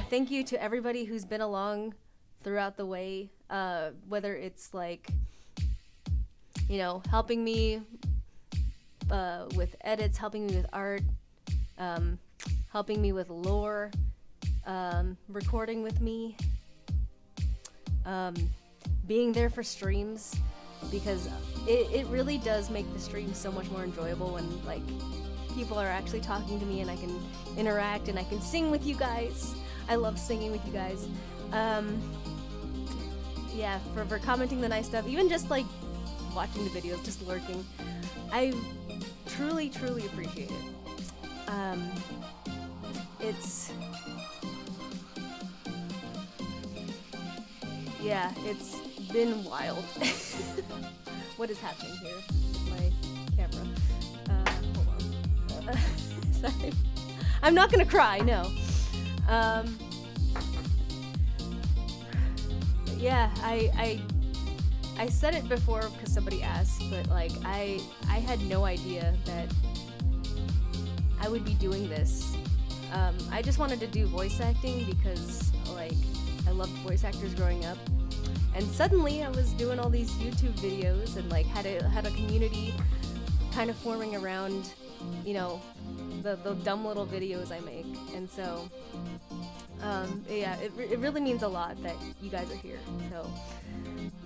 Speaker 2: Thank you to everybody who's been along throughout the way, whether it's like, you know, helping me with edits, helping me with art, helping me with lore, recording with me, being there for streams, because it really does make the stream so much more enjoyable when like people are actually talking to me and I can interact and I can sing with you guys. I love singing with you guys. Yeah, for commenting the nice stuff, even just like watching the videos, just lurking. I truly appreciate it. It's been wild. What is happening here with my camera? Hold on. Sorry. I'm not gonna cry, no. Yeah, I said it before because somebody asked, but like I had no idea that I would be doing this. I just wanted to do voice acting because like I loved voice actors growing up, and suddenly I was doing all these YouTube videos and like had a community kind of forming around, you know, the dumb little videos I make, and so yeah, it really means a lot that you guys are here. So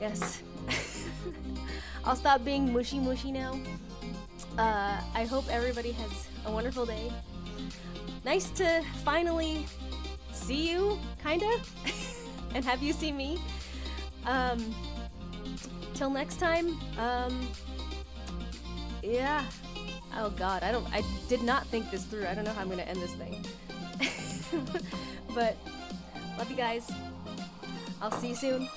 Speaker 2: yes. I'll stop being mushy now. I hope everybody has a wonderful day. Nice to finally see you, kinda, and have you see me. till next time, yeah. Oh god, I did not think this through. I don't know how I'm gonna end this thing. But, love you guys. I'll see you soon.